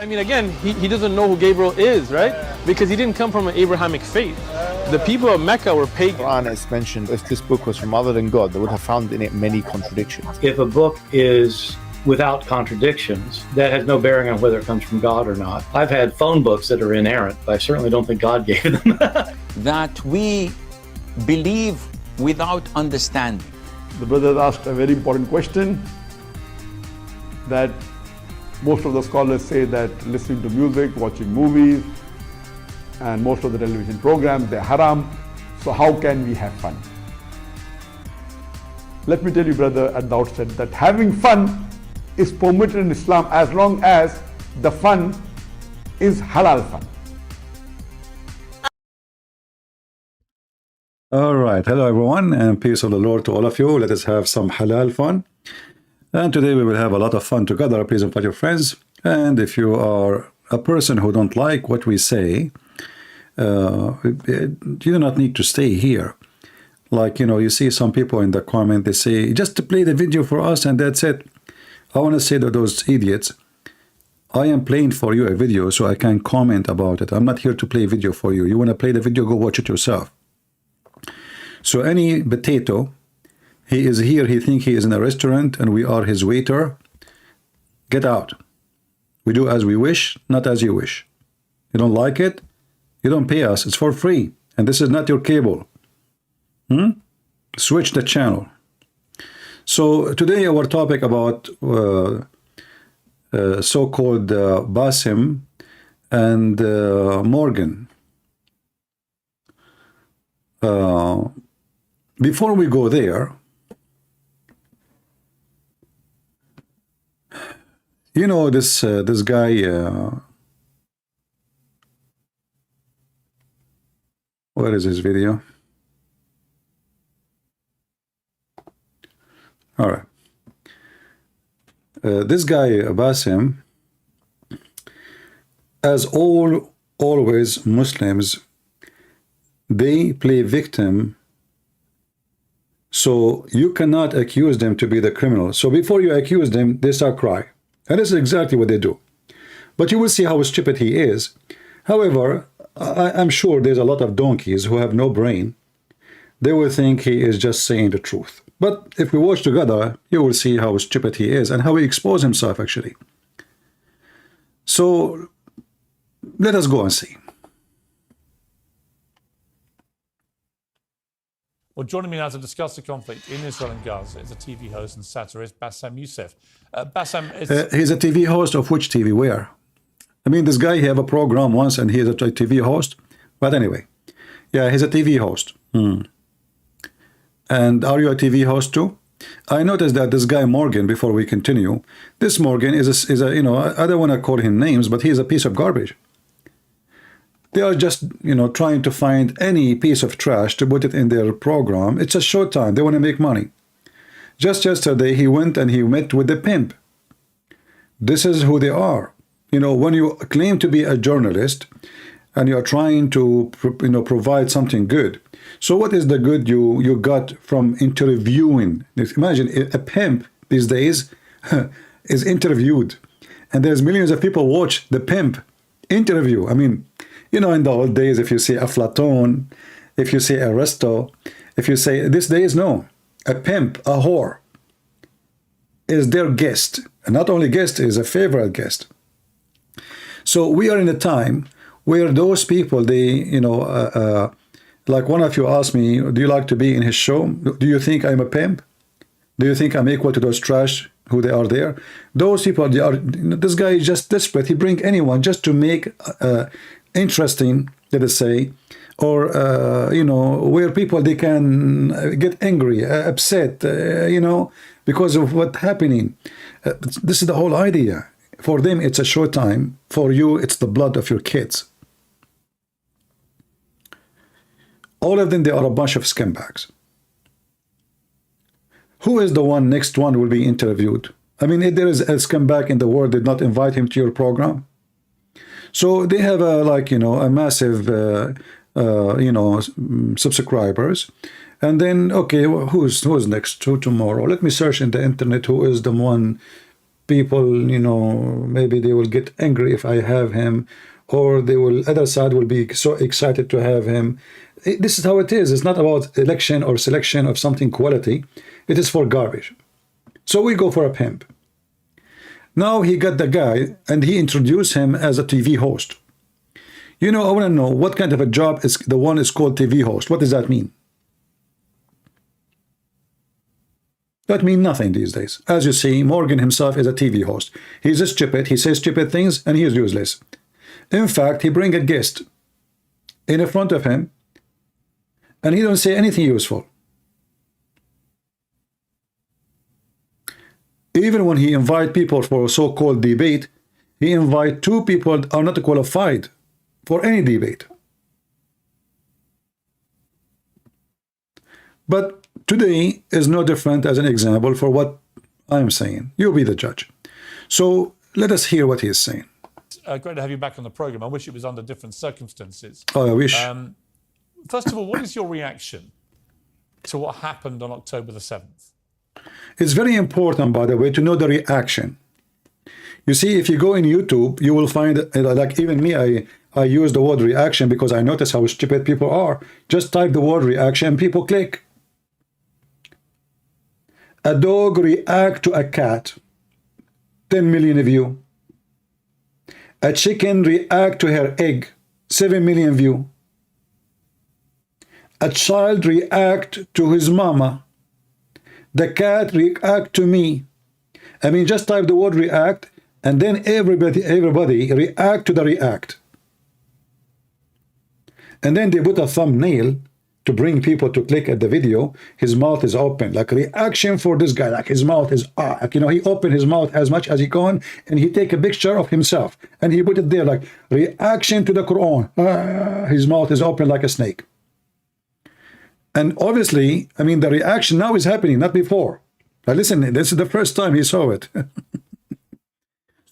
I mean, again, he doesn't know who Gabriel is, right? Because he didn't come from an Abrahamic faith. The people of Mecca were pagan. Quran is mentioned, if this book was from other than God, they would have found in it many contradictions. If a book is without contradictions, that has no bearing on whether it comes from God or not. I've had phone books that are inerrant, but I certainly don't think God gave them. That we believe without understanding. The brother asked a very important question that most of the scholars say that listening to music, watching movies, and most of the television programs, they're haram. So how can we have fun? Let me tell you, brother, at the outset that having fun is permitted in Islam as long as the fun is halal fun. All right, hello everyone, and peace of the Lord to all of you. Let us have some halal fun. And today we will have a lot of fun together. Please invite your friends. And if you are a person who don't like what we say, you do not need to stay here. Like, you know, you see some people in the comment, they say, just to play the video for us and that's it. I want to say to those idiots, I am playing for you a video so I can comment about it. I'm not here to play a video for you. You want to play the video, go watch it yourself. So any potato, he is here, he think he is in a restaurant and we are his waiter. Get out. We do as we wish, not as you wish. You don't like it? You don't pay us. It's for free. And this is not your cable. Switch the channel. So today our topic about so-called Bassem and Morgan. Before we go there, you know, this guy, where is his video? All right. This guy, Bassem, as always Muslims, they play victim. So you cannot accuse them to be the criminal. So before you accuse them, they start crying. And this is exactly what they do. But you will see how stupid he is. However, I'm sure there's a lot of donkeys who have no brain. They will think he is just saying the truth. But if we watch together, you will see how stupid he is and how he exposed himself actually. So let us go and see. Well, joining me now to discuss the conflict in Israel and Gaza is a TV host and satirist, Bassem Youssef. Bassem is... he's a TV host of which TV? Where? I mean, this guy, he have a program once and he is a TV host. But anyway, yeah, he's a TV host. And are you a TV host too? I noticed that this guy Morgan, before we continue, this Morgan is a you know, I don't want to call him names, but he's a piece of garbage. They are just, you know, trying to find any piece of trash to put it in their program. It's a short time. They want to make money. Just yesterday, he went and he met with the pimp. This is who they are. You know, when you claim to be a journalist and you are trying to, you know, provide something good. So what is the good you got from interviewing? Imagine a pimp these days is interviewed. And there's millions of people watch the pimp interview. I mean, you know, in the old days, if you say Aflaton, if you say Aristo, if you say these days, no, a pimp, a whore is their guest. And not only guest, is a favorite guest. So we are in a time where those people, they, you know, like one of you asked me, do you like to be in his show? Do you think I'm a pimp? Do you think I'm equal to those trash who they are there? Those people, they are, this guy is just desperate. He bring anyone just to make interesting, let us say, or you know, where people they can get angry, upset, you know, because of what's happening. This is the whole idea. For them, it's a short time. For you, it's the blood of your kids. All of them, they are a bunch of scumbags. Who is the one next one will be interviewed? I mean, if there is a scumbag in the world, did not invite him to your program. So they have a, like, you know, a massive, you know, subscribers. And then, okay, who's next? Who tomorrow? Let me search in the internet who is the one people, you know, maybe they will get angry if I have him, or they will, other side will be so excited to have him. This is how it is. It's not about election or selection of something quality. It is for garbage. So we go for a pimp. Now he got the guy and he introduced him as a TV host. You know, I want to know what kind of a job is the one is called TV host. What does that mean? That means nothing these days. As you see, Morgan himself is a TV host. He's a stupid, he says stupid things, and he is useless. In fact, he bring a guest in front of him, and he don't say anything useful. Even when he invite people for a so-called debate, he invite two people that are not qualified for any debate. But today is no different as an example for what I'm saying. You'll be the judge. So let us hear what he is saying. Great to have you back on the program. I wish it was under different circumstances. Oh, I wish. First of all, what is your reaction to what happened on October the 7th? It's very important, by the way, to know the reaction. You see, if you go in YouTube, you will find, like even me, I use the word reaction because I notice how stupid people are. Just type the word reaction, people click. A dog react to a cat, 10 million view. A chicken react to her egg, 7 million view. A child react to his mama. The cat react to me. I mean, just type the word react, and then everybody react to the react. And then they put a thumbnail to bring people to click at the video. His mouth is open, like reaction for this guy, like his mouth is like, you know, he opened his mouth as much as he can, and he take a picture of himself and he put it there like reaction to the Quran. His mouth is open like a snake. And obviously, I mean, the reaction now is happening, not before. Now listen, this is the first time he saw it.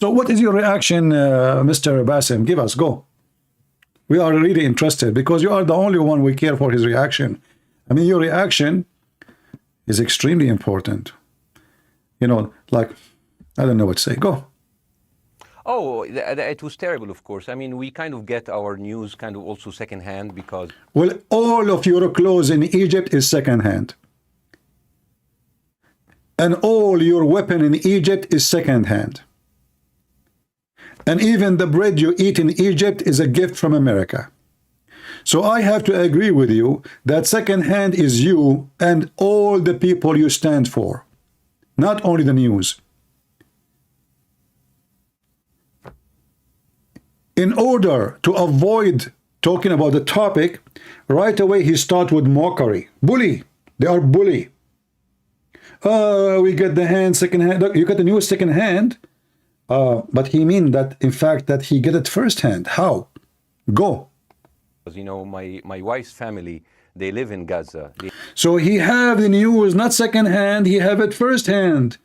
So what is your reaction, Mr. Bassem? Give us, go. We are really interested because you are the only one we care for his reaction. I mean, your reaction is extremely important. You know, like, I don't know what to say. Go. Oh, it was terrible, of course. I mean, we kind of get our news kind of also secondhand because... Well, all of your clothes in Egypt is secondhand. And all your weapon in Egypt is secondhand. And even the bread you eat in Egypt is a gift from America. So I have to agree with you that secondhand is you and all the people you stand for, not only the news. In order to avoid talking about the topic, right away he starts with mockery. Bully. They are bully. We get the hand second hand. Look, you got the news second hand. But he mean that, in fact, that he get it first hand. How? Go. You know, my wife's family, they live in Gaza. So he have the news not second hand, he have it first hand.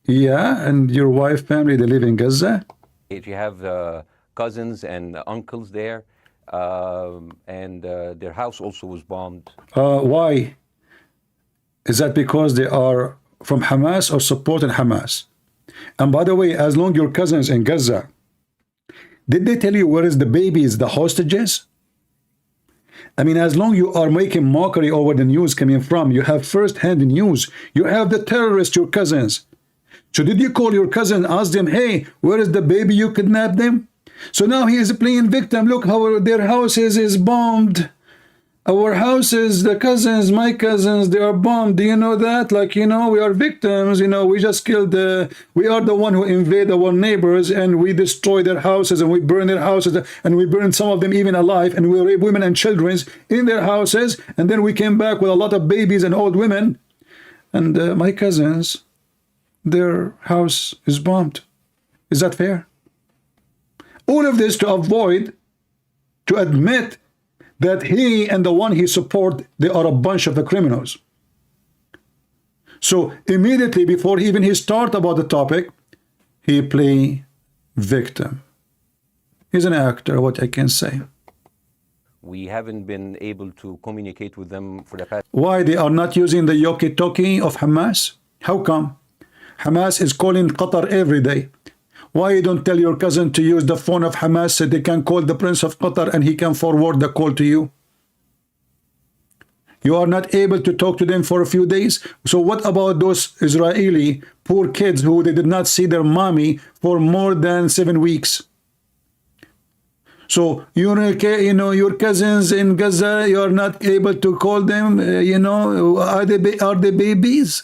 Yeah, and your wife family, they live in Gaza? You have cousins and uncles there, and their house also was bombed. Why? Is that because they are from Hamas or supporting Hamas? And by the way, as long your cousins in Gaza, did they tell you where is the babies, the hostages? I mean, as long you are making mockery over the news coming from, you have first-hand news. You have the terrorists, your cousins. So did you call your cousin, ask them, hey, where is the baby you kidnapped them? So now he is playing victim. Look how their houses is bombed. Our houses, the cousins, my cousins, they are bombed. Do you know that? Like, you know, we are victims. You know, we just killed we are the one who invade our neighbors and we destroy their houses and we burn their houses and we burn some of them even alive and we rape women and children in their houses. And then we came back with a lot of babies and old women. And my cousins, their house is bombed. Is that fair? All of this to avoid, to admit that he and the one he support, they are a bunch of the criminals. So immediately before even he start about the topic, he play victim. He's an actor, what I can say. We haven't been able to communicate with them for the past... Why they are not using the yoki-toki of Hamas? How come? Hamas is calling Qatar every day. Why you don't tell your cousin to use the phone of Hamas so they can call the Prince of Qatar and he can forward the call to you? You are not able to talk to them for a few days. So what about those Israeli poor kids who they did not see their mommy for more than 7 weeks? So you know your cousins in Gaza, you are not able to call them. You know, are they babies,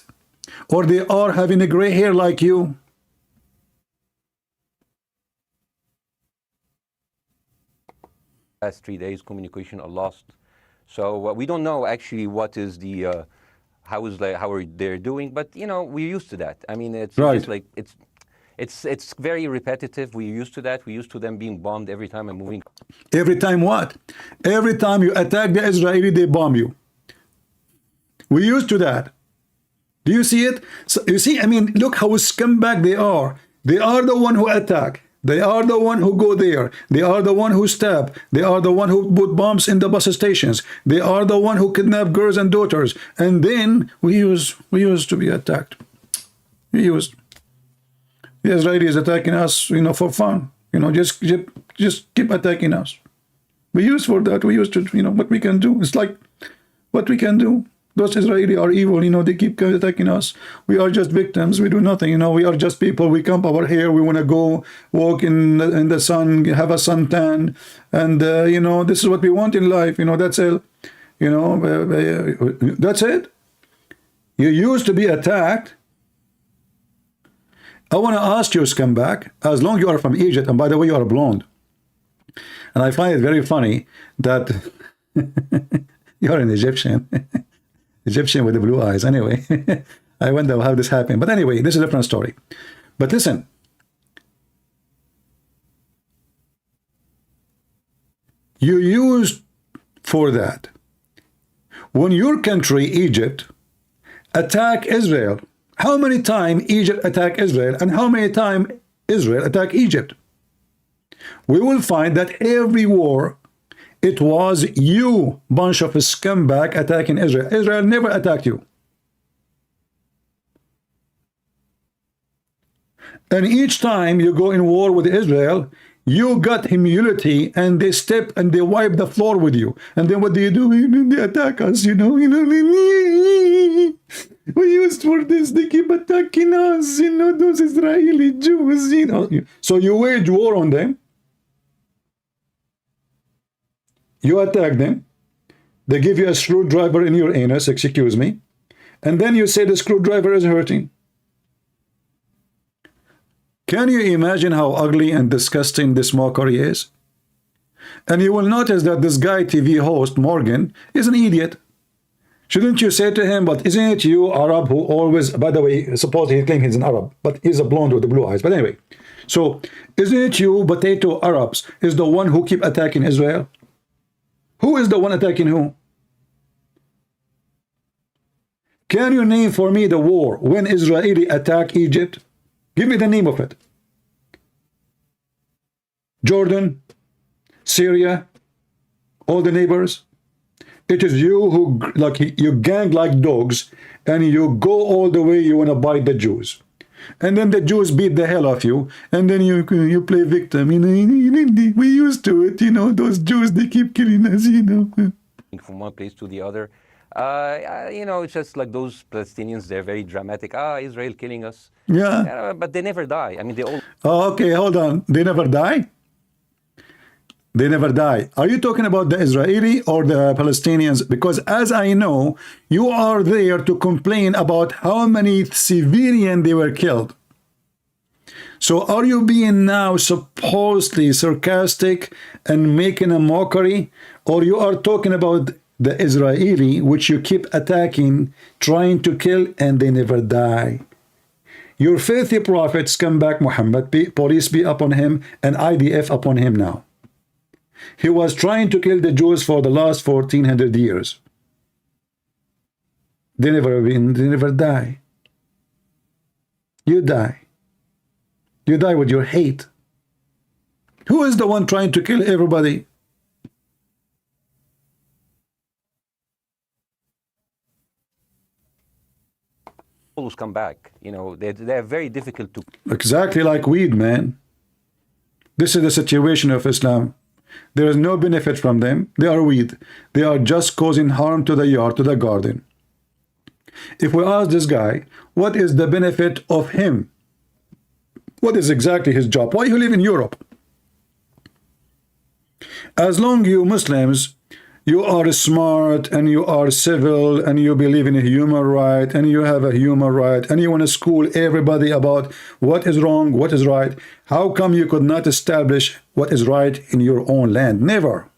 or they are having a gray hair like you? Last 3 days, communication are lost. So we don't know actually what is the how are they doing, but you know, we're used to that. I mean, it's Right. just like it's very repetitive. We're used to that. We're used to them being bombed every time and moving. Every time what? Every time you attack the Israeli, they bomb you. We used to that. Do you see it? So you see, I mean, look how scumbag they are. They are the one who attack. They are the one who go there. They are the one who stab. They are the one who put bombs in the bus stations. They are the one who kidnap girls and daughters. And then we used to be attacked. We used. The Israelis attacking us, you know, for fun. You know, just keep attacking us. We used for that. We used to, you know, what we can do. It's like what we can do. Those Israelis are evil, you know, they keep attacking us. We are just victims. We do nothing, you know. We are just people. We come over here. We want to go walk in the sun, have a suntan. And, you know, this is what we want in life. You know, that's it. You know, that's it. You used to be attacked. I want to ask you, scumbag, as long as you are from Egypt, and by the way, you are blonde. And I find it very funny that you're an Egyptian. Egyptian with the blue eyes. Anyway, I wonder how this happened. But anyway, this is a different story. But listen, you used for that. When your country, Egypt, attack Israel, how many times Egypt attack Israel and how many times Israel attack Egypt? We will find that every war, it was you, bunch of scumbag, attacking Israel. Israel never attacked you. And each time you go in war with Israel, you got humility and they step and they wipe the floor with you. And then what do? They attack us, you know. We used for this, they keep attacking us, you know, those Israeli Jews, you know. So you wage war on them. You attack them. They give you a screwdriver in your anus, excuse me. And then you say the screwdriver is hurting. Can you imagine how ugly and disgusting this mockery is? And you will notice that this guy, TV host, Morgan, is an idiot. Shouldn't you say to him, but isn't it you, Arab, who always, by the way, suppose he claims he's an Arab, but he's a blonde with the blue eyes. But anyway, so isn't it you, potato Arabs, is the one who keep attacking Israel? Who is the one attacking who? Can you name for me the war when Israeli attack Egypt? Give me the name of it. Jordan, Syria, all the neighbors. It is you who, like, you gang like dogs and you go all the way, you want to bite the Jews. And then the Jews beat the hell off you, and then you play victim. You know, we used to it, you know, those Jews, they keep killing us, you know. From one place to the other. You know, it's just like those Palestinians, they're very dramatic. Israel killing us. Yeah. But they never die. I mean, they all... Oh, okay, hold on. They never die? They never die. Are you talking about the Israeli or the Palestinians? Because as I know, you are there to complain about how many civilians they were killed. So are you being now supposedly sarcastic and making a mockery? Or you are talking about the Israeli, which you keep attacking, trying to kill, and they never die? Your filthy prophets come back, Muhammad, police be upon him, and IDF upon him now. He was trying to kill the Jews for the last 1400 years. They never die. You die. You die with your hate. Who is the one trying to kill everybody? always come back. You know, they're very difficult to. Exactly like weed, man. This is the situation of Islam. There is no benefit from them. They are weed. They are just causing harm to the yard, to the garden. If we ask this guy, what is the benefit of him? What is exactly his job? Why you live in Europe? As long you Muslims, you are smart and you are civil and you believe in a human right and you have a human right and you want to school everybody about what is wrong, what is right. How come you could not establish what is right in your own land? Never.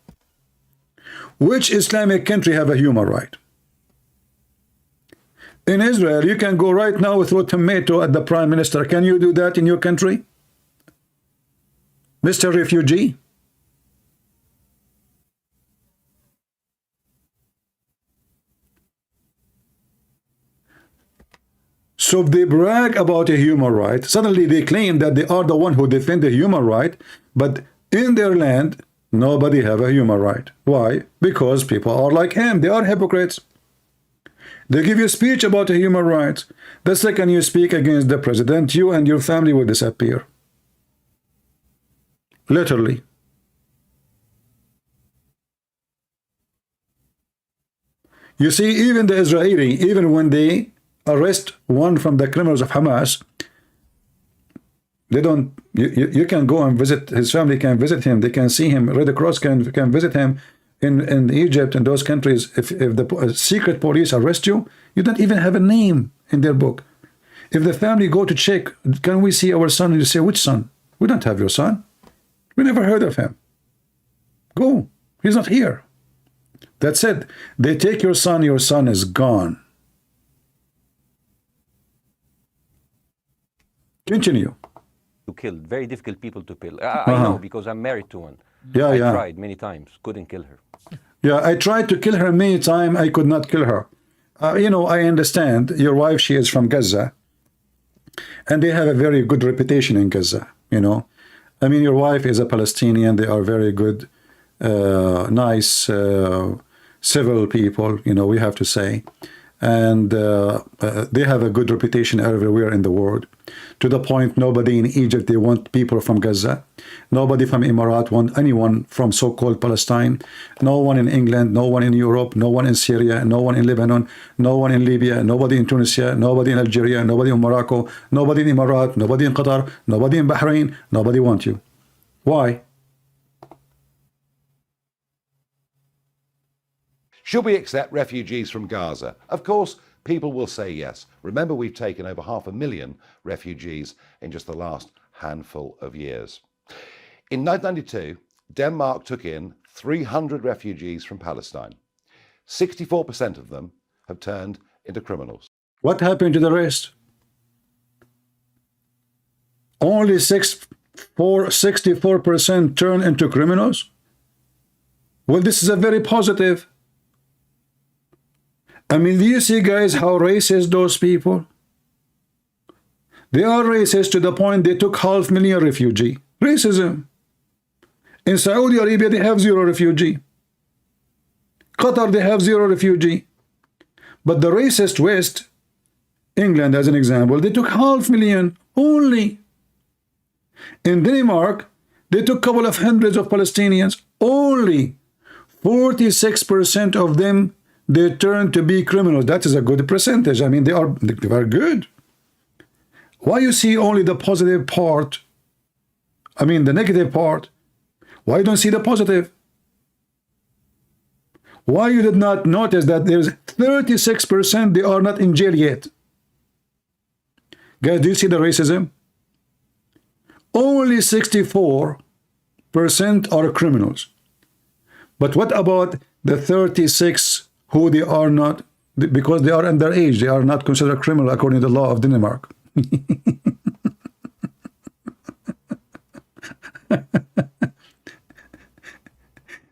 Which Islamic country have a human right? In Israel, you can go right now throw tomato at the prime minister. Can you do that in your country? Mr. Refugee? So if they brag about a human right, suddenly they claim that they are the one who defend the human right, but in their land, nobody have a human right. Why? Because people are like him. They are hypocrites. They give you a speech about the human rights. The second you speak against the president, you and your family will disappear. Literally. You see, even the Israeli, even when they arrest one from the criminals of Hamas, they don't, you can go and visit, his family can visit him, they can see him, Red Cross can visit him in Egypt and those countries. If the secret police arrest you, you don't even have a name in their book. If the family go to check, can we see our son? And you say, which son? We don't have your son. We never heard of him. Go, he's not here. That's it. They take your son is gone. Continue. To kill, very difficult people to kill. I know because I'm married to one. Yeah, I tried many times, couldn't kill her. Yeah, I tried to kill her many times. I could not kill her. You know, I understand your wife, she is from Gaza. And they have a very good reputation in Gaza, you know. I mean, your wife is a Palestinian. They are very good, nice, civil people, you know, we have to say. And they have a good reputation everywhere in the world. To the point, nobody in Egypt, they want people from Gaza. Nobody from Emirat want anyone from so-called Palestine. No one in England, no one in Europe, no one in Syria, no one in Lebanon, no one in Libya, nobody in Tunisia, nobody in Algeria, nobody in Morocco, nobody in Emirat, nobody in Qatar, nobody in Bahrain. Nobody wants you. Why? Should we accept refugees from Gaza? Of course, people will say yes. Remember, we've taken over 500,000 refugees in just the last handful of years. In 1992, Denmark took in 300 refugees from Palestine. 64% of them have turned into criminals. What happened to the rest? Only 64% turn into criminals? Well, this is a very positive. I mean, do you see, guys, how racist those people? They are racist to the point they took 500,000 refugees. Racism. In Saudi Arabia, they have 0 refugee. Qatar, they have 0 refugee. But the racist West, England as an example, they took 500,000 only. In Denmark, they took a couple of hundreds of Palestinians only. 46% of them, they turn to be criminals. That is a good percentage. I mean, they are good. Why you see only the positive part? I mean, the negative part. Why you don't see the positive? Why you did not notice that there's 36% they are not in jail yet? Guys, do you see the racism? Only 64% are criminals. But what about the 36 who they are not, because they are underage, they are not considered criminal according to the law of Denmark?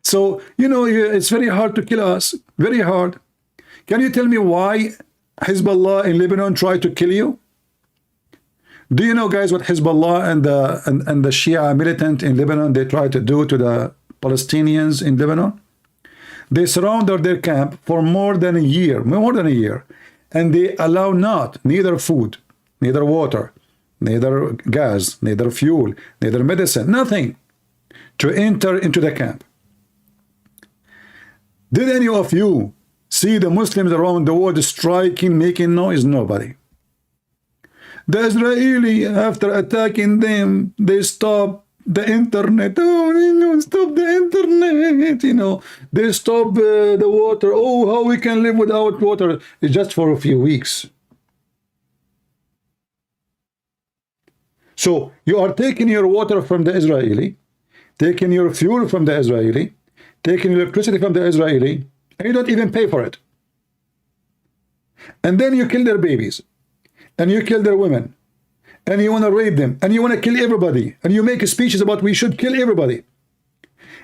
So, you know, it's very hard to kill us. Very hard. Can you tell me why Hezbollah in Lebanon tried to kill you? Do you know, guys, what Hezbollah and the Shia militant in Lebanon, they tried to do to the Palestinians in Lebanon? They surrounded their camp for more than a year, and they allow neither food, neither water, neither gas, neither fuel, neither medicine, nothing to enter into the camp. Did any of you see the Muslims around the world striking, making noise? Nobody. The Israeli, after attacking them, they stopped the internet. Oh, stop the internet. They stop the water. Oh, how we can live without water? It's just for a few weeks. So you are taking your water from the Israeli, taking your fuel from the Israeli, taking electricity from the Israeli, and you don't even pay for it. And then you kill their babies, and you kill their women, and you want to rape them, and you want to kill everybody, and you make speeches about we should kill everybody.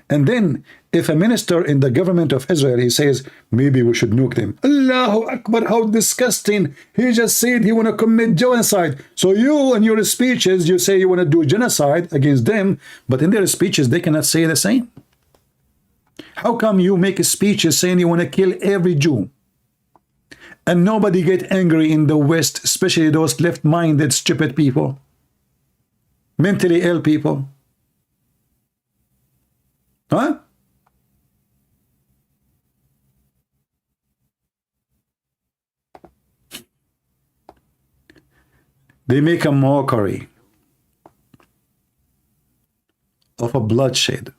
And then if a minister in the government of Israel, he says, maybe we should nuke them. Allahu Akbar, how disgusting. He just said he want to commit genocide. So you and your speeches, you say you want to do genocide against them, but in their speeches, they cannot say the same. How come you make speeches saying you want to kill every Jew? And nobody get angry in the West, especially those left-minded, stupid people, mentally ill people. Huh? They make a mockery of a bloodshed.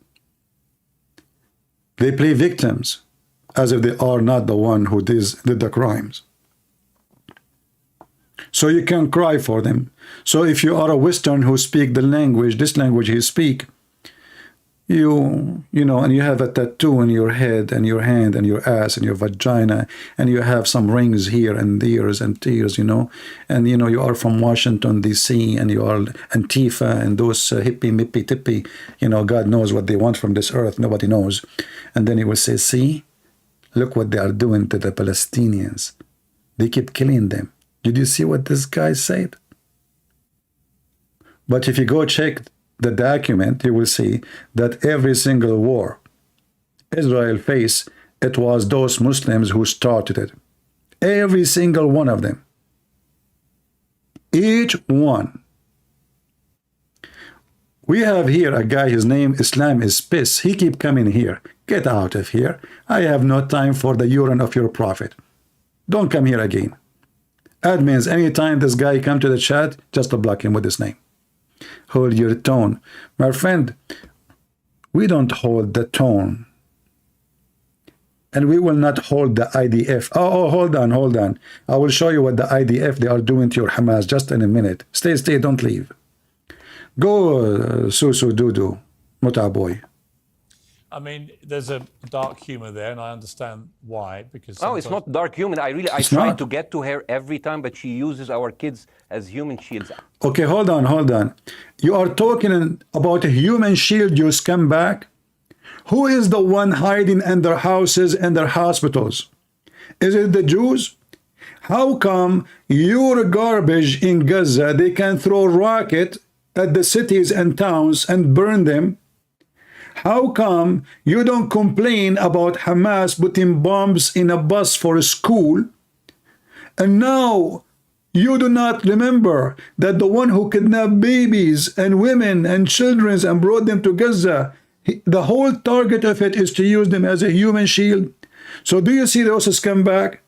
They play victims as if they are not the one who did the crimes. So you can cry for them. So if you are a Western who speak the language, this language you speak, you know, and you have a tattoo on your head and your hand and your ass and your vagina, and you have some rings here and there's and tears, and you are from Washington DC, and you are Antifa and those hippie mippy tippy, God knows what they want from this earth, nobody knows. And then he will say, see, look what they are doing to the Palestinians. They keep killing them. Did you see what this guy said? But if you go check the document, you will see that every single war Israel faced, it was those Muslims who started it. Every single one of them. Each one. We have here a guy, his name Islam is Piss. He keep coming here. Get out of here. I have no time for the urine of your prophet. Don't come here again. Admins, anytime this guy come to the chat, just to block him with his name. Hold your tone. My friend, we don't hold the tone. And we will not hold the IDF. Oh, hold on. I will show you what the IDF, they are doing to your Hamas just in a minute. Stay, don't leave. Go, Susu Dudu, Muta boy. I mean, there's a dark humor there, and I understand why. Because no, it's not dark humor. I try to get to her every time, but she uses our kids as human shields. Okay, hold on. You are talking about a human shield, you scumbag. Who is the one hiding in their houses and their hospitals? Is it the Jews? How come your garbage in Gaza, they can throw rocket at the cities and towns and burn them? How come you don't complain about Hamas putting bombs in a bus for a school? And now you do not remember that the one who kidnapped babies and women and children and brought them to Gaza, the whole target of it is to use them as a human shield. So do you see those scumbag?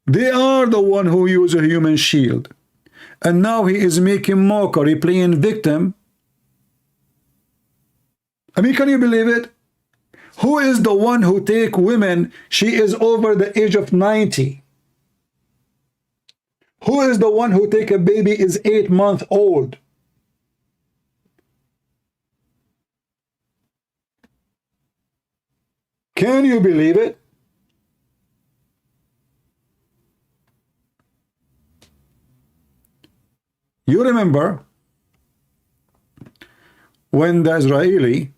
They are the one who use a human shield. And now he is making mockery, playing victim. I mean, can you believe it? Who is the one who take women? She is over the age of 90. Who is the one who take a baby is 8 months old? Can you believe it? You remember when the Israeli,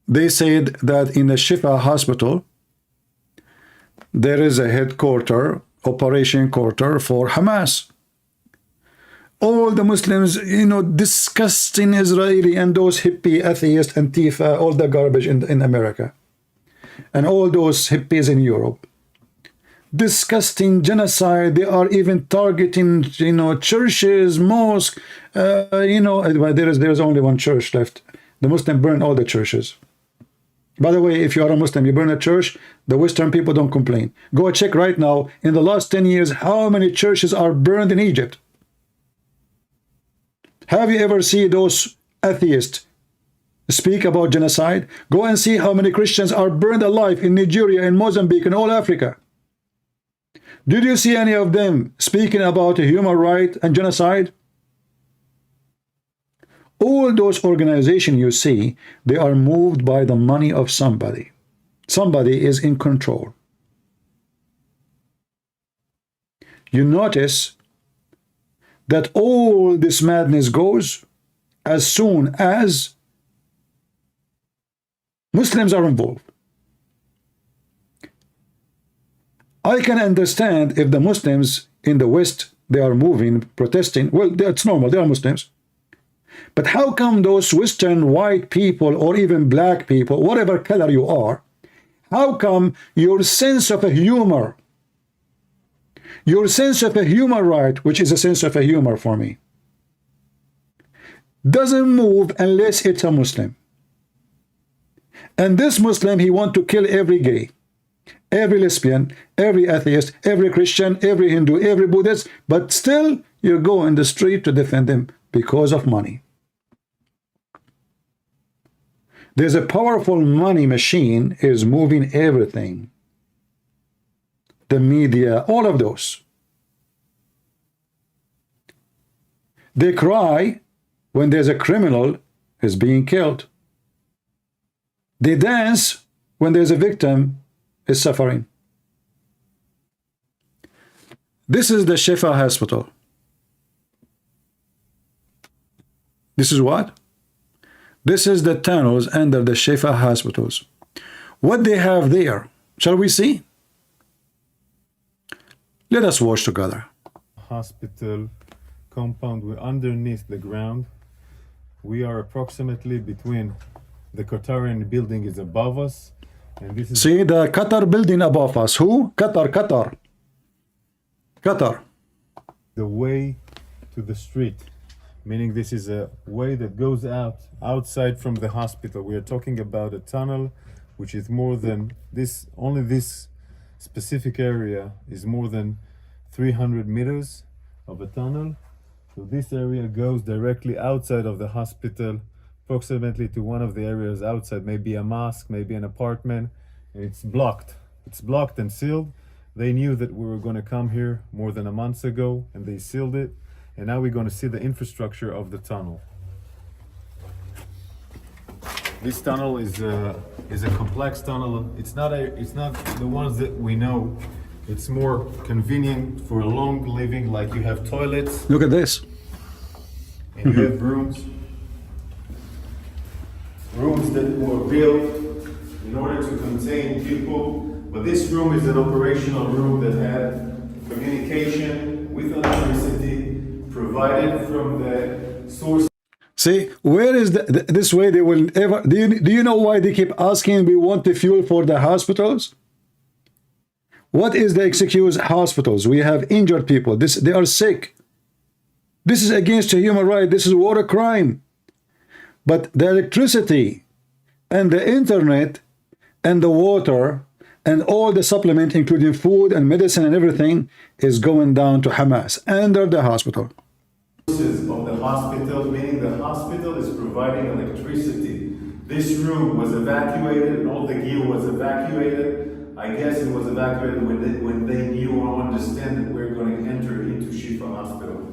they said that in the Shifa hospital, there is a headquarter, operation quarter for Hamas. All the Muslims, disgusting Israeli and those hippie atheists, Antifa, all the garbage in America. And all those hippies in Europe. disgusting genocide. They are even targeting, churches, mosques. There's only one church left. The Muslim burn all the churches. By the way, if you are a Muslim, you burn a church, the Western people don't complain. Go check right now, in the last 10 years, how many churches are burned in Egypt? Have you ever seen those atheists speak about genocide? Go and see how many Christians are burned alive in Nigeria, in Mozambique, in all Africa. Did you see any of them speaking about human rights and genocide? All those organizations you see, they are moved by the money of somebody. Somebody is in control. You notice that all this madness goes as soon as Muslims are involved. I can understand if the Muslims in the West, they are moving, protesting. Well, that's normal, they are Muslims. But how come those Western white people, or even black people, whatever color you are, how come your sense of a humor, your sense of a human right, which is a sense of a humor for me, doesn't move unless it's a Muslim? And this Muslim, he wants to kill every gay, every lesbian, every atheist, every Christian, every Hindu, every Buddhist, but still you go in the street to defend them because of money. There's a powerful money machine is moving everything. The media, all of those. They cry when there's a criminal is being killed. They dance when there's a victim is suffering. This is the Shifa hospital. This is what? This is the tunnels under the Shifa hospitals. What they have there, shall we see? Let us watch together. Hospital compound, we're underneath the ground. We are approximately between the Qatarian building is above us, and this is... See the Qatar building above us. Who? Qatar. The way to the street, meaning this is a way that goes outside from the hospital. We are talking about a tunnel which is more than this, only this specific area is more than 300 meters of a tunnel. So this area goes directly outside of the hospital, approximately to one of the areas outside, maybe a mosque, maybe an apartment, and it's blocked. It's blocked and sealed. They knew that we were going to come here more than a month ago, and they sealed it. And now we're going to see the infrastructure of the tunnel. This tunnel is a complex tunnel. It's not the ones that we know. It's more convenient for a long living, like you have toilets. Look at this. And you have rooms that were built in order to contain people. But this room is an operational room that had communication with electricity provided from the source. See, where is this way they will ever... Do you know why they keep asking, we want the fuel for the hospitals? What is the excuse? Hospitals. We have injured people. They are sick. This is against the human right. This is war crime. But the electricity and the internet and the water and all the supplement, including food and medicine and everything, is going down to Hamas under the hospital. Of the hospital, meaning the hospital is providing electricity. This room was evacuated and all the gear was evacuated. I guess it was evacuated when they knew or understand that we're going to enter into Shifa Hospital.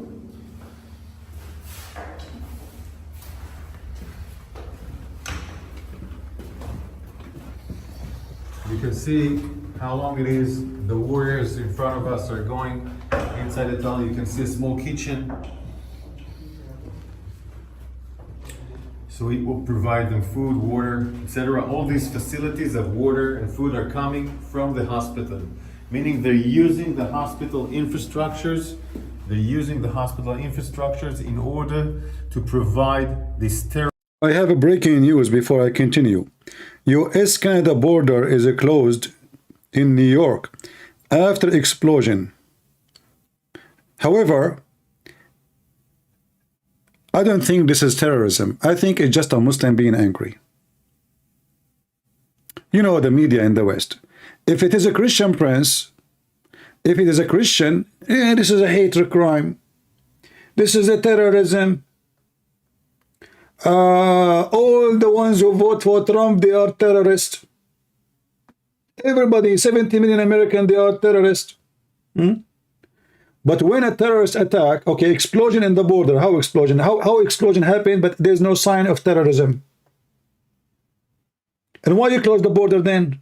You can see how long it is. The warriors in front of us are going inside the tunnel. You can see a small kitchen. So it will provide them food, water, etc. All these facilities of water and food are coming from the hospital, meaning they're using the hospital infrastructures. They're using the hospital infrastructures in order to provide this terrible. I have a breaking news before I continue. US-Canada border is closed in New York after explosion. However, I don't think this is terrorism. I think it's just a Muslim being angry. You know, the media in the West. If it is a Christian prince, if it is a Christian, this is a hate crime. This is a terrorism. All the ones who vote for Trump, they are terrorists. Everybody, 70 million Americans, they are terrorists. But when a terrorist attack, okay, explosion in the border, how explosion? How explosion happened, but there's no sign of terrorism? And why you close the border then?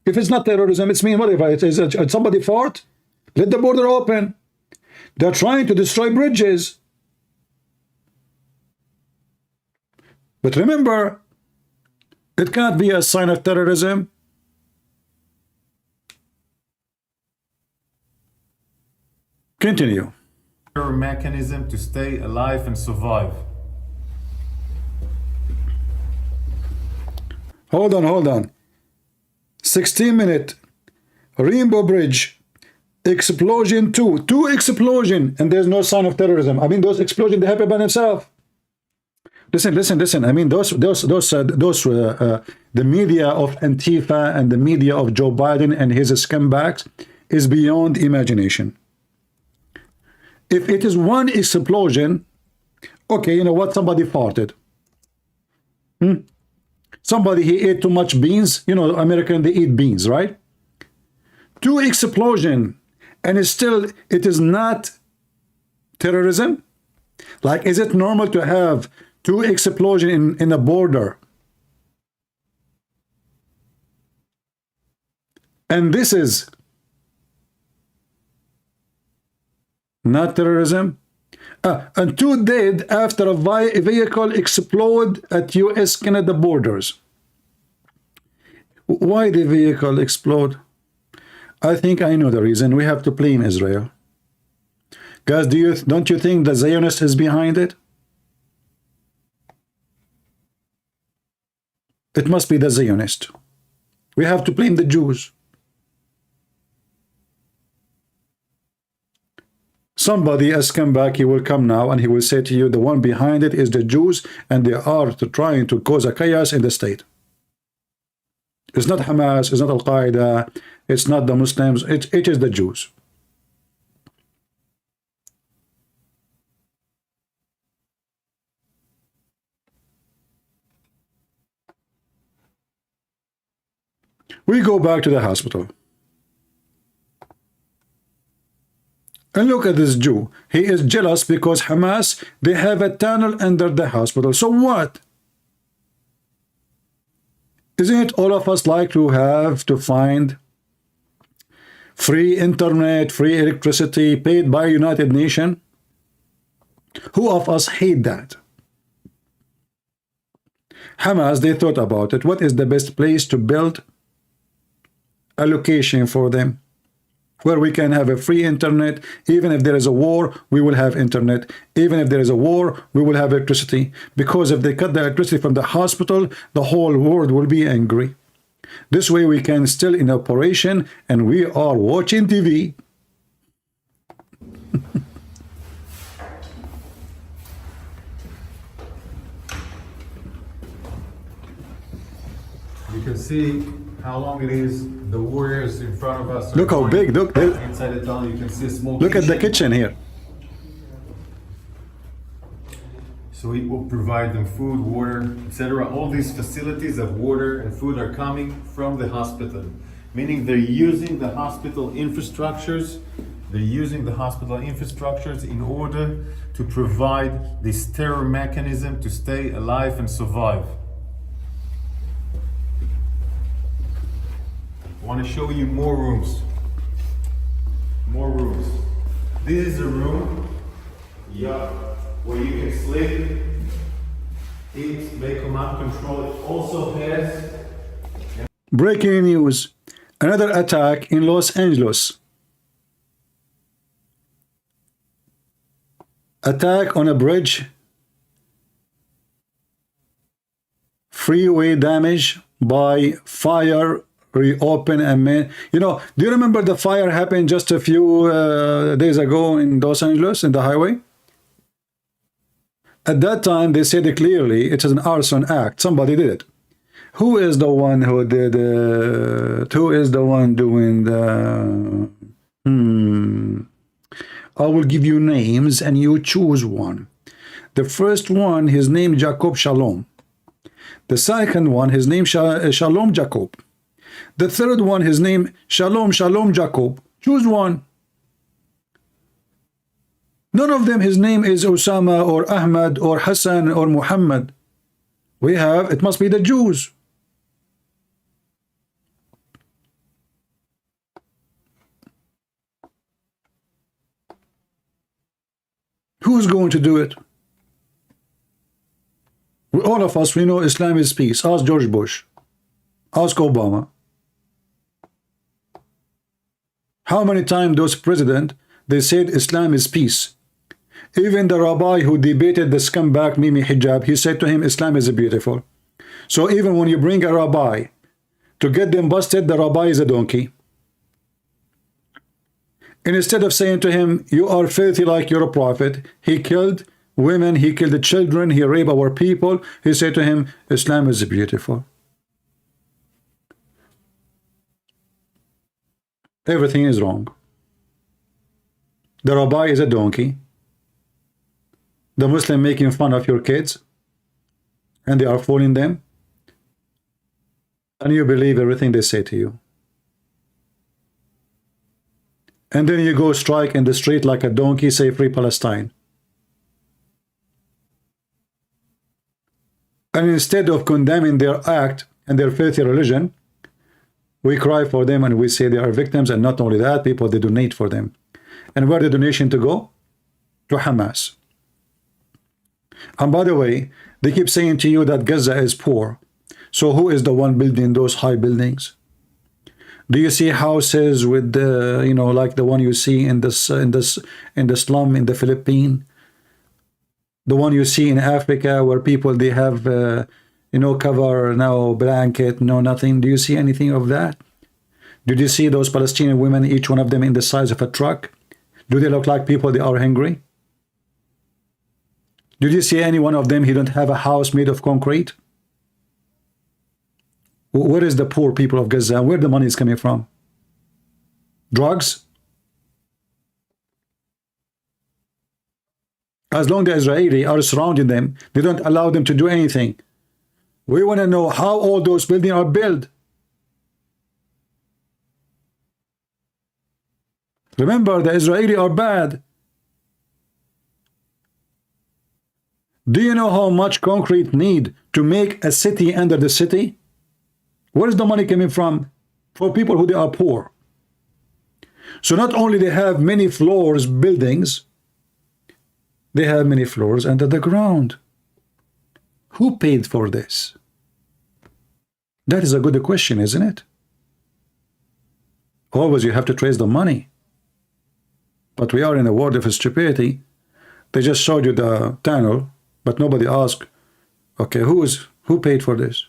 If it's not terrorism, it's mean whatever. It is somebody fought. Let the border open. They're trying to destroy bridges. But remember, it cannot be a sign of terrorism. Continue. Mechanism to stay alive and survive. Hold on. 16-minute Rainbow Bridge explosion, two explosion, and there's no sign of terrorism. I mean, those explosions, they happen by themselves. Listen. I mean, those the media of Antifa and the media of Joe Biden and his scumbags is beyond imagination. If it is one explosion, okay, you know what? Somebody farted. Somebody, he ate too much beans. You know, American, they eat beans, right? Two explosion, and it is not terrorism. Like, is it normal to have two explosion in a border? And this is not terrorism. And two dead after a vehicle explode at US-Canada borders. Why the vehicle explode? I think I know the reason. We have to blame Israel. Guys, don't you think the Zionist is behind it? It must be the Zionist. We have to blame the Jews. Somebody has come back, he will come now and he will say to you, the one behind it is the Jews, and they are trying to cause a chaos in the state. It's not Hamas, it's not Al-Qaeda, it's not the Muslims, it is the Jews. We go back to the hospital. And look at this Jew. He is jealous because Hamas, they have a tunnel under the hospital. So what? Isn't it all of us like to have to find free internet, free electricity paid by United Nations? Who of us hate that? Hamas, they thought about it. What is the best place to build a location for them, where we can have a free internet? Even if there is a war, we will have internet. Even if there is a war, we will have electricity. Because if they cut the electricity from the hospital, the whole world will be angry. This way we can still in operation, and we are watching TV. You can see how long it is. The warriors in front of us. Look how big. Look. Inside the tunnel, you can see a small Look at the kitchen here. So it will provide them food, water, etc. All these facilities of water and food are coming from the hospital, meaning they're using the hospital infrastructures. They're using the hospital infrastructures in order to provide this terror mechanism to stay alive and survive. I want to show you more rooms. More rooms. This is a room, where you can sleep, eat, make command control. It also has... Breaking news. Another attack in Los Angeles. Attack on a bridge. Freeway damage by fire reopen and you know, do you remember the fire happened just a few days ago in Los Angeles in the highway? At that time they said clearly it is an arson act. Somebody did it. Who is the one who did it? Who is the one doing the I will give you names and you choose one. The first one, his name Jacob Shalom. The second one, his name Shalom Jacob. The third one, his name Shalom Jacob. Choose one. None of them, his name is Osama or Ahmad or Hassan or Muhammad. We have, it must be the Jews. Who's going to do it? All of us, we know Islam is peace. Ask George Bush. Ask Obama. How many times those presidents, they said Islam is peace. Even the rabbi who debated the scumbag Mimi Hijab, he said to him, Islam is beautiful. So even when you bring a rabbi to get them busted, the rabbi is a donkey. And instead of saying to him, you are filthy like you're a prophet, he killed women, he killed the children, he raped our people. He said to him, Islam is beautiful. Everything is wrong. The rabbi is a donkey. The Muslim making fun of your kids, and they are fooling them, and you believe everything they say to you. And then you go strike in the street like a donkey, say free Palestine. And instead of condemning their act and their filthy religion, we cry for them and we say they are victims. And not only that, people, they donate for them. And where the donation to go? To Hamas. And by the way, they keep saying to you that Gaza is poor. So who is the one building those high buildings? Do you see houses with the, you know, like the one you see in the slum in the Philippines? The one you see in Africa where people, they have, you know, cover, no blanket, no nothing. Do you see anything of that? Did you see those Palestinian women, each one of them in the size of a truck? Do they look like people, they are hungry? Did you see any one of them, he don't have a house made of concrete? Where is the poor people of Gaza? Where the money is coming from? Drugs? As long as the Israelis are surrounding them, they don't allow them to do anything. We want to know how all those buildings are built. Remember, the Israelis are bad. Do you know how much concrete need to make a city under the city? Where is the money coming from? For people who they are poor. So not only they have many floors, buildings, they have many floors under the ground. Who paid for this? That is a good question, isn't it? Always you have to trace the money. But we are in a world of stupidity. They just showed you the tunnel, but nobody asked, okay, who paid for this?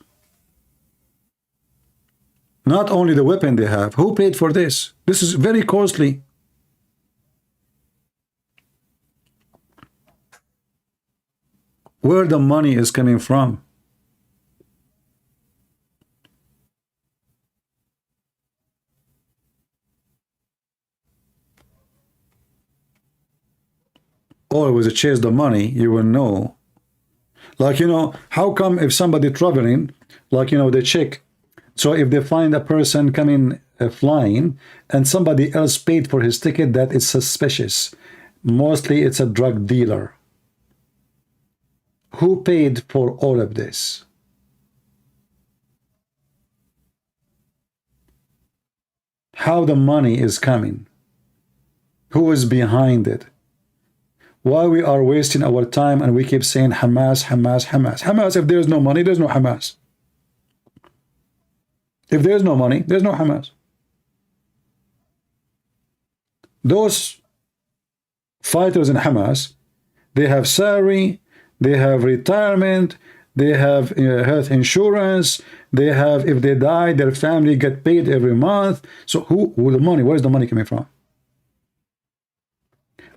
Not only the weapon they have, who paid for this? This is very costly. Where the money is coming from? Always chase the money, you will know. Like, you know, how come if somebody traveling, like, you know, they check. So if they find a person coming flying and somebody else paid for his ticket, that is suspicious. Mostly it's a drug dealer. Who paid for all of this? How the money is coming? Who is behind it? Why we are wasting our time and we keep saying Hamas, Hamas, Hamas. Hamas, if there is no money, there's no Hamas. If there's no money, there's no Hamas. Those fighters in Hamas, they have salary, they have retirement, they have health insurance, they have, if they die, their family get paid every month. So who the money, where's the money coming from?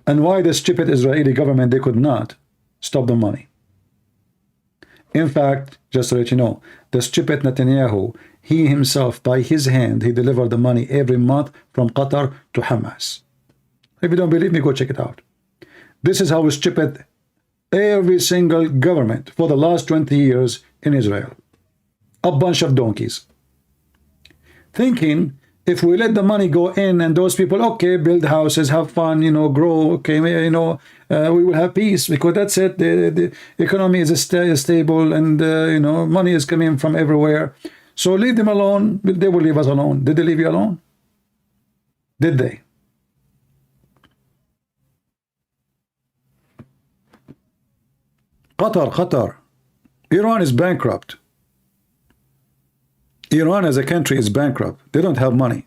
And why the stupid Israeli government, they could not stop the money? In fact, just to let you know, the stupid Netanyahu, he himself, by his hand, he delivered the money every month from Qatar to Hamas. If you don't believe me, go check it out. This is how stupid every single government for the last 20 years in Israel. A bunch of donkeys. Thinking, if we let the money go in and those people, okay, build houses, have fun, you know, grow, okay, you know, we will have peace, because that's it. The economy is stable, and, you know, money is coming from everywhere. So leave them alone. They will leave us alone. Did they leave you alone? Did they? Qatar. Iran is bankrupt. Iran as a country is bankrupt. They don't have money.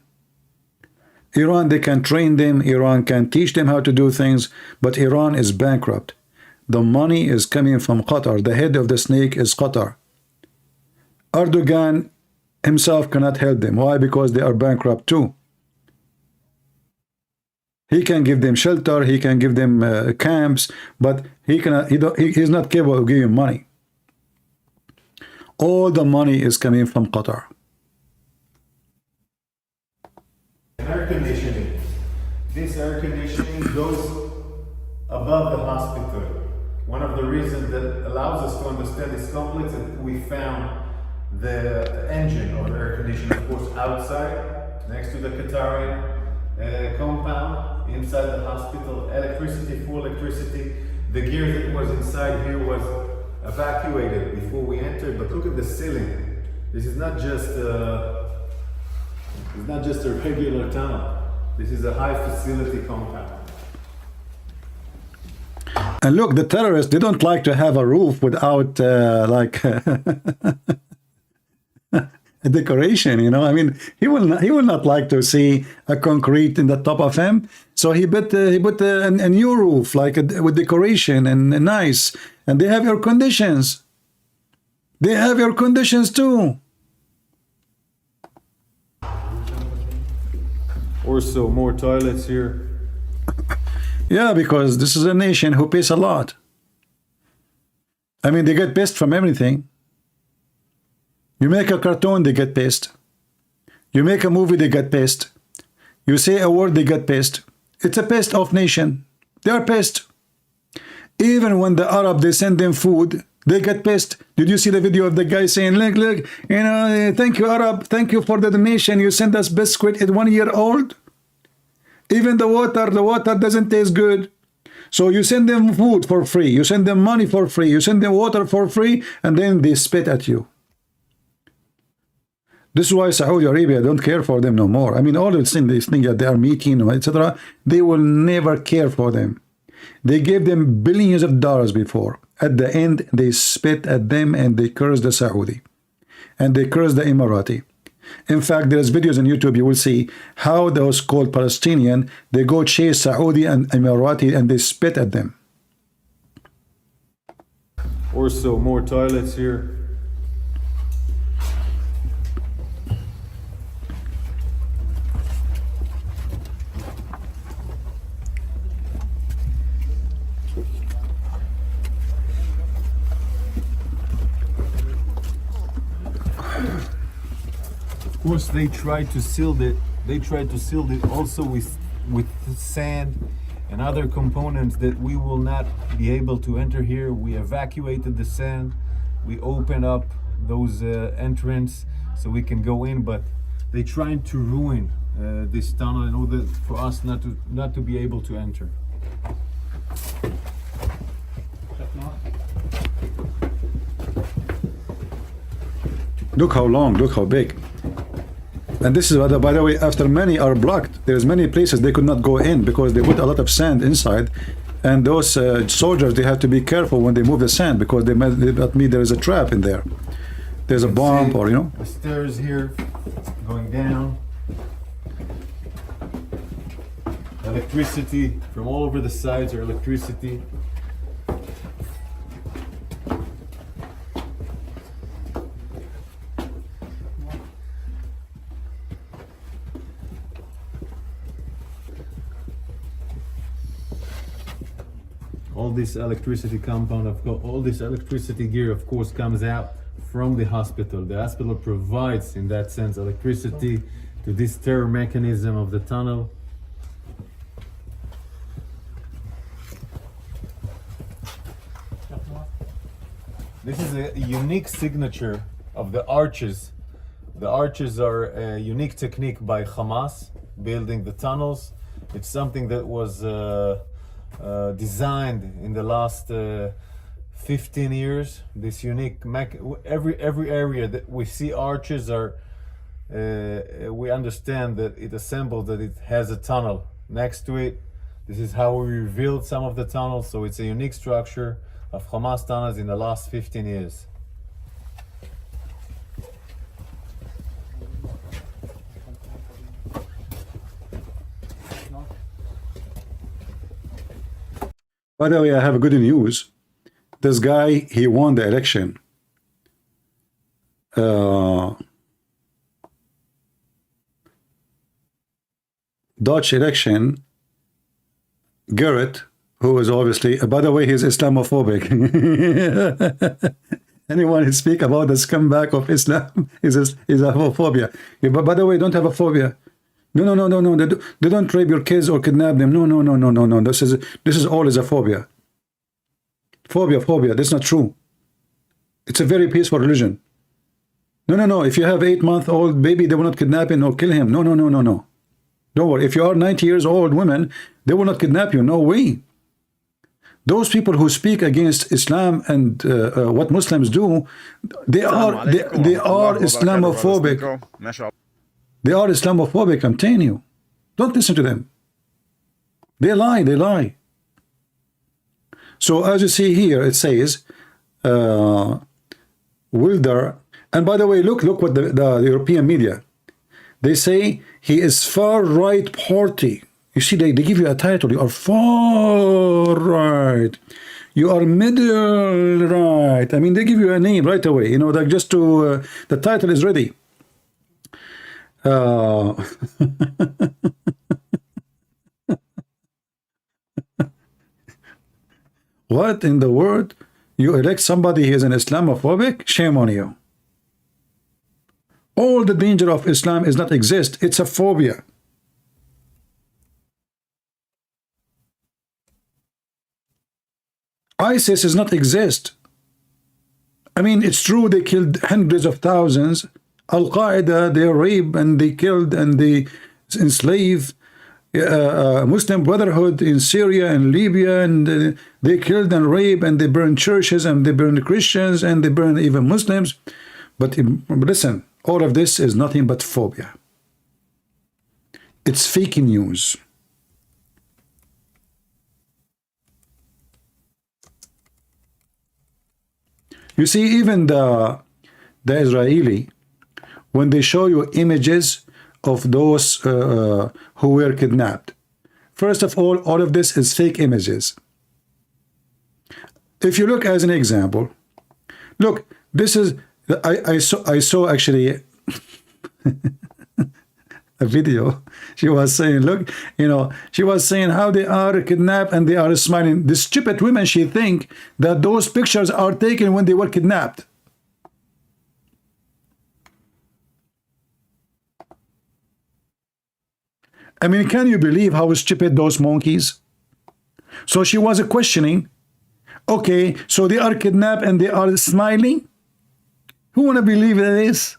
Iran, they can train them. Iran can teach them how to do things. But Iran is bankrupt. The money is coming from Qatar. The head of the snake is Qatar. Erdogan himself cannot help them. Why? Because they are bankrupt too. He can give them shelter, he can give them camps, but he's not capable of giving money. All the money is coming from Qatar. Air conditioning. This air conditioning goes above the hospital. One of the reasons that allows us to understand this complex is that we found the engine of the air conditioning, of course, outside, next to the Qatari compound. Inside the hospital, full electricity. The gear that was inside here was evacuated before we entered. But look at the ceiling. This is not just a regular tunnel. This is a high facility compound. And look, the terrorists, they don't like to have a roof without like a decoration, you know. I mean, he will not like to see a concrete in the top of him. So he put a new roof, like with decoration and nice. And they have air conditions. They have air conditions too. Also, more toilets here. Yeah, because this is a nation who pays a lot. I mean, they get pissed from everything. You make a cartoon, they get pissed. You make a movie, they get pissed. You say a word, they get pissed. It's a pissed off nation. They are pissed. Even when the Arab, they send them food, they get pissed. Did you see the video of the guy saying, look, you know, thank you, Arab, thank you for the donation. You sent us biscuit at 1 year old. Even the water doesn't taste good. So you send them food for free. You send them money for free. You send them water for free. And then they spit at you. This is why Saudi Arabia don't care for them no more. I mean, all these things that they are meeting, etc., they will never care for them. They gave them billions of dollars before. At the end, they spit at them and they curse the Saudi. And they curse the Emirati. In fact, there's videos on YouTube, you will see how those called Palestinian, they go chase Saudi and Emirati and they spit at them. Also, more toilets here. Of course, they tried to seal it. They tried to seal it also with sand and other components that we will not be able to enter here. We evacuated the sand. We opened up those entrance so we can go in. But they tried to ruin this tunnel in order for us not to be able to enter. Look how long. Look how big. And this is, by the way, after many are blocked. There's many places they could not go in because they put a lot of sand inside. And those soldiers, they have to be careful when they move the sand because that means there is a trap in there. There's a bomb or, you know. The stairs here going down. Electricity from all over the sides are electricity. all this electricity compound, of course, all this electricity gear, of course, comes out from the hospital. The hospital provides, in that sense, electricity to this stir mechanism of the tunnel. This is a unique signature of the arches. The arches are a unique technique by Hamas, building the tunnels. It's something that was designed in the last 15 years. This unique every area that we see arches are we understand that it assembled, that it has a tunnel next to it. This is how we revealed some of the tunnels, so it's a unique structure of Hamas tunnels in the last 15 years. By the way, I have good news. This guy, he won the election. Dutch election. Garrett, who is obviously, by the way, he's Islamophobic. Anyone who speak about the scumbag of Islam is a phobia. Yeah, but by the way, don't have a phobia. No. They don't rape your kids or kidnap them. No. This is all is a phobia. Phobia. That's not true. It's a very peaceful religion. No. If you have 8-month-old baby, they will not kidnap him or kill him. No. Don't worry. If you are 90 years old women, they will not kidnap you. No way. Those people who speak against Islam and what Muslims do, they are Islamophobic. They are Islamophobic, I'm telling you. Don't listen to them. They lie. So as you see here, it says, Wilder, and by the way, look what the European media, they say he is far right party. You see, they give you a title. You are far right. You are middle right. I mean, they give you a name right away. You know, like just to the title is ready. What in the world? You elect somebody who is an Islamophobic? Shame on you. All the danger of Islam is not exist. It's a phobia. ISIS does not exist. I mean, it's true they killed hundreds of thousands. Al-Qaeda, they rape and they killed and they enslaved Muslim Brotherhood in Syria and Libya, and they killed and raped and they burned churches and they burned Christians and they burned even Muslims. But listen, all of this is nothing but phobia. It's fake news. You see, even the Israeli, when they show you images of those who were kidnapped, first of all of this is fake images. If you look as an example, look, this is I saw actually a video. She was saying, look, you know, she was saying how they are kidnapped and they are smiling. The stupid women, she think that those pictures are taken when they were kidnapped. I mean, can you believe how stupid those monkeys? So she was questioning, okay, so they are kidnapped and they are smiling? Who want to believe this?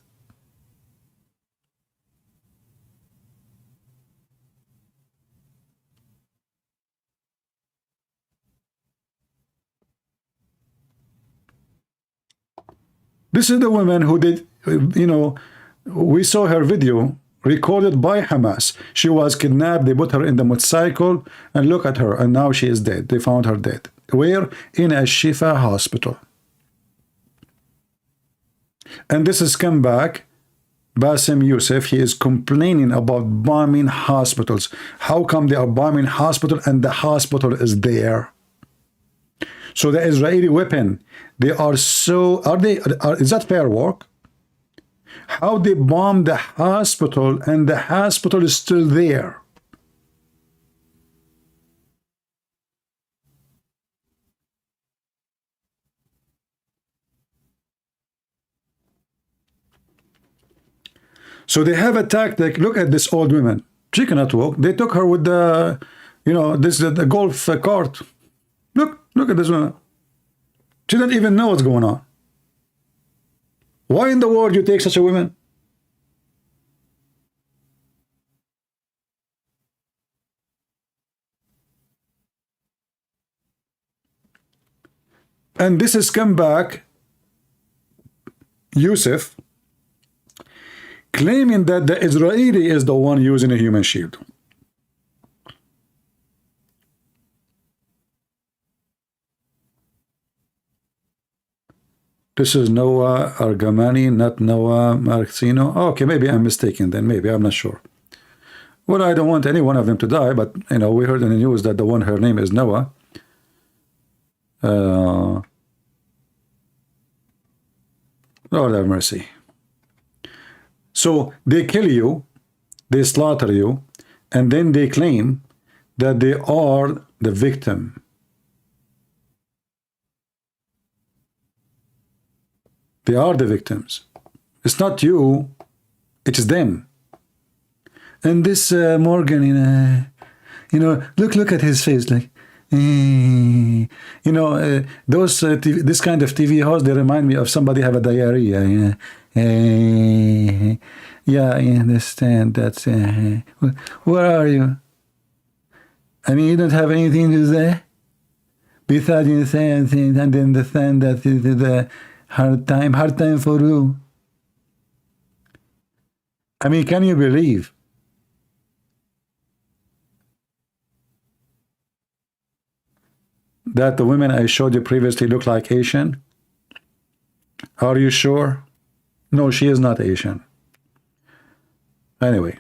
This is the woman who did, you know, we saw her video recorded by Hamas. She was kidnapped. They put her in the motorcycle and look at her. And now she is dead. They found her dead. Where? In a Shifa hospital. And this has come back. Bassem Youssef, he is complaining about bombing hospitals. How come they are bombing hospital and the hospital is there? So the Israeli weapon, they are so, is that fair work? How they bomb the hospital and the hospital is still there? So they have a tactic. Look at this old woman. She cannot walk. They took her with the, you know, this the golf cart. Look at this woman. She doesn't even know what's going on. Why in the world you take such a woman? And this has come back, Youssef, claiming that the Israeli is the one using a human shield. This is Noah Argamani, not Noah Marcino. Okay, maybe I'm mistaken then. Maybe, I'm not sure. Well, I don't want any one of them to die, but, you know, we heard in the news that the one, her name is Noah. Lord have mercy. So they kill you, they slaughter you, and then they claim that they are the victim. They are the victims. It's not you, it's them. And this Morgan, you know, look at his face, like, you know, those this kind of TV hosts, they remind me of somebody have a diarrhea. Yeah, I understand. That's where are you? I mean, you don't have anything to say besides you say anything, and then understand that the hard time for you. I mean, can you believe? That the women I showed you previously look like Asian? Are you sure? No, she is not Asian. Anyway.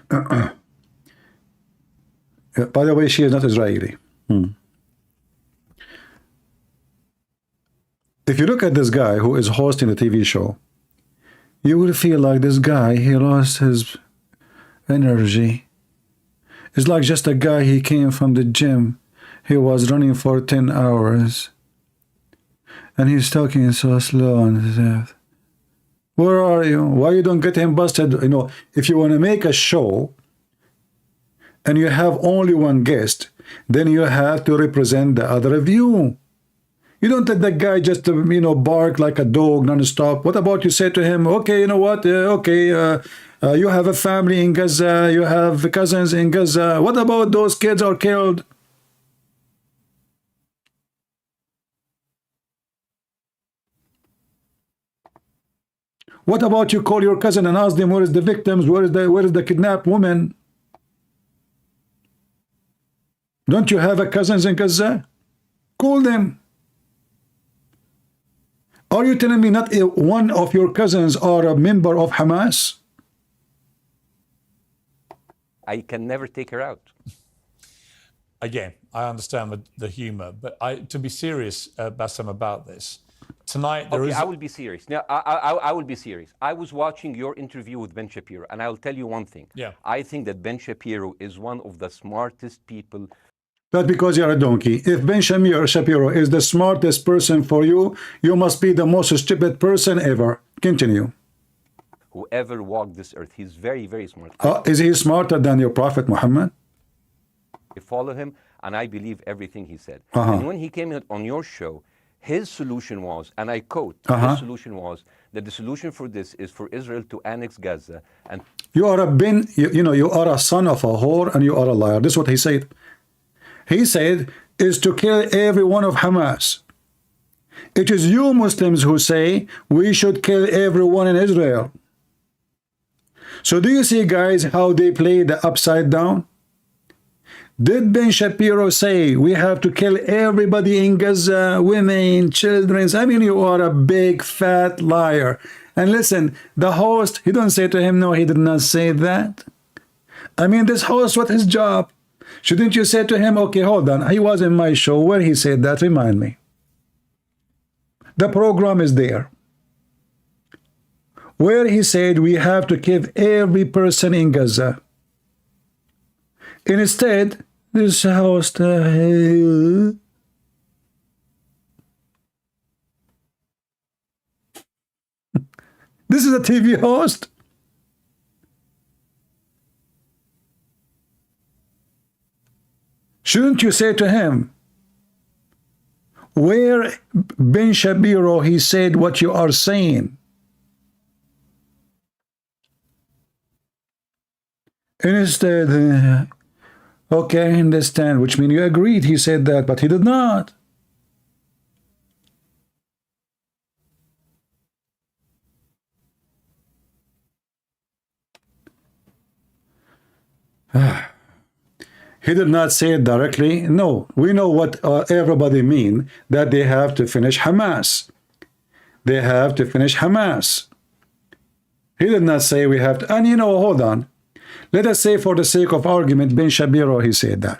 By the way, she is not Israeli. If you look at this guy who is hosting a TV show, you will feel like this guy, he lost his energy. It's like just a guy, he came from the gym. He was running for 10 hours. And he's talking so slow and stuff. Where are you? Why you don't get him busted? You know, if you want to make a show and you have only one guest, then you have to represent the other view. You don't let that guy just, you know, bark like a dog non-stop. What about you say to him, okay, you know what, you have a family in Gaza, you have cousins in Gaza. What about those kids are killed? What about you call your cousin and ask them where is the victims, where is the kidnapped woman? Don't you have a cousins in Gaza? Call them. Are you telling me not one of your cousins are a member of Hamas? I can never take her out. Again, I understand the humor, but to be serious, Bassem, about this, tonight there is... I will be serious. Now, I will be serious. I was watching your interview with Ben Shapiro, and I'll tell you one thing. Yeah. I think that Ben Shapiro is one of the smartest people. That's because you're a donkey. If Ben Shapiro is the smartest person for you, you must be the most stupid person ever. Continue. Whoever walked this earth, he's very, very smart. Is he smarter than your Prophet Muhammad? I follow him, and I believe everything he said. And when he came on your show, his solution was, and I quote, his solution was that the solution for this is for Israel to annex Gaza. And you are you are a son of a whore and you are a liar. This is what he said. He said, is to kill every one of Hamas. It is you Muslims who say we should kill everyone in Israel. So do you see, guys, how they play the upside down? Did Ben Shapiro say we have to kill everybody in Gaza, women, children? I mean, you are a big fat liar. And listen, the host, he don't say to him, no, he did not say that. I mean, this host, what his job? Shouldn't you say to him, okay, hold on, he was in my show where he said that, remind me. The program is there. Where he said we have to kill every person in Gaza. Instead, this host, you This is a TV host. Shouldn't you say to him, where Ben Shapiro, he said what you are saying? And instead, okay, I understand, which means you agreed he said that, but he did not. He did not say it directly. No, we know what everybody mean, that they have to finish Hamas. They have to finish Hamas. He did not say we have to, and you know, hold on. Let us say for the sake of argument, Ben Shapiro, he said that.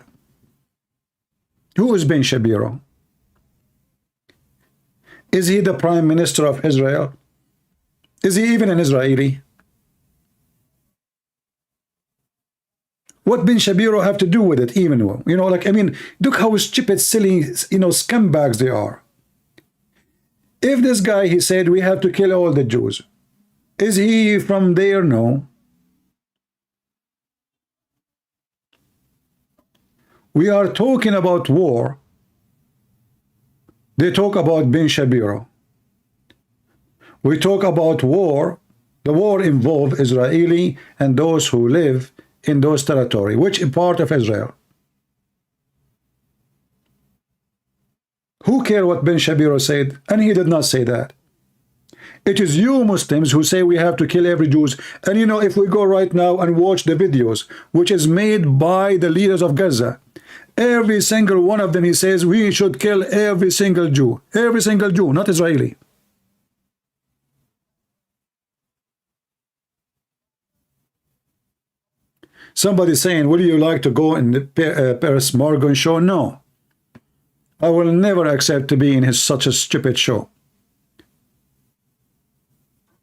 Who is Ben Shapiro? Is he the Prime Minister of Israel? Is he even an Israeli? What Ben Shapiro have to do with it, even? You know, like, I mean, look how stupid, silly, you know, scumbags they are. If this guy, he said, we have to kill all the Jews, is he from there? No. We are talking about war. They talk about Ben Shapiro. We talk about war. The war involves Israeli and those who live in those territories, which is part of Israel. Who cares what Ben Shapiro said? And he did not say that. It is you Muslims who say we have to kill every Jew. And you know, if we go right now and watch the videos, which is made by the leaders of Gaza, every single one of them, he says we should kill every single Jew. Every single Jew, not Israeli. Somebody saying, would you like to go in the Piers Morgan show? No. I will never accept to be in such a stupid show.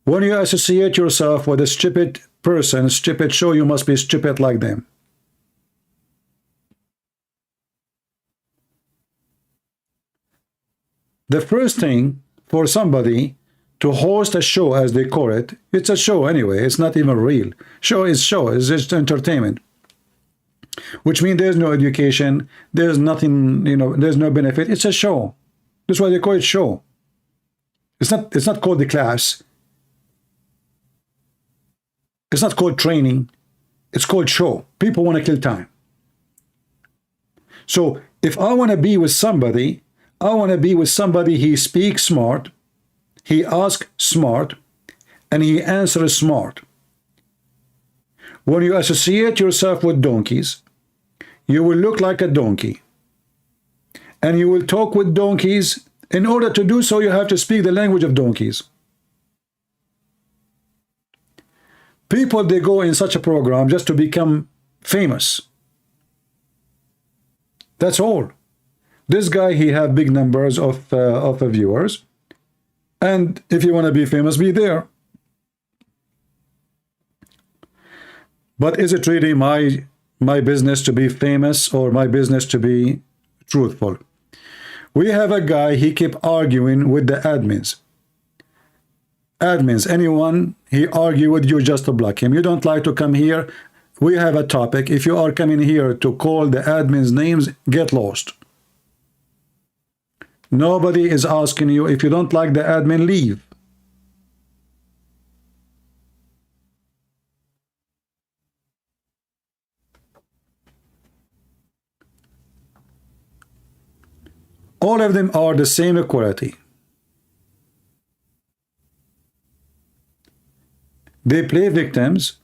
When you associate yourself with a stupid person, stupid show, you must be stupid like them. The first thing for somebody to host a show, as they call it, it's a show anyway, it's not even real. Show, it's just entertainment. Which means there's no education, there's nothing, you know, there's no benefit, it's a show. That's why they call it show. It's not called the class. It's not called training. It's called show. People want to kill time. So if I want to be with somebody, I want to be with somebody, he speaks smart, he asks smart, and he answers smart. When you associate yourself with donkeys, you will look like a donkey. And you will talk with donkeys. In order to do so, you have to speak the language of donkeys. People, they go in such a program just to become famous. That's all. This guy, he have big numbers of viewers. And if you want to be famous, be there. But is it really my business to be famous or my business to be truthful? We have a guy, he keep arguing with the admins. Admins, anyone, he argue with you just to block him. You don't like to come here, we have a topic. If you are coming here to call the admins names, get lost. Nobody is asking you. If you don't like the admin, leave. All of them are the same equality. They play victims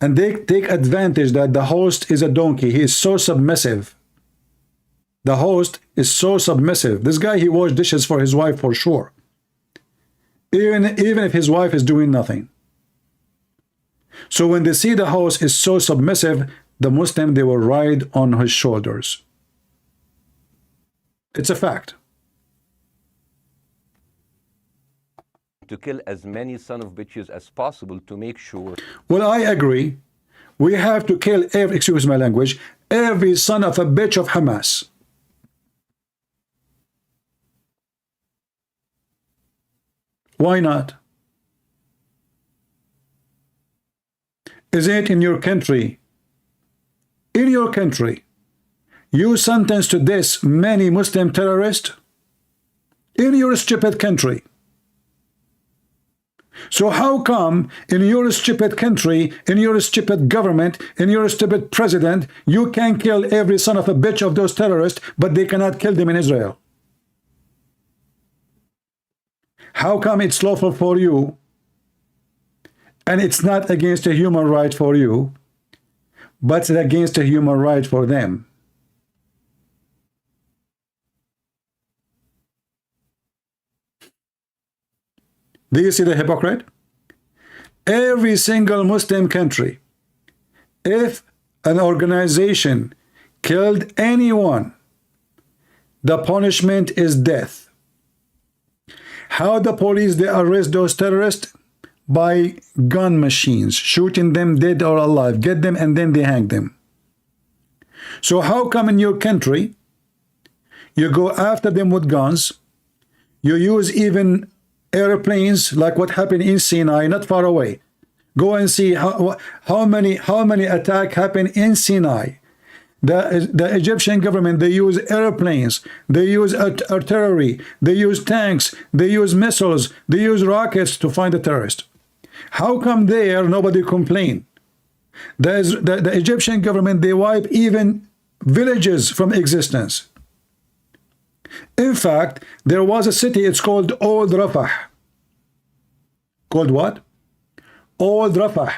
and they take advantage that the host is a donkey. He is so submissive. The host is so submissive. This guy, he washes dishes for his wife for sure. Even if his wife is doing nothing. So when they see the host is so submissive, the Muslim, they will ride on his shoulders. It's a fact. To kill as many son of bitches as possible to make sure. Well, I agree. We have to kill every, excuse my language, every son of a bitch of Hamas. Why not? Is it in your country? In your country, you sentenced to this many Muslim terrorists? In your stupid country. So how come in your stupid country, in your stupid government, in your stupid president, you can kill every son of a bitch of those terrorists, but they cannot kill them in Israel? How come it's lawful for you and it's not against a human right for you, but it's against a human right for them? Do you see the hypocrite? Every single Muslim country, if an organization killed anyone, the punishment is death. How the police, they arrest those terrorists? By gun machines, shooting them dead or alive, get them and then they hang them. So how come in your country, you go after them with guns, you use even airplanes like what happened in Sinai, not far away. Go and see how many attacks happen in Sinai. The Egyptian government, they use airplanes, they use artillery, they use tanks, they use missiles, they use rockets to find the terrorists. How come there nobody complain? The Egyptian government, they wipe even villages from existence. In fact, there was a city, it's called Old Rafah. Called what? Old Rafah.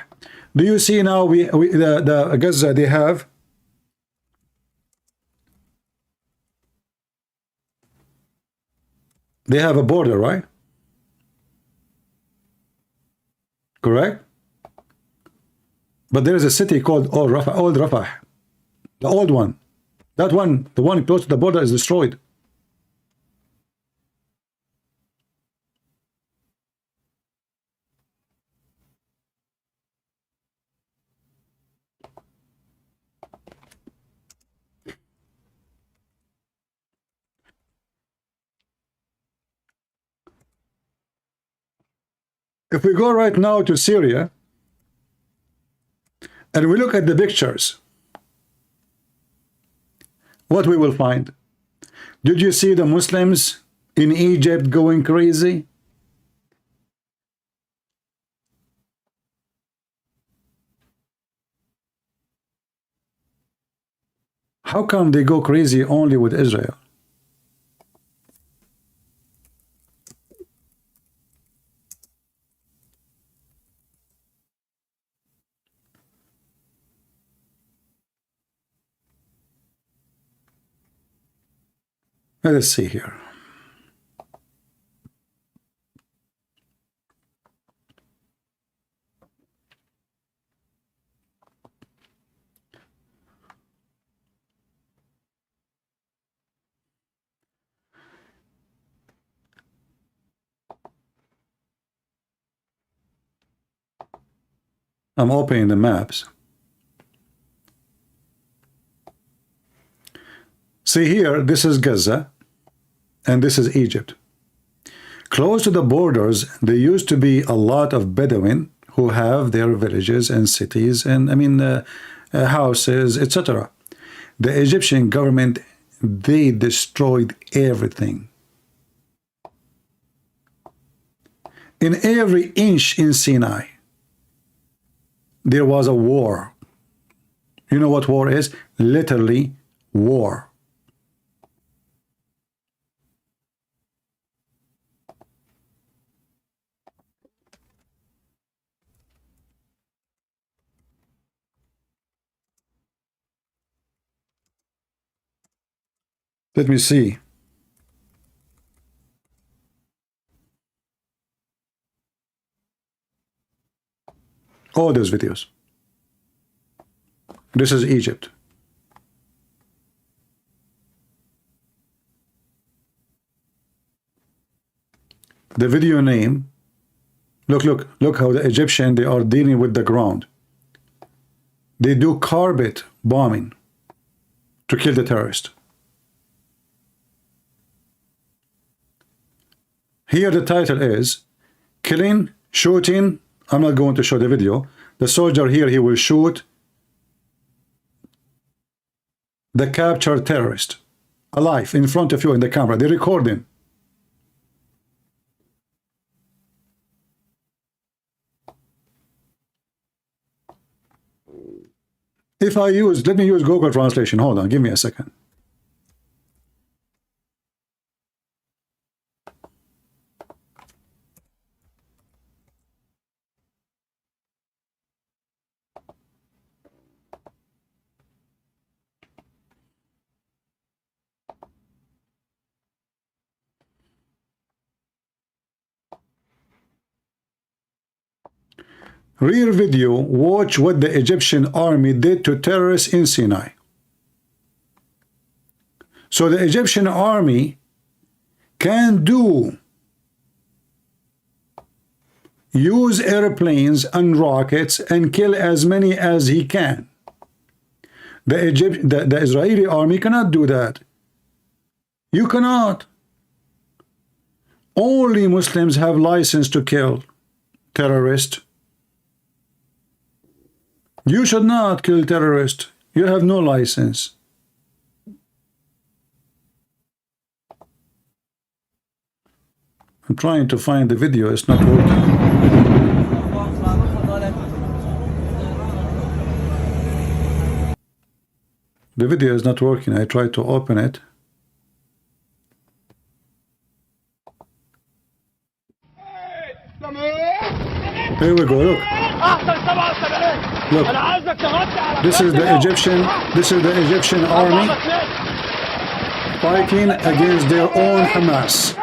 Do you see now the Gaza they have? They have a border, right? Correct? But there is a city called Old Rafah. The old one. That one, the one close to the border is destroyed. If we go right now to Syria and we look at the pictures, what we will find? Did you see the Muslims in Egypt going crazy? How come they go crazy only with Israel? Let us see here. I'm opening the maps. See here, this is Gaza. And this is Egypt. Close to the borders, there used to be a lot of Bedouin who have their villages and cities and houses, etc. The Egyptian government, they destroyed everything. In every inch in Sinai, there was a war. You know what war is? Literally war. Let me see. All those videos. This is Egypt. The video name, look how the Egyptian, they are dealing with the ground. They do carpet bombing to kill the terrorist. Here the title is killing, shooting. I'm not going to show the video. The soldier here, he will shoot the captured terrorist alive in front of you in the camera. They record him. If I use, let me use Google Translation. Hold on, give me a second. Rear video, watch what the Egyptian army did to terrorists in Sinai. So the Egyptian army can use airplanes and rockets and kill as many as he can. The Israeli army cannot do that. You cannot. Only Muslims have license to kill terrorists. You should not kill terrorists. You have no license. I'm trying to find the video. It's not working. The video is not working. I tried to open it. Here we go. Look. Look, this is the Egyptian army fighting against their own Hamas.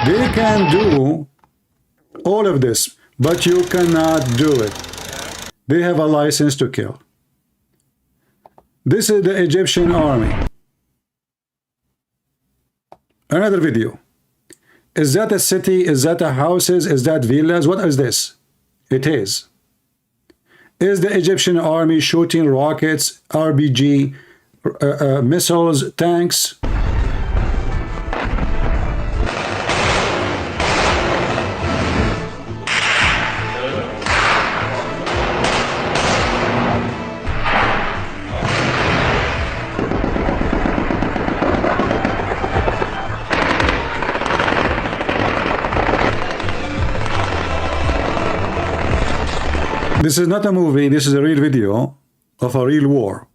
They can do all of this, but you cannot do it. They have a license to kill. This is the Egyptian army. Another video. Is that a city? Is that a houses? Is that villas? What is this? It is. Is the Egyptian army shooting rockets, RPG, missiles, tanks? This is not a movie, this is a real video of a real war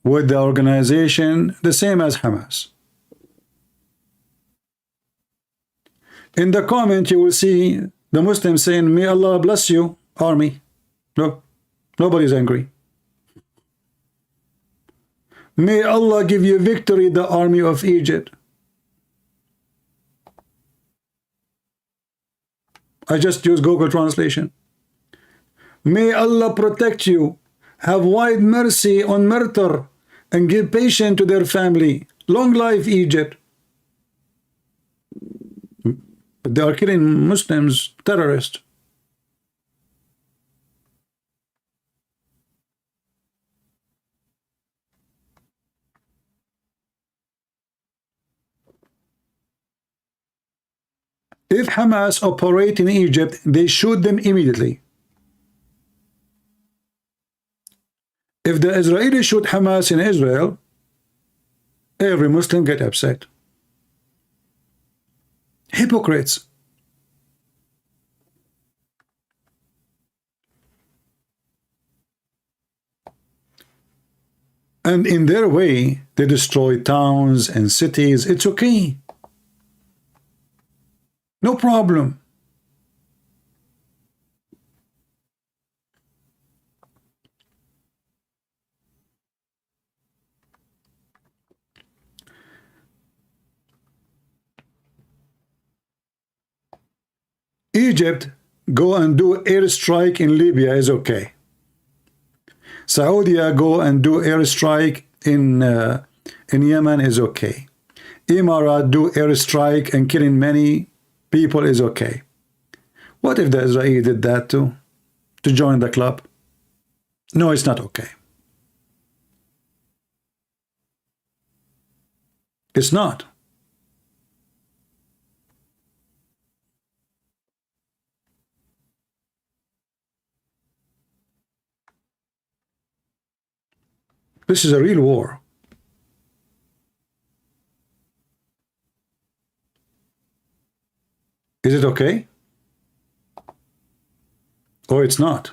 with the organization the same as Hamas. In the comment you will see the Muslims saying, may Allah bless you, army. Look, nobody's angry. May Allah give you victory, the army of Egypt. I just use Google Translation. May Allah protect you, have wide mercy on murder, and give patience to their family. Long life, Egypt. But they are killing Muslims, terrorists. If Hamas operate in Egypt, they shoot them immediately. If the Israelis shoot Hamas in Israel, every Muslim get upset. Hypocrites. And in their way, they destroy towns and cities. It's okay. No problem. Egypt go and do airstrike in Libya is okay. Saudi go and do airstrike in Yemen is okay. Emirates do airstrike and killing many people is okay. What if the Israeli did that too? To join the club? No, it's not okay. It's not. This is a real war. Is it okay? Or it's not?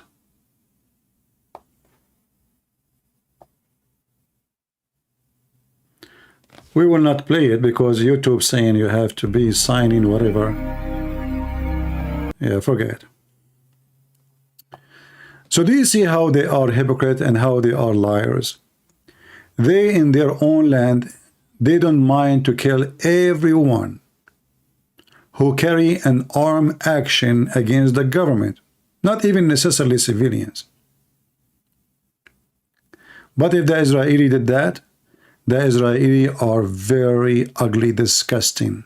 We will not play it because YouTube saying you have to be signing whatever. Yeah, forget. So do you see how they are hypocrite and how they are liars? They in their own land, they don't mind to kill everyone who carry an armed action against the government, not even necessarily civilians. But if the Israeli did that, the Israeli are very ugly, disgusting.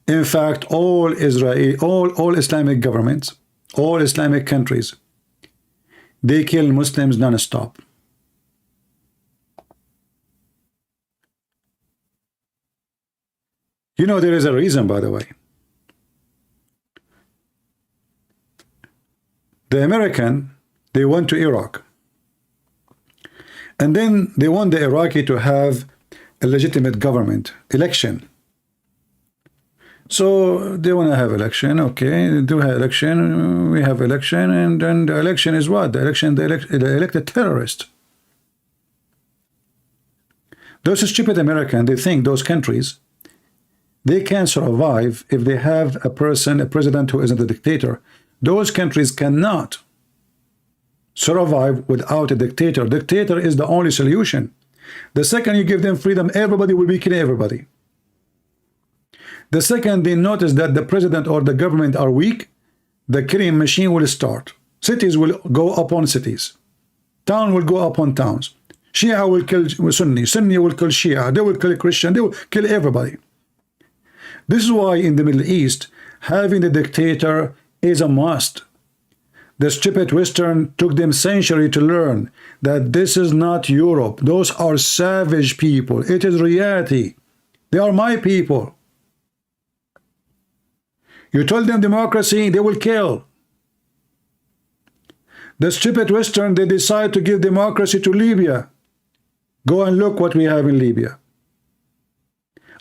In fact, all Islamic governments, all Islamic countries, they kill Muslims non-stop. You know, there is a reason, by the way. The American, they went to Iraq. And then they want the Iraqi to have a legitimate government, election. So they want to have election, okay, they do have election, we have election, and then the election is what? The election, they elect a terrorist. Those stupid Americans, they think those countries, they can survive if they have a president who isn't a dictator. Those countries cannot survive without a dictator. Dictator is the only solution. The second you give them freedom, everybody will be killing everybody. The second they notice that the president or the government are weak, the killing machine will start. Cities will go upon cities. Town will go upon towns. Shia will kill Sunni. Sunni will kill Shia. They will kill Christian. They will kill everybody. This is why in the Middle East, having a dictator is a must. The stupid Western took them centuries to learn that this is not Europe. Those are savage people. It is reality. They are my people. You told them democracy, they will kill. The stupid Western, they decide to give democracy to Libya. Go and look what we have in Libya.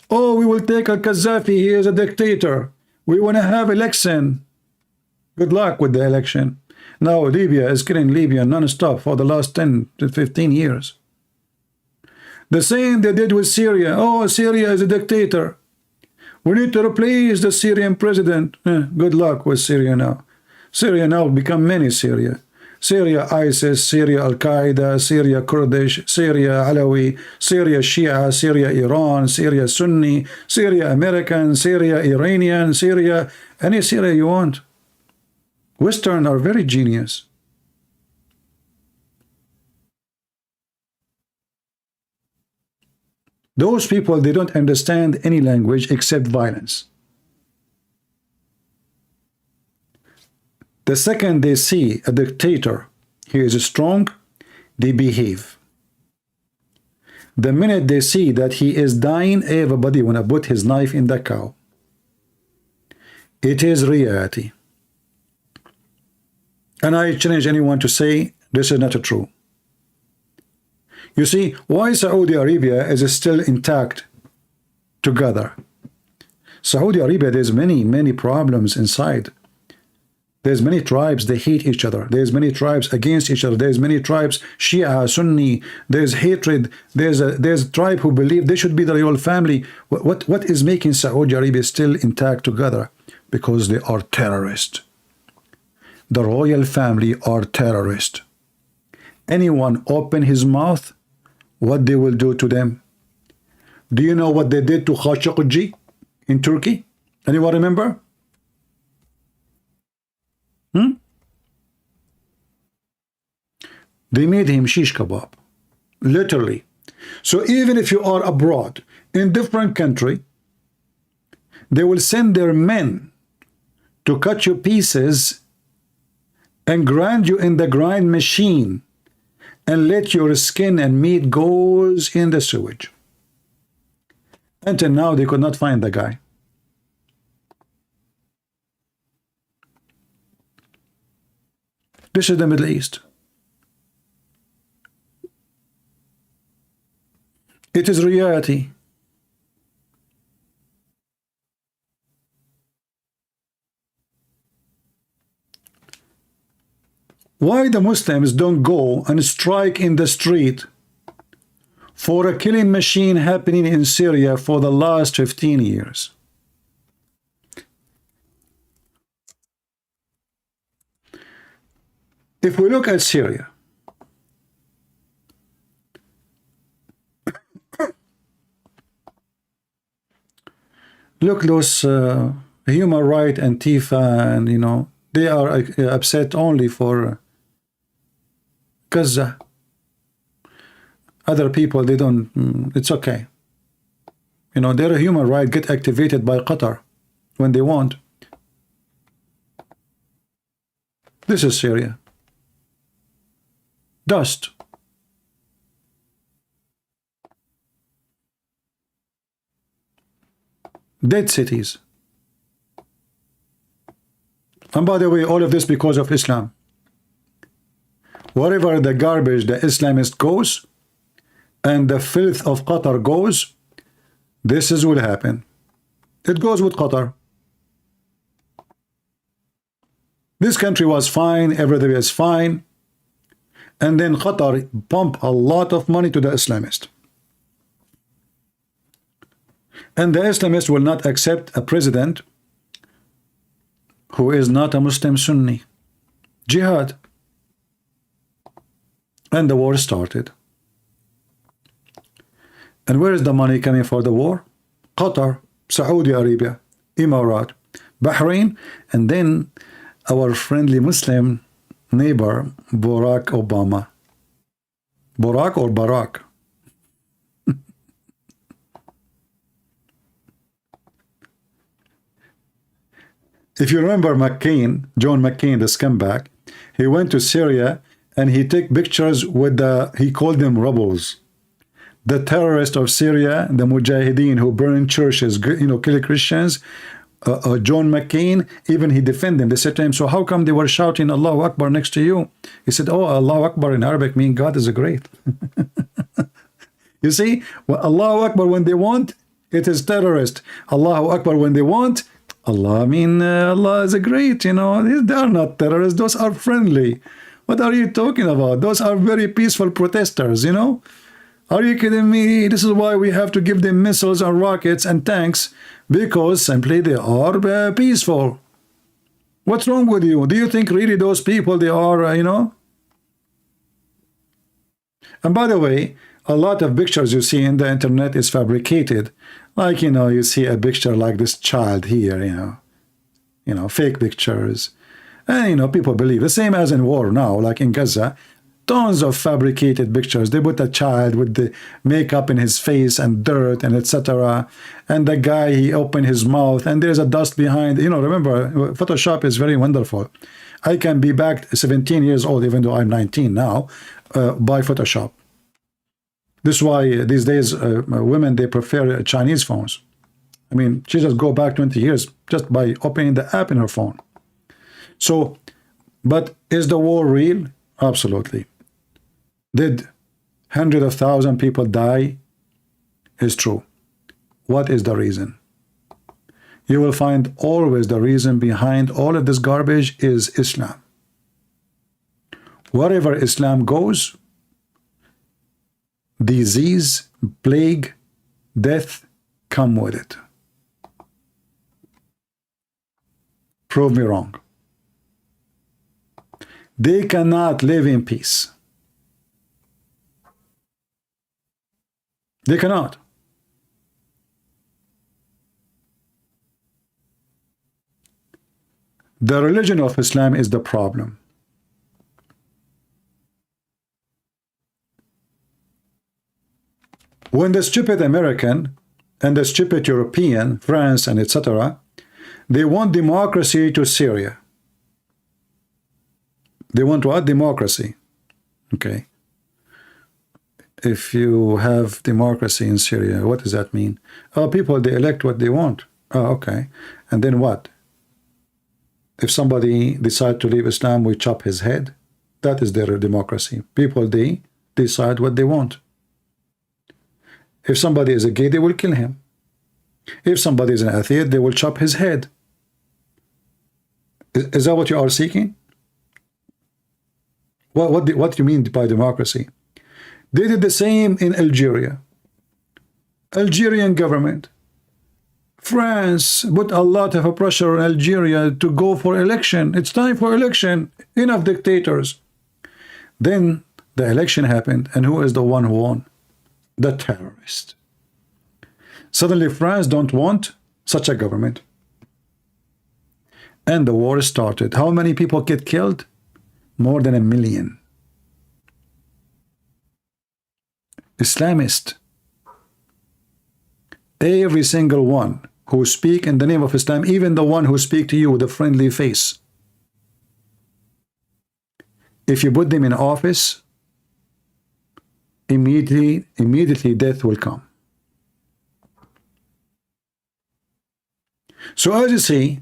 Oh, we will take al-Qaddafi, he is a dictator. We want to have election. Good luck with the election. Now Libya is killing Libya non-stop for the last 10 to 15 years. The same they did with Syria. Oh, Syria is a dictator. We need to replace the Syrian president. Good luck with Syria now. Syria now become many Syria. Syria ISIS, Syria Al-Qaeda, Syria Kurdish, Syria Alawi, Syria Shia, Syria Iran, Syria Sunni, Syria American, Syria Iranian, Syria, any Syria you want. Western are very genius. Those people, they don't understand any language except violence. The second they see a dictator, he is strong, they behave. The minute they see that he is dying, everybody wanna put his knife in the cow. It is reality. And I challenge anyone to say this is not true. You see, why Saudi Arabia is still intact together? Saudi Arabia, there's many problems inside. There's many tribes, they hate each other. There's many tribes against each other. There's many tribes, Shia, Sunni. There's hatred. There's a tribe who believe they should be the royal family. What is making Saudi Arabia still intact together? Because they are terrorists. The royal family are terrorists. Anyone open his mouth, what they will do to them? Do you know what they did to Khashoggi in Turkey? Anyone remember? They made him shish kebab. Literally. So even if you are abroad in different country, they will send their men to cut you pieces and grind you in the grind machine and let your skin and meat goes in the sewage. Until now, they could not find the guy. This is the Middle East. It is reality. Why the Muslims don't go and strike in the street for a killing machine happening in Syria for the last 15 years? If we look at Syria, look those human rights Antifa, and you know, they are upset only for Gaza. Other people, they don't, it's okay. You know, their human right get activated by Qatar when they want. This is Syria. Dust. Dead cities. And by the way, all of this because of Islam. Wherever the garbage the Islamist goes and the filth of Qatar goes, this is will happen. It goes with Qatar. This country was fine, everything is fine, and then Qatar pump a lot of money to the Islamist. And the Islamists will not accept a president who is not a Muslim Sunni. Jihad. And the war started. And where is the money coming for the war? Qatar, Saudi Arabia, Emirat, Bahrain, and then our friendly Muslim neighbor, Barack Obama. Barack or Barack? If you remember McCain, John McCain, the scumbag, he went to Syria and he took pictures with he called them rebels. The terrorists of Syria, the Mujahideen who burn churches, you know, kill Christians. John McCain, even he defended them. They said to him, so how come they were shouting Allahu Akbar next to you? He said, oh, Allahu Akbar in Arabic means God is great. You see, well, Allahu Akbar when they want, it is terrorist. Allahu Akbar when they want, Allah, I mean, Allah is a great, you know, they are not terrorists, those are friendly. What are you talking about? Those are very peaceful protesters, you know? Are you kidding me? This is why we have to give them missiles and rockets and tanks, because simply they are peaceful. What's wrong with you? Do you think really those people, they are, you know? And by the way, a lot of pictures you see in the internet is fabricated. Like, you know, you see a picture like this child here, you know, fake pictures. And, you know, people believe the same as in war now, like in Gaza, tons of fabricated pictures. They put a child with the makeup in his face and dirt and etc. And the guy, he opened his mouth and there's a dust behind. You know, remember, Photoshop is very wonderful. I can be back 17 years old, even though I'm 19 now, by Photoshop. This is why these days women, they prefer Chinese phones. I mean, she just go back 20 years just by opening the app in her phone. So, but is the war real? Absolutely. Did hundreds of thousands people die? Is true. What is the reason? You will find always the reason behind all of this garbage is Islam. Wherever Islam goes, disease, plague, death come with it. Prove me wrong. They cannot live in peace. They cannot. The religion of Islam is the problem. When the stupid American and the stupid European, France and etc., they want democracy to Syria. They want what? Democracy. Okay. If you have democracy in Syria, what does that mean? Oh, people, they elect what they want. Oh, okay. And then what? If somebody decides to leave Islam, we chop his head. That is their democracy. People, they decide what they want. If somebody is a gay, they will kill him. If somebody is an atheist, they will chop his head. Is that what you are seeking? What do you mean by democracy? They did the same in Algeria. Algerian government. France put a lot of pressure on Algeria to go for election. It's time for election. Enough dictators. Then the election happened, and who is the one who won? The terrorist. Suddenly France don't want such a government. And the war started. How many people get killed? More than 1 million. Islamist. Every single one who speak in the name of Islam, even the one who speak to you with a friendly face, if you put them in office, immediately death will come. So as you see,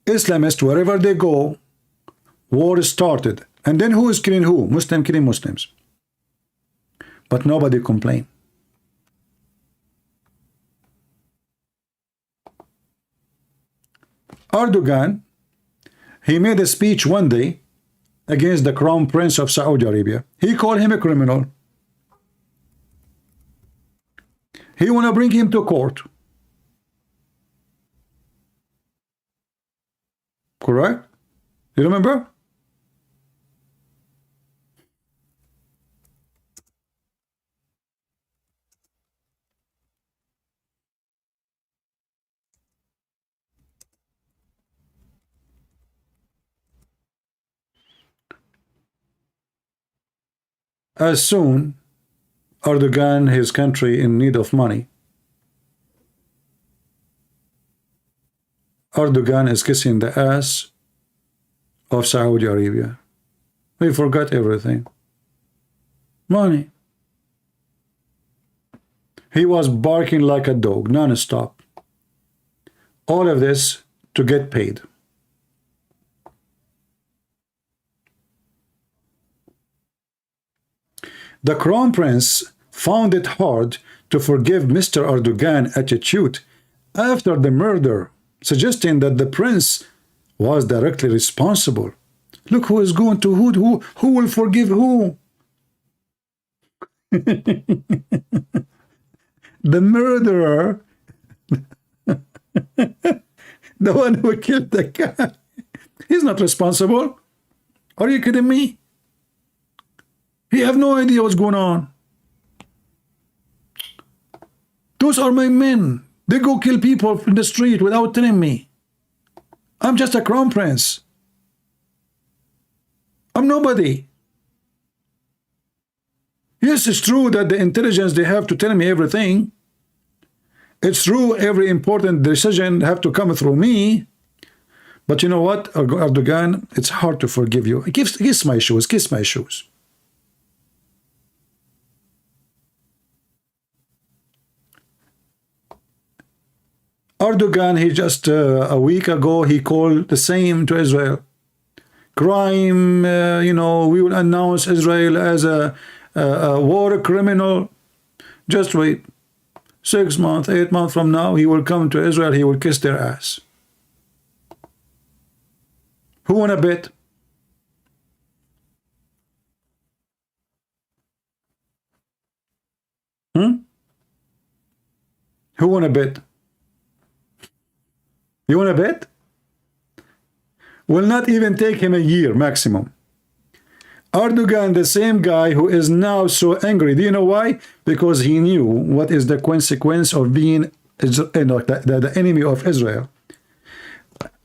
Islamists, wherever they go, war started. And then who is killing who? Muslim killing Muslims. But nobody complained. Erdogan, he made a speech one day against the Crown Prince of Saudi Arabia. He called him a criminal. He want to bring him to court. Correct? You remember? As soon Erdogan, his country in need of money, Erdogan is kissing the ass of Saudi Arabia. We forgot everything. Money. He was barking like a dog, non-stop. All of this to get paid. The Crown Prince found it hard to forgive Mr. Erdogan's attitude after the murder, suggesting that the prince was directly responsible. Look who is going to who will forgive who? The murderer, the one who killed the guy, he's not responsible. Are you kidding me? He have no idea what's going on. Those are my men. They go kill people in the street without telling me. I'm just a crown prince. I'm nobody. Yes, it's true that the intelligence, they have to tell me everything. It's true every important decision have to come through me. But you know what, Erdogan, it's hard to forgive you. Kiss my shoes, kiss my shoes. Erdogan, he just a week ago, he called the same to Israel. Crime, you know, we will announce Israel as a war criminal. Just wait. 6 months, 8 months from now, he will come to Israel, he will kiss their ass. Who wanna bet? Who wanna bet? You wanna bet? Will not even take him a year maximum. Erdogan, the same guy who is now so angry. Do you know why? Because he knew what is the consequence of being the enemy of Israel.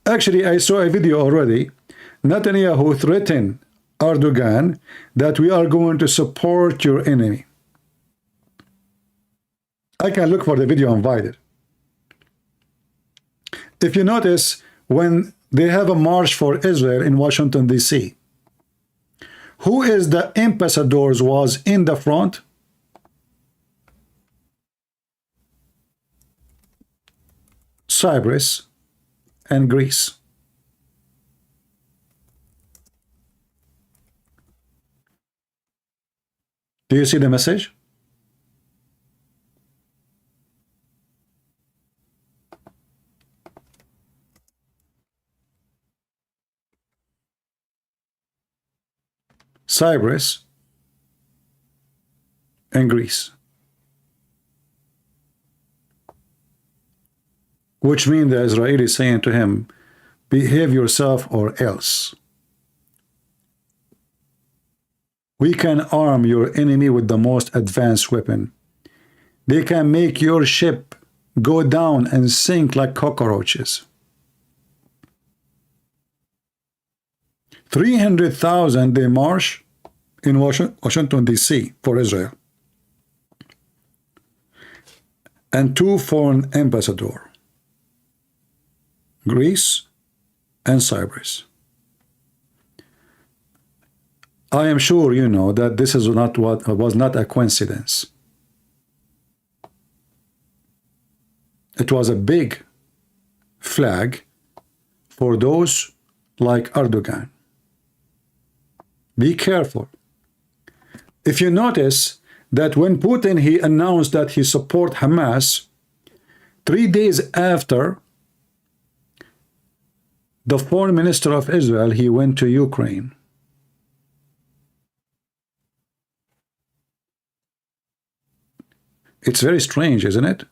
Actually, I saw a video already. Netanyahu threatened Erdogan that we are going to support your enemy. I can look for the video and find it. If you notice, when they have a march for Israel in Washington, D.C., who is the ambassadors was in the front? Cyprus and Greece. Do you see the message? Cyprus and Greece. Which means the Israeli is saying to him, behave yourself or else. We can arm your enemy with the most advanced weapon. They can make your ship go down and sink like cockroaches. 300,000 they march in Washington, D.C. for Israel. And 2 foreign ambassadors, Greece and Cyprus. I am sure you know that this is not what was not a coincidence. It was a big flag for those like Erdogan. Be careful. If you notice that when Putin he announced that he support Hamas, 3 days after, the foreign minister of Israel he went to Ukraine. It's very strange, isn't it,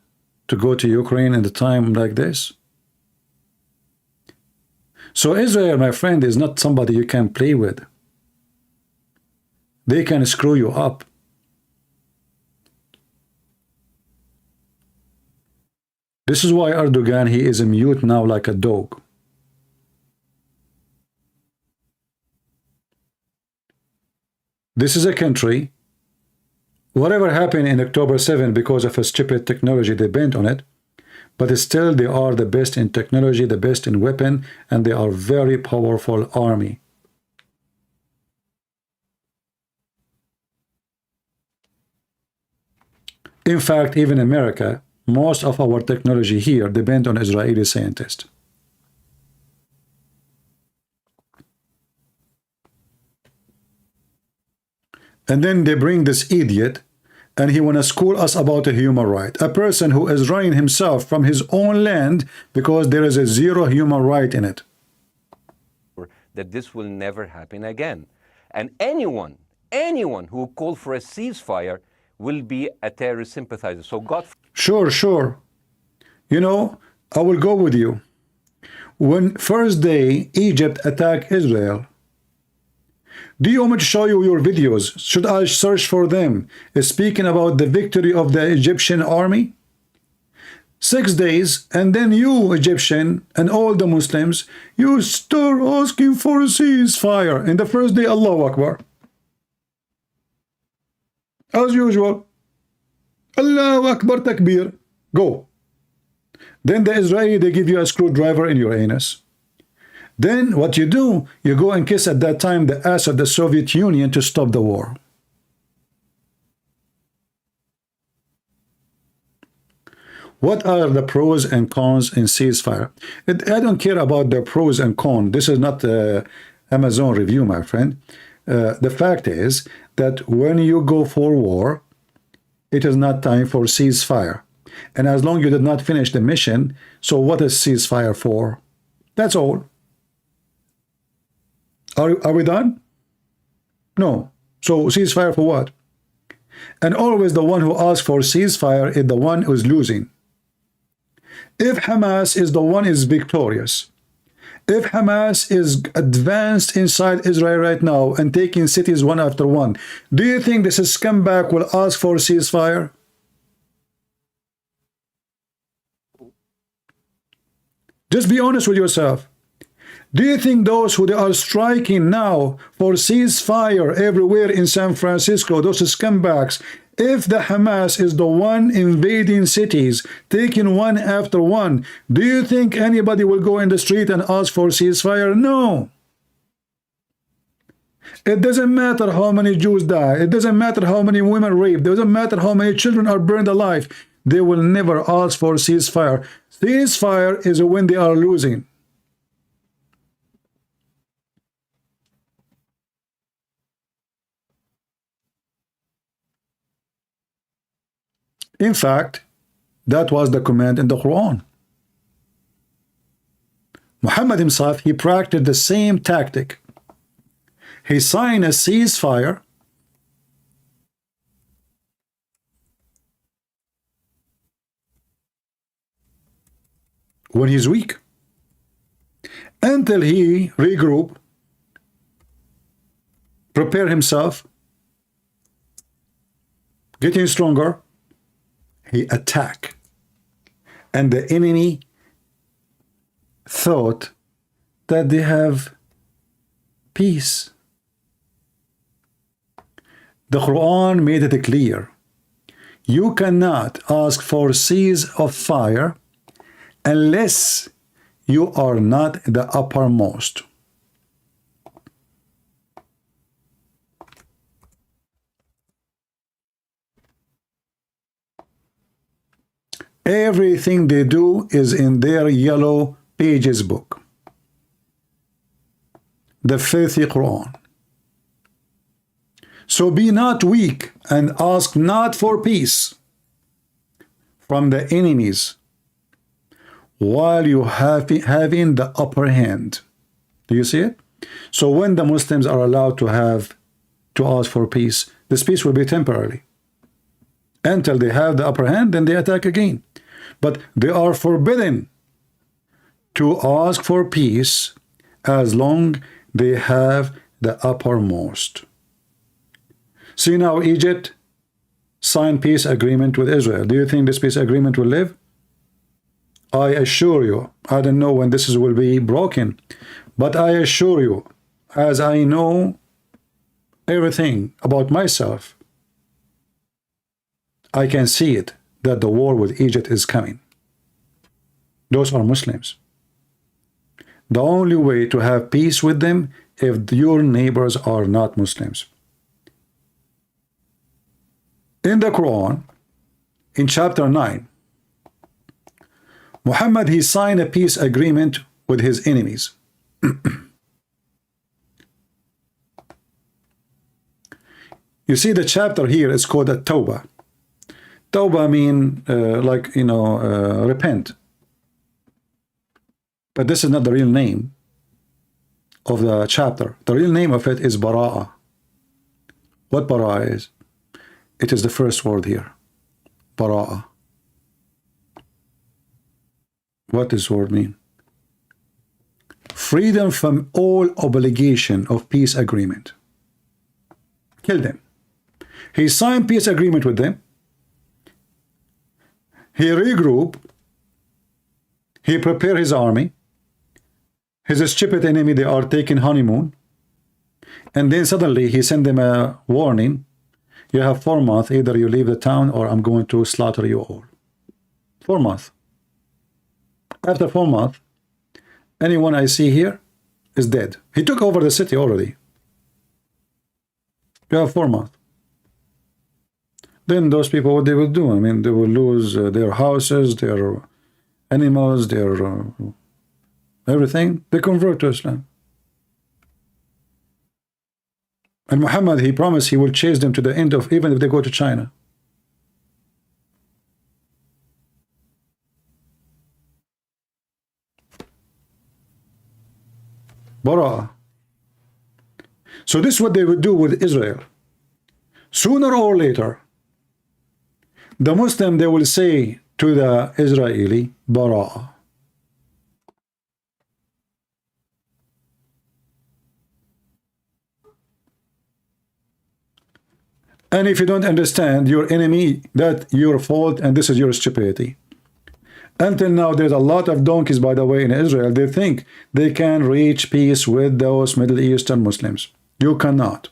to go to Ukraine at a time like this? So Israel, my friend, is not somebody you can play with. They can screw you up. This is why Erdogan, he is mute now like a dog. This is a country, whatever happened in October 7 because of a stupid technology, they bent on it, but still they are the best in technology, the best in weapon, and they are very powerful army. In fact, even America, most of our technology here depend on Israeli scientists. And then they bring this idiot, and he want to school us about a human right. A person who is running himself from his own land because there is a zero human right in it. That this will never happen again. And anyone who call for a ceasefire will be a terrorist sympathizer. So God... Sure. You know, I will go with you. When first day Egypt attacked Israel, do you want me to show you your videos? Should I search for them? Speaking about the victory of the Egyptian army? 6 days, and then you, Egyptian, and all the Muslims, you start asking for a ceasefire. In the first day, Allahu Akbar. As usual. Allahu Akbar Takbir. Go. Then the Israeli, they give you a screwdriver in your anus. Then what you do, you go and kiss at that time the ass of the Soviet Union to stop the war. What are the pros and cons in ceasefire? I don't care about the pros and cons. This is not Amazon review, my friend. The fact is that when you go for war, it is not time for ceasefire. And as long as you did not finish the mission, so what is ceasefire for? That's all. Are we done? No. So ceasefire for what? And always the one who asks for ceasefire is the one who is losing. If Hamas is the one who is victorious, if Hamas is advanced inside Israel right now and taking cities one after one, do you think this scumbag will ask for ceasefire? Just be honest with yourself. Do you think those who they are striking now for ceasefire everywhere in San Francisco, those scumbags, If the Hamas is the one invading cities, taking one after one, do you think anybody will go in the street and ask for ceasefire? No. It doesn't matter how many Jews die. It doesn't matter how many women raped. It doesn't matter how many children are burned alive. They will never ask for ceasefire. Ceasefire is when they are losing. In fact, that was the command in the Quran. Muhammad himself, he practiced the same tactic. He signed a ceasefire when he's weak, until he regroup, prepare himself, getting stronger, he attack, and the enemy thought that they have peace. The Quran made it clear. You cannot ask for cease of fire unless you are not the uppermost. Everything they do is in their yellow pages book. The filthy Quran. So be not weak and ask not for peace from the enemies while you having the upper hand. Do you see it? So when the Muslims are allowed to ask for peace, this peace will be temporary. Until they have the upper hand, then they attack again. But they are forbidden to ask for peace as long they have the uppermost. See now, Egypt signed peace agreement with Israel. Do you think this peace agreement will live? I assure you, I don't know when this will be broken, but I assure you, as I know everything about myself, I can see it, that the war with Egypt is coming. Those are Muslims. The only way to have peace with them if your neighbors are not Muslims. In the Quran, in chapter 9, Muhammad, he signed a peace agreement with his enemies. You see, the chapter here is called a Tawbah. Tawbah mean repent. But this is not the real name of the chapter. The real name of it is Bara'ah. What Bara'ah is? It is the first word here. Bara'ah. What does this word mean? Freedom from all obligation of peace agreement. Kill them. He signed peace agreement with them. He regrouped. He prepared his army. His stupid enemy, they are taking honeymoon. And then suddenly he sent them a warning. You have 4 months. Either you leave the town or I'm going to slaughter you all. 4 months. After 4 months, anyone I see here is dead. He took over the city already. You have 4 months. Then those people, what they will do? I mean, they will lose their houses, their animals, their everything. They convert to Islam. And Muhammad, he promised he will chase them to the end of, even if they go to China. Bara'ah. So this is what they would do with Israel. Sooner or later, the Muslim, they will say to the Israeli, Bara'ah. And if you don't understand your enemy, that's your fault and this is your stupidity. Until now, there's a lot of donkeys, by the way, in Israel. They think they can reach peace with those Middle Eastern Muslims. You cannot.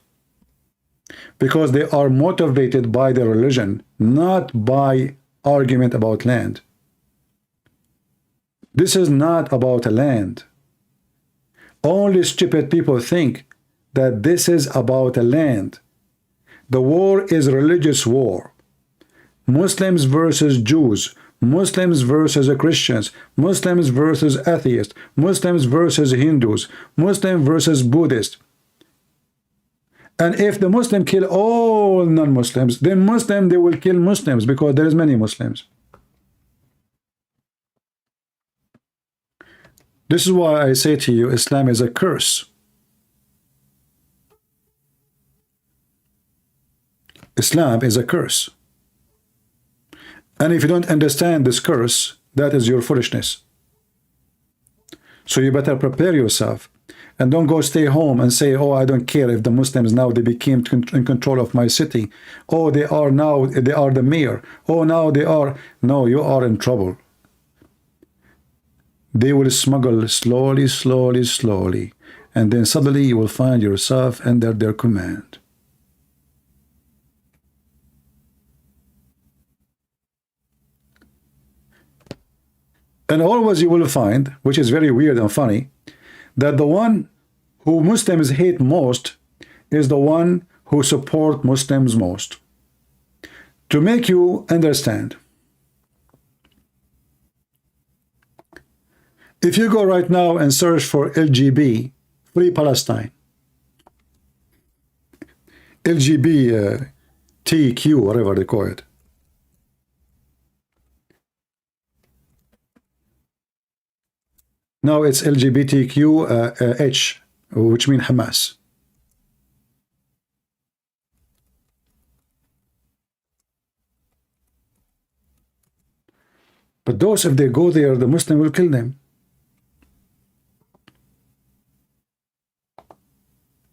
because they are motivated by their religion, not by argument about land. This is not about a land. Only stupid people think that this is about a land. The war is religious war. Muslims versus Jews, Muslims versus Christians, Muslims versus atheists, Muslims versus Hindus, Muslim versus Buddhists. And if the Muslim kill all non-Muslims, then Muslim, they will kill Muslims because there is many Muslims. This is why I say to you, Islam is a curse. Islam is a curse. And if you don't understand this curse, that is your foolishness. So you better prepare yourself. And don't go stay home and say, oh, I don't care if the Muslims now they became in control of my city. Oh, they are the mayor. Oh, now they are. No, you are in trouble. They will smuggle slowly, slowly, slowly. And then suddenly you will find yourself under their command. And always you will find, which is very weird and funny, that the one who Muslims hate most is the one who support Muslims most. To make you understand, if you go right now and search for LGB, Free Palestine, LGBTQ, whatever they call it, now it's LGBTQH, which means Hamas. But those, if they go there, the Muslim will kill them.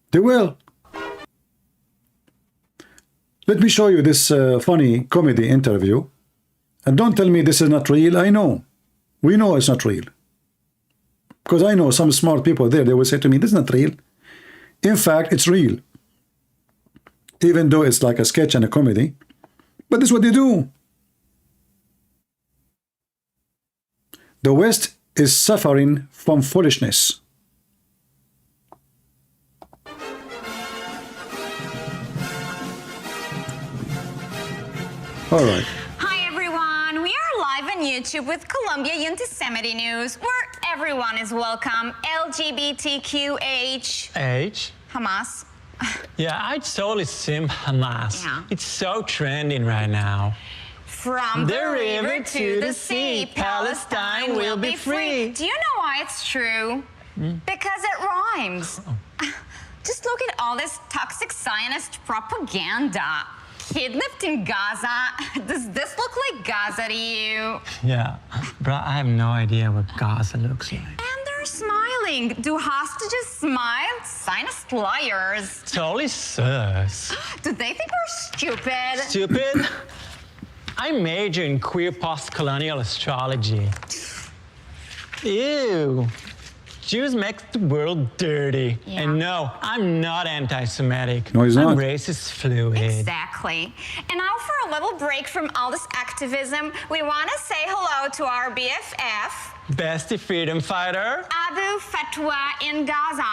They will. Let me show you this funny comedy interview. And don't tell me this is not real. I know. We know it's not real. Because I know some smart people there, they will say to me, this is not real. In fact, it's real. Even though it's like a sketch and a comedy. But this is what they do. The West is suffering from foolishness. All right. Hi, everyone. We are live on YouTube with Colombia Anti-Semitic News, where everyone is welcome. LGBTQH. H? Hamas. Yeah, I totally sim Hamas. Yeah. It's so trending right now. From the river to the sea, Palestine will be free. Do you know why it's true? Because it rhymes. Just look at all this toxic Zionist propaganda. Kidnapped in Gaza. Does this look like Gaza to you? Yeah, bro, I have no idea what Gaza looks like. And they're smiling. Do hostages smile? Zionist liars. Totally sus. Do they think we're stupid? Stupid? I major in queer post-colonial astrology. Ew. Jews make the world dirty. Yeah. And no, I'm not anti-Semitic. No, he's not. I'm racist fluid. Exactly. And now for a little break from all this activism, we want to say hello to our BFF, Bestie freedom fighter, Abu Fatwa in Gaza.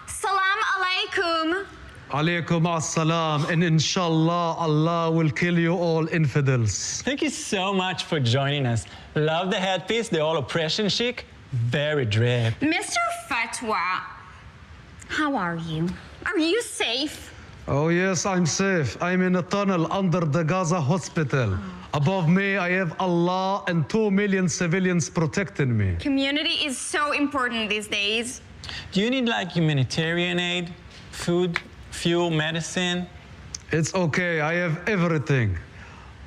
Salam alaikum. Alaykum as-salam, and inshallah, Allah will kill you all infidels. Thank you so much for joining us. Love the headpiece, the all oppression chic. Very drip. Mr. Fatwa, how are you? Are you safe? Oh yes, I'm safe. I'm in a tunnel under the Gaza hospital. Above me, I have Allah and 2 million civilians protecting me. Community is so important these days. Do you need like humanitarian aid, food, fuel, medicine? It's okay, I have everything.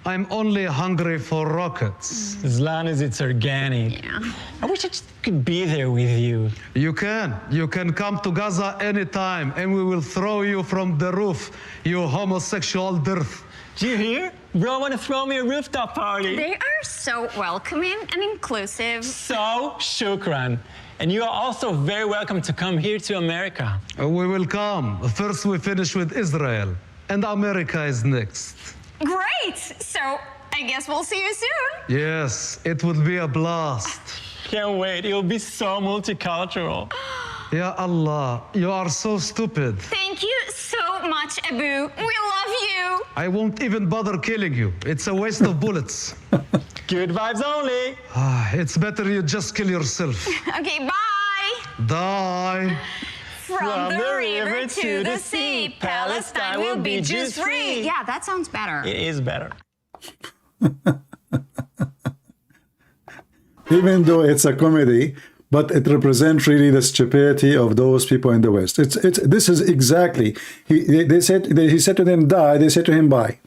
I'm only hungry for rockets. As long as it's organic. Yeah. I wish I just could be there with you. You can come to Gaza anytime and we will throw you from the roof, you homosexual dirt. Do you hear? Bro, want to throw me a rooftop party. They are so welcoming and inclusive. So, shukran. And you are also very welcome to come here to America. We will come. First we finish with Israel. and America is next. Great! So I guess we'll see you soon. Yes, it would be a blast. Can't wait. It'll be so multicultural. Ya Allah, you are so stupid. Thank you so much, Abu. We love you. I won't even bother killing you. It's a waste of bullets. Good vibes only. It's better you just kill yourself. Okay, bye. Die. From the river to the sea, Palestine will be Jews free. Yeah, that sounds better. It is better. Even though it's a comedy, but it represents really the stupidity of those people in the West. This is exactly, he said to them die, they said to him bye.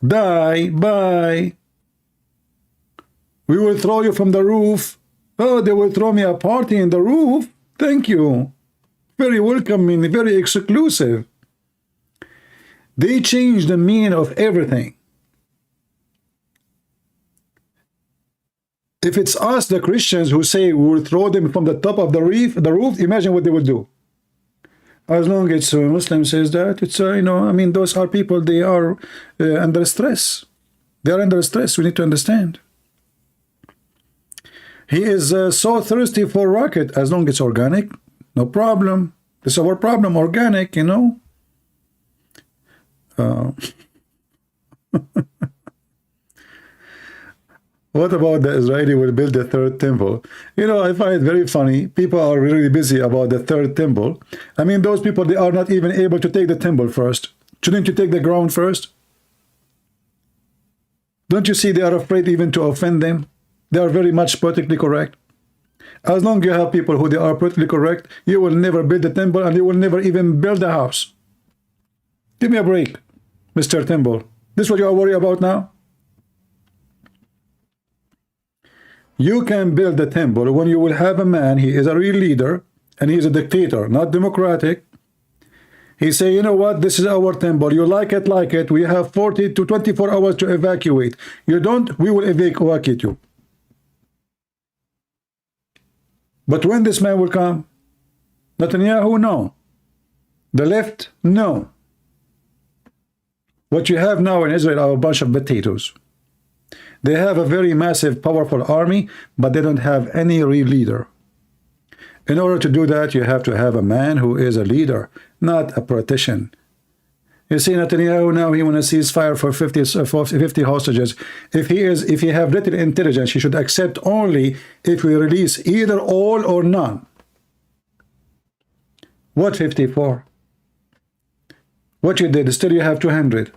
Die, bye. We will throw you from the roof. Oh, they will throw me a party in the roof. Thank you. Very welcoming, very exclusive. They changed the meaning of everything. If it's us, the Christians, who say we will throw them from the top of the roof, imagine what they will do. As long as a Muslim says that, it's you know, I mean, those are people. They are under stress. They are under stress. We need to understand. He is so thirsty for rocket. As long as it's organic, no problem. This is our problem. Organic, you know. What about the Israeli will build the third temple? You know, I find it very funny. People are really busy about the third temple. I mean, those people, they are not even able to take the temple first. Shouldn't you take the ground first? Don't you see they are afraid even to offend them? They are very much politically correct. As long as you have people who they are politically correct, you will never build the temple and you will never even build a house. Give me a break, Mr. Temple. This is what you are worried about now? You can build the temple when you will have a man, he is a real leader, and he is a dictator, not democratic. He say, you know what, this is our temple. You like it. We have 40 to 24 hours to evacuate. You don't, we will evacuate you. But when this man will come? Netanyahu, no. The left, no. What you have now in Israel are a bunch of potatoes. They have a very massive, powerful army, but they don't have any real leader. In order to do that, you have to have a man who is a leader, not a politician. You see, Netanyahu now, he wants to ceasefire for 50 hostages. If he have little intelligence, he should accept only if we release either all or none. What 54? What you did, still you have 200.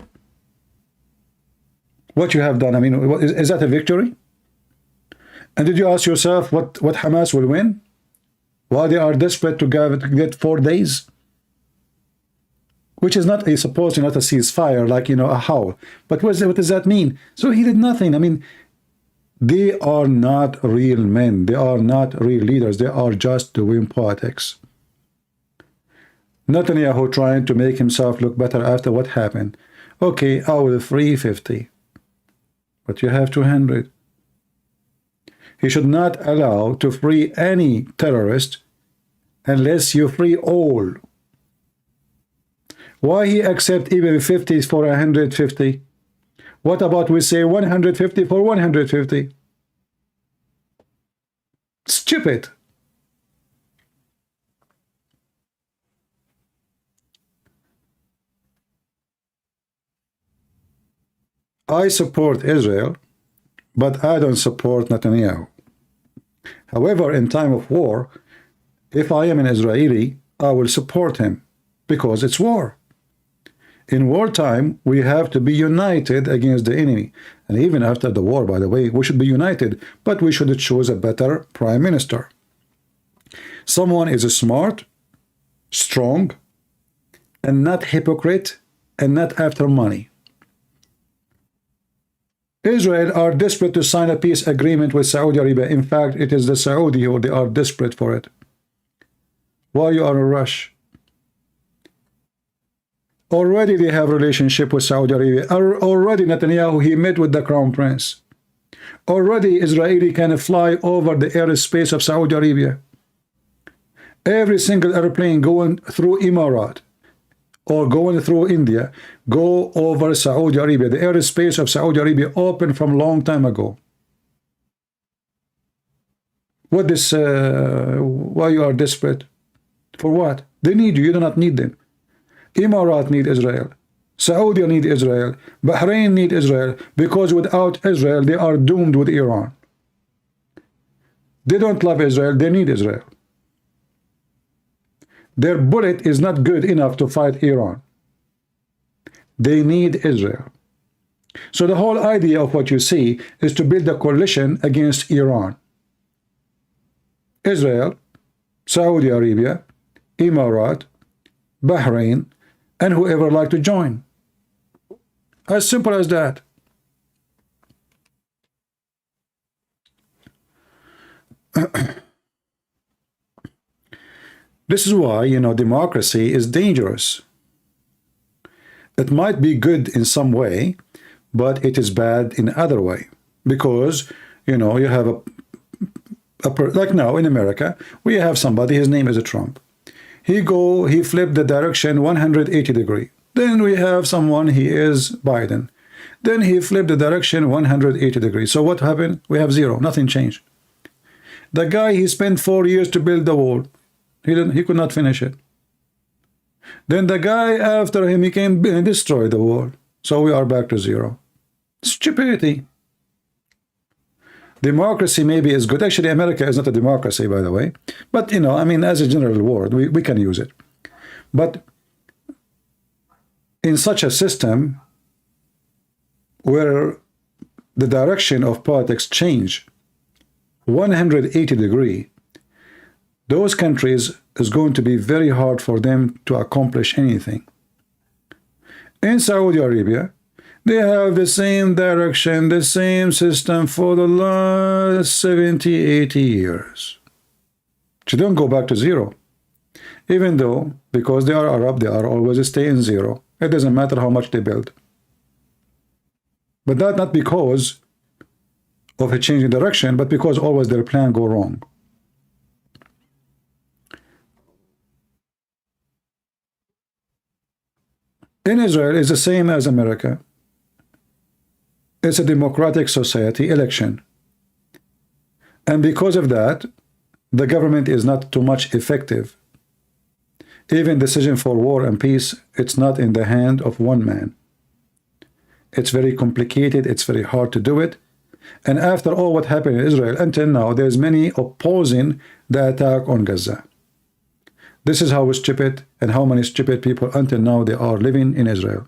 What you have done, I mean, is that a victory? And did you ask yourself what Hamas will win? Why they are desperate to get 4 days? Which is not supposedly not a ceasefire, like, you know, a howl. But what does that mean? So he did nothing. I mean, they are not real men. They are not real leaders. They are just doing politics. Netanyahu trying to make himself look better after what happened. Okay, I will free 50. But you have 200. He should not allow to free any terrorist unless you free all. Why he accept even 50 for 150? What about we say 150 for 150? Stupid. I support Israel, but I don't support Netanyahu. However, in time of war, if I am an Israeli, I will support him because it's war. In wartime, we have to be united against the enemy. And even after the war, by the way, we should be united, but we should choose a better prime minister. Someone is smart, strong, and not hypocrite, and not after money. Israel are desperate to sign a peace agreement with Saudi Arabia. In fact, it is the Saudi who they are desperate for it. Why you are in a rush? Already they have relationship with Saudi Arabia. Already Netanyahu, he met with the crown prince. Already Israeli can fly over the airspace of Saudi Arabia. Every single airplane going through Emirat or going through India go over Saudi Arabia. The airspace of Saudi Arabia opened from a long time ago. What this? Why you are desperate? For what? They need you. You do not need them. Emirat need Israel. Saudi need Israel. Bahrain need Israel, because without Israel they are doomed with Iran. They don't love Israel. They need Israel. Their bullet is not good enough to fight Iran. They need Israel. So the whole idea of what you see is to build a coalition against Iran. Israel, Saudi Arabia, Emirat, Bahrain, and whoever like to join. As simple as that. This is why, you know, democracy is dangerous. It might be good in some way, but it is bad in other way. Because, you know, you have like now in America, we have somebody, his name is Trump. He flipped the direction 180 degree. Then we have someone, he is Biden. Then he flipped the direction 180 degrees. So what happened? We have zero, nothing changed. The guy, he spent 4 years to build the wall. He could not finish it. Then the guy after him, he came and destroyed the wall. So we are back to zero. Stupidity. Democracy maybe is good. Actually, America is not a democracy, by the way. But, you know, I mean, as a general word, we can use it. But in such a system where the direction of politics change 180 degrees, those countries is going to be very hard for them to accomplish anything. In Saudi Arabia, they have the same direction, the same system for the last 70, 80 years. So don't go back to zero. Even though, because they are Arab, they are always staying zero. It doesn't matter how much they build. But that not because of a change in direction, but because always their plan go wrong. In Israel, it's the same as America. It's a democratic society election. And because of that, the government is not too much effective. Even decision for war and peace, it's not in the hand of one man. It's very complicated, it's very hard to do it. And after all what happened in Israel, until now, there's many opposing the attack on Gaza. This is how stupid and how many stupid people until now they are living in Israel.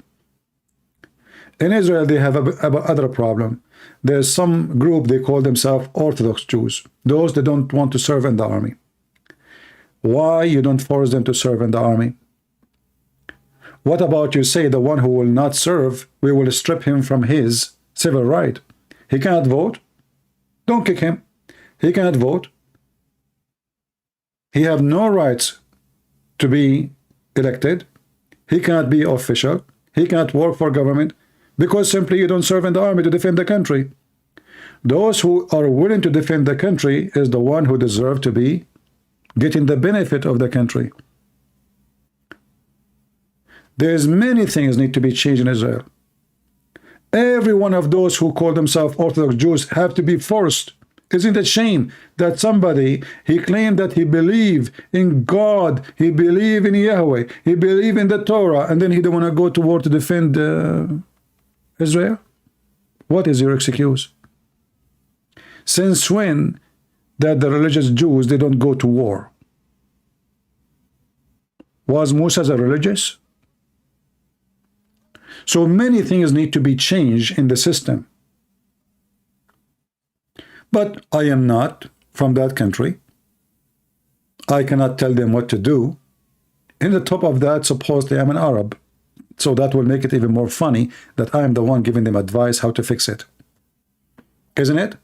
In Israel, they have other problem. There's some group, they call themselves Orthodox Jews. Those that don't want to serve in the army. Why you don't force them to serve in the army? What about you say the one who will not serve, we will strip him from his civil right? He cannot vote? Don't kick him. He cannot vote. He have no rights to be elected. He cannot be official. He cannot work for government because simply you don't serve in the army to defend the country. Those who are willing to defend the country is the one who deserve to be getting the benefit of the country. There's many things need to be changed in Israel. Every one of those who call themselves Orthodox Jews have to be forced. Isn't it a shame that somebody, he claimed that he believed in God, he believed in Yahweh, he believed in the Torah, and then he don't want to go to war to defend Israel? What is your excuse? Since when that the religious Jews, they don't go to war? Was Musa a religious? So many things need to be changed in the system. But I am not from that country. I cannot tell them what to do. In the top of that, supposedly I'm an Arab. So that will make it even more funny that I am the one giving them advice how to fix it. Isn't it?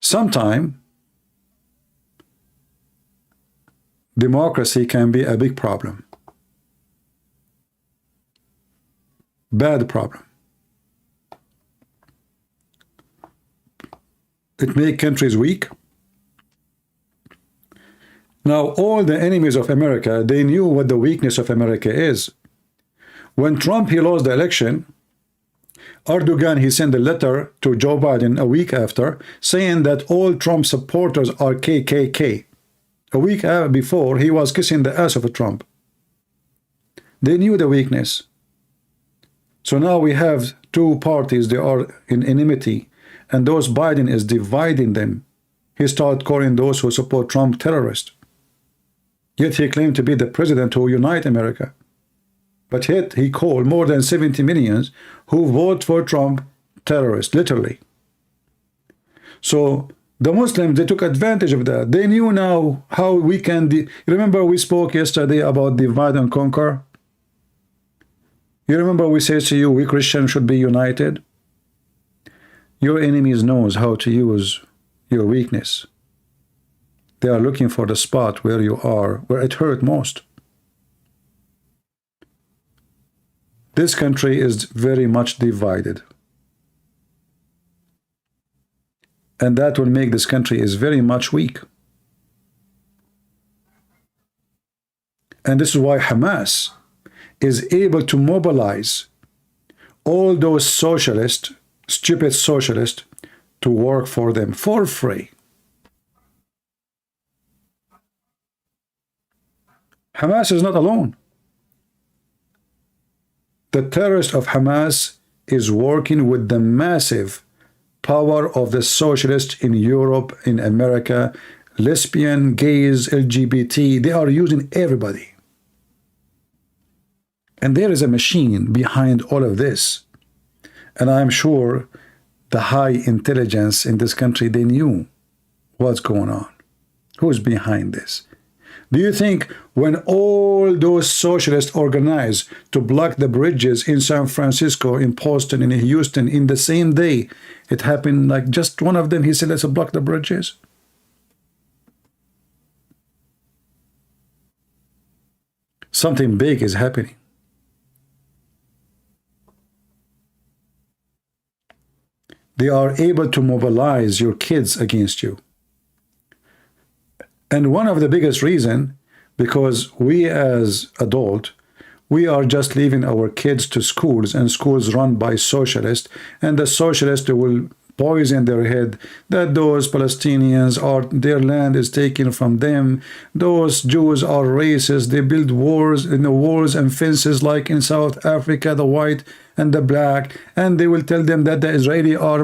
Sometime, democracy can be a big problem. Bad problem. it makes countries weak. Now, all the enemies of America, they knew what the weakness of America is. When Trump, he lost the election, Erdogan, he sent a letter to Joe Biden a week after saying that all Trump supporters are KKK. A week before, he was kissing the ass of Trump. They knew the weakness. So now we have two parties, they are in enmity, and those Biden is dividing them. He started calling those who support Trump terrorists. Yet he claimed to be the president who unite America. But yet he called more than 70 millions who vote for Trump terrorists, literally. So the Muslims, they took advantage of that. They knew now how we can... Remember we spoke yesterday about divide and conquer? You remember we said to you, we Christians should be united? Your enemies knows how to use your weakness. They are looking for the spot where you are, where it hurt most. This country is very much divided. And that will make this country is very much weak. And this is why Hamas is able to mobilize all those socialists, stupid socialists, to work for them for free. Hamas is not alone. The terrorist of Hamas is working with the massive power of the socialists in Europe, in America, lesbian, gays, LGBT. They are using everybody. And there is a machine behind all of this. And I'm sure the high intelligence in this country, they knew what's going on. Who's behind this? Do you think when all those socialists organized to block the bridges in San Francisco, in Boston, in Houston, in the same day, it happened like just one of them, he said, let's block the bridges? Something big is happening. They are able to mobilize your kids against you. And one of the biggest reasons, because we as adults, we are just leaving our kids to schools, and schools run by socialists, and the socialists will poison their head that those Palestinians are, their land is taken from them, those Jews are racist, they build wars in the walls and fences like in South Africa, the white and the black, and they will tell them that the Israeli are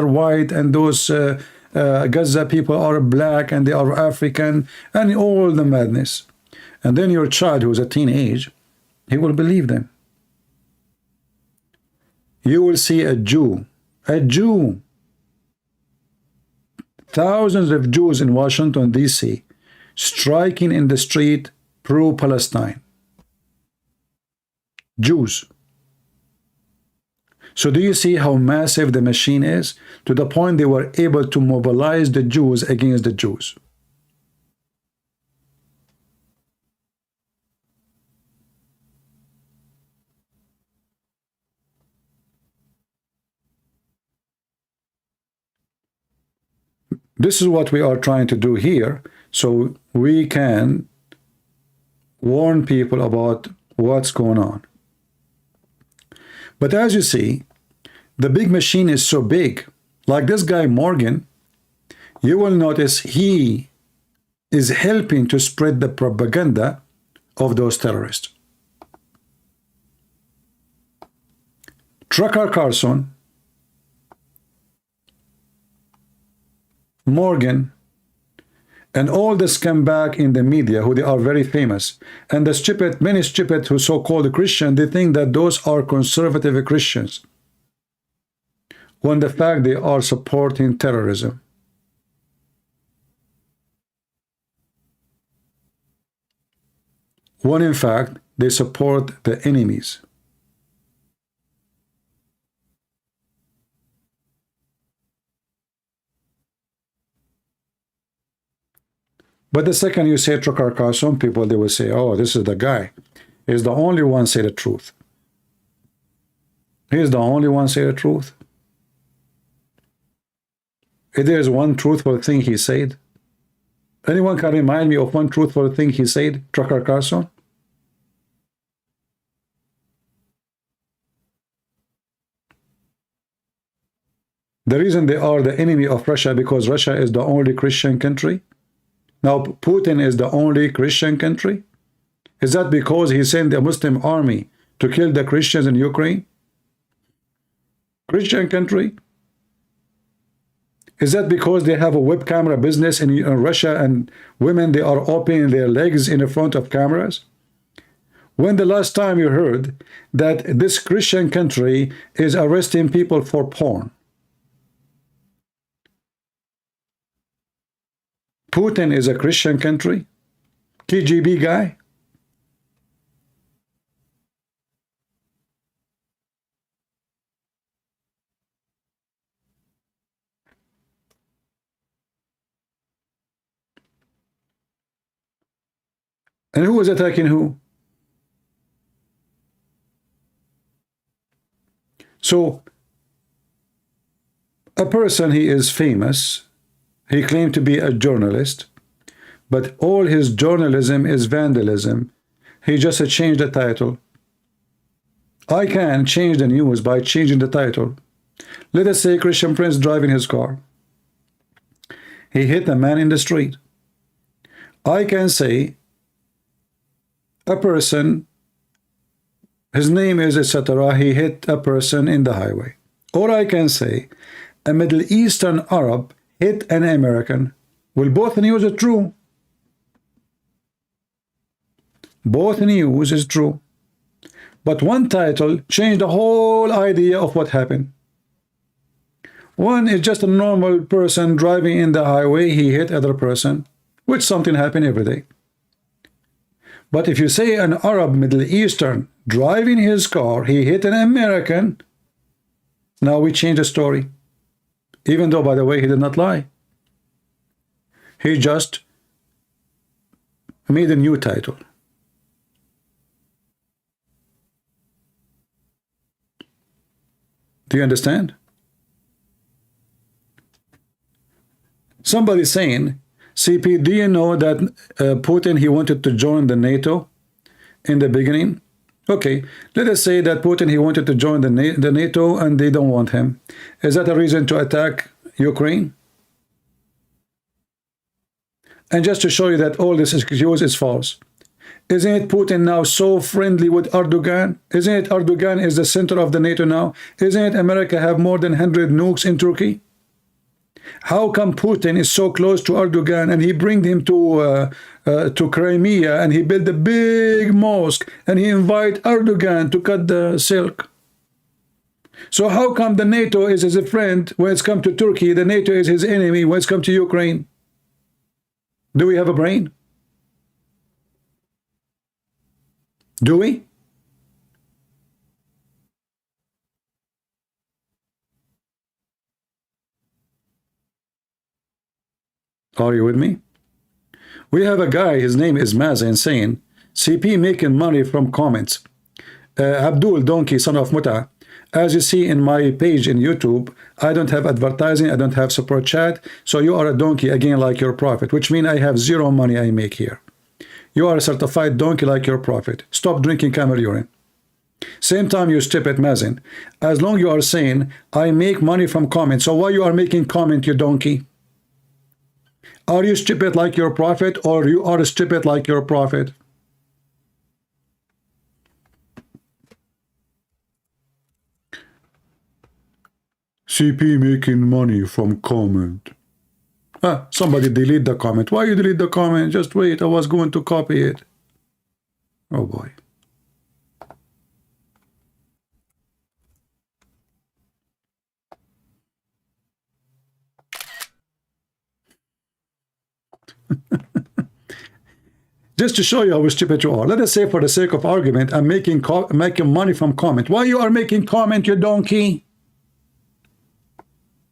white and those Gaza people are black and they are African, and all the madness. And then your child who's a teenage, he will believe them. You will see a Jew, thousands of Jews in Washington, D.C., striking in the street pro-Palestine. Jews. So do you see how massive the machine is? To the point they were able to mobilize the Jews against the Jews. This is what we are trying to do here, so we can warn people about what's going on. But as you see, the big machine is so big. Like this guy Morgan, you will notice he is helping to spread the propaganda of those terrorists. Tucker Carlson, Morgan, and all the scumbag in the media who they are very famous, and the stupid, many stupid who so-called Christian, they think that those are conservative Christians, when the fact they are supporting terrorism. When in fact they support the enemies. But the second you say Tucker Carlson, people, they will say, oh, this is the guy. He's the only one say the truth. He's the only one say the truth. If there is one truthful thing he said, anyone can remind me of one truthful thing he said, Trucker Carson? The reason they are the enemy of Russia because Russia is the only Christian country. Now Putin is the only Christian country. Is that because he sent a Muslim army to kill the Christians in Ukraine? Christian country? Is that because they have a web camera business in Russia and women, they are opening their legs in front of cameras? When the last time you heard that this Christian country is arresting people for porn? Putin is a Christian country? KGB guy? And who is attacking who? So, a person, he is famous, he claimed to be a journalist, but all his journalism is vandalism. He just changed the title. I can change the news by changing the title. Let us say Christian Prince driving his car. He hit a man in the street. I can say a person, his name is etc., he hit a person in the highway. Or I can say a Middle Eastern Arab hit an American. Well, both news are true. Both news is true. But one title changed the whole idea of what happened. One is just a normal person driving in the highway, he hit other person, which something happen every day. But if you say an Arab Middle Eastern driving his car, he hit an American, now we change the story. Even though, by the way, he did not lie. He just made a new title. Do you understand? Somebody saying, CP, do you know that Putin, he wanted to join the NATO in the beginning? Okay, let us say that Putin, he wanted to join the NATO and they don't want him. Is that a reason to attack Ukraine? And just to show you that all this excuse is false. Isn't it Putin now so friendly with Erdogan? Isn't it Erdogan is the center of the NATO now? Isn't it America have more than 100 nukes in Turkey? How come Putin is so close to Erdogan and he bring him to Crimea and he built a big mosque and he invite Erdogan to cut the silk? So how come the NATO is his friend when it's come to Turkey, the NATO is his enemy when it's come to Ukraine? Do we have a brain? Do we? Are you with me? We have a guy, his name is Mazen, saying, CP making money from comments. Abdul Donkey, son of Muta, as you see in my page in YouTube, I don't have advertising, I don't have support chat, so you are a donkey again like your prophet, which means I have zero money I make here. You are a certified donkey like your prophet. Stop drinking camel urine. Same time you stupid Mazen. As long you are saying, I make money from comments, so why you are making comment, you donkey? Are you stupid like your prophet, or you are stupid like your prophet? CP making money from comment. Somebody delete the comment. Why you delete the comment? Just wait, I was going to copy it. Oh boy. Just to show you how stupid you are, let us say for the sake of argument, I'm making money from comment. Why you are making comment, you donkey?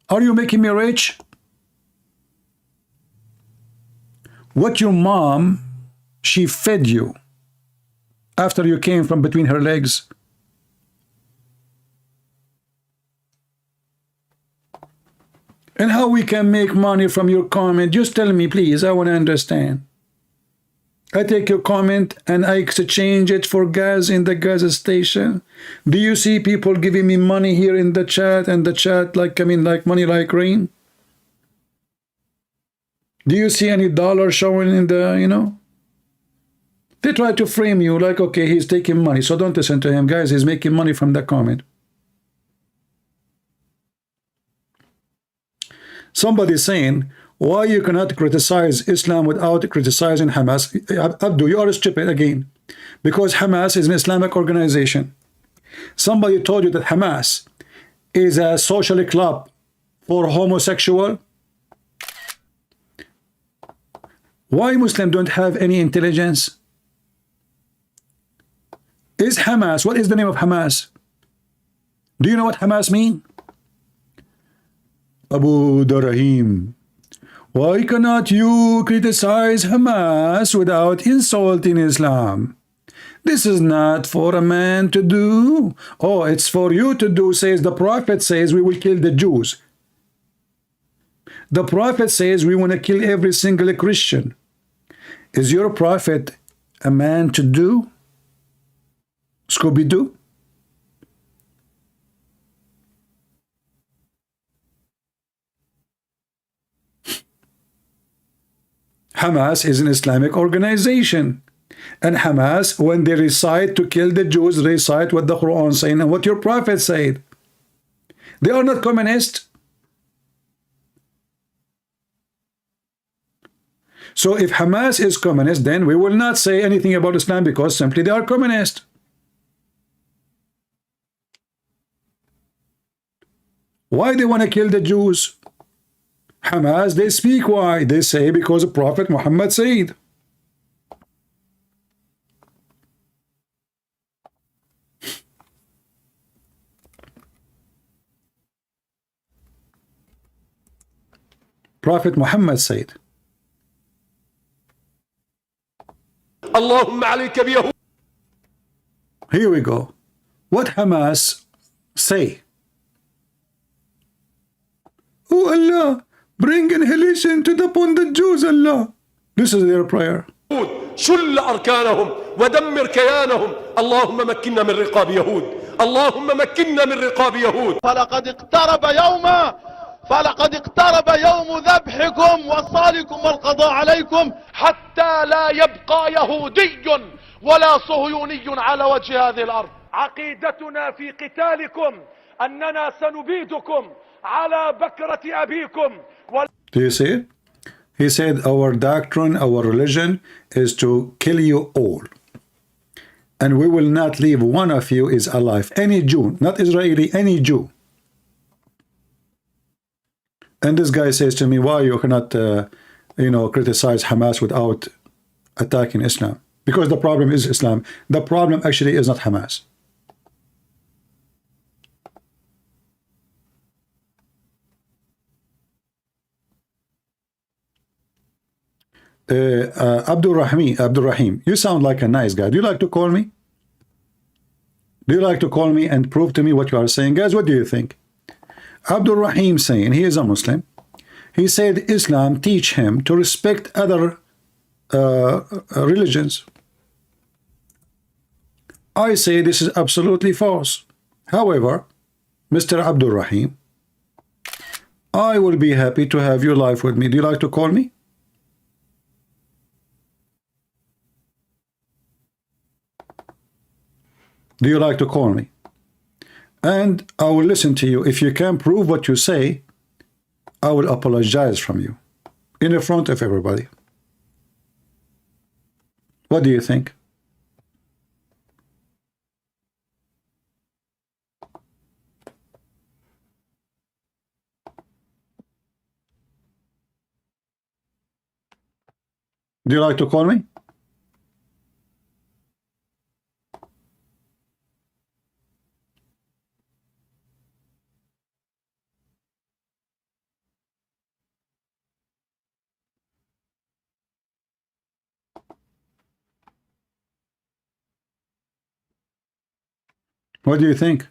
Are you making me rich? What your mom, she fed you after you came from between her legs. And how we can make money from your comment? Just tell me, please. I want to understand. I take your comment and I exchange it for gas in the gas station. Do you see people giving me money here in the chat, and the chat like coming like money like rain? Do you see any dollar showing in the, you know? They try to frame you like, okay, he's taking money, so don't listen to him. Guys, he's making money from the comment. Somebody saying, why you cannot criticize Islam without criticizing Hamas? Abdu, you are stupid again. Because Hamas is an Islamic organization. Somebody told you that Hamas is a social club for homosexual. Why Muslims don't have any intelligence? Is Hamas, what is the name of Hamas? Do you know what Hamas mean? Abu Darahim, why cannot you criticize Hamas without insulting Islam? This is not for a man to do. Oh, it's for you to do, says the Prophet says we will kill the Jews. The Prophet says we want to kill every single Christian. Is your Prophet a man to do? Scooby-Doo? Hamas is an Islamic organization. And Hamas, when they recite to kill the Jews, recite what the Quran saying and what your Prophet said. They are not communist. So if Hamas is communist, then we will not say anything about Islam because simply they are communist. Why they want to kill the Jews? Hamas, they speak why. They say because Prophet Muhammad said. Prophet Muhammad said. Here we go. What Hamas say? Oh Allah, bring annihilation to upon the Jews, Allah. This is their prayer. شل أركانهم ودمر كيانهم اللهم مكنا من رقاب يهود اللهم مكنا من رقاب يهود فلقد اقترب يوم ذبحكم وصالكم والقضاء عليكم حتى لا يبقى يهودي ولا صهيوني على وجه هذه الأرض عقيدتنا في قتالكم أننا سنبيدكم على بكرة أبيكم. Do you see it? He said our doctrine, our religion is to kill you all. And we will not leave one of you is alive. Any Jew, not Israeli, any Jew. And this guy says to me, why you cannot, criticize Hamas without attacking Islam? Because the problem is Islam. The problem actually is not Hamas. Abdul Rahim, you sound like a nice guy. Do you like to call me? Do you like to call me and prove to me what you are saying? Guys, what do you think? Abdul Rahim saying, he is a Muslim. He said Islam teach him to respect other religions. I say this is absolutely false. However, Mr. Abdul Rahim, I will be happy to have your life with me. Do you like to call me? Do you like to call me? And I will listen to you. If you can prove what you say, I will apologize from you in the front of everybody. What do you think? Do you like to call me? What do you think?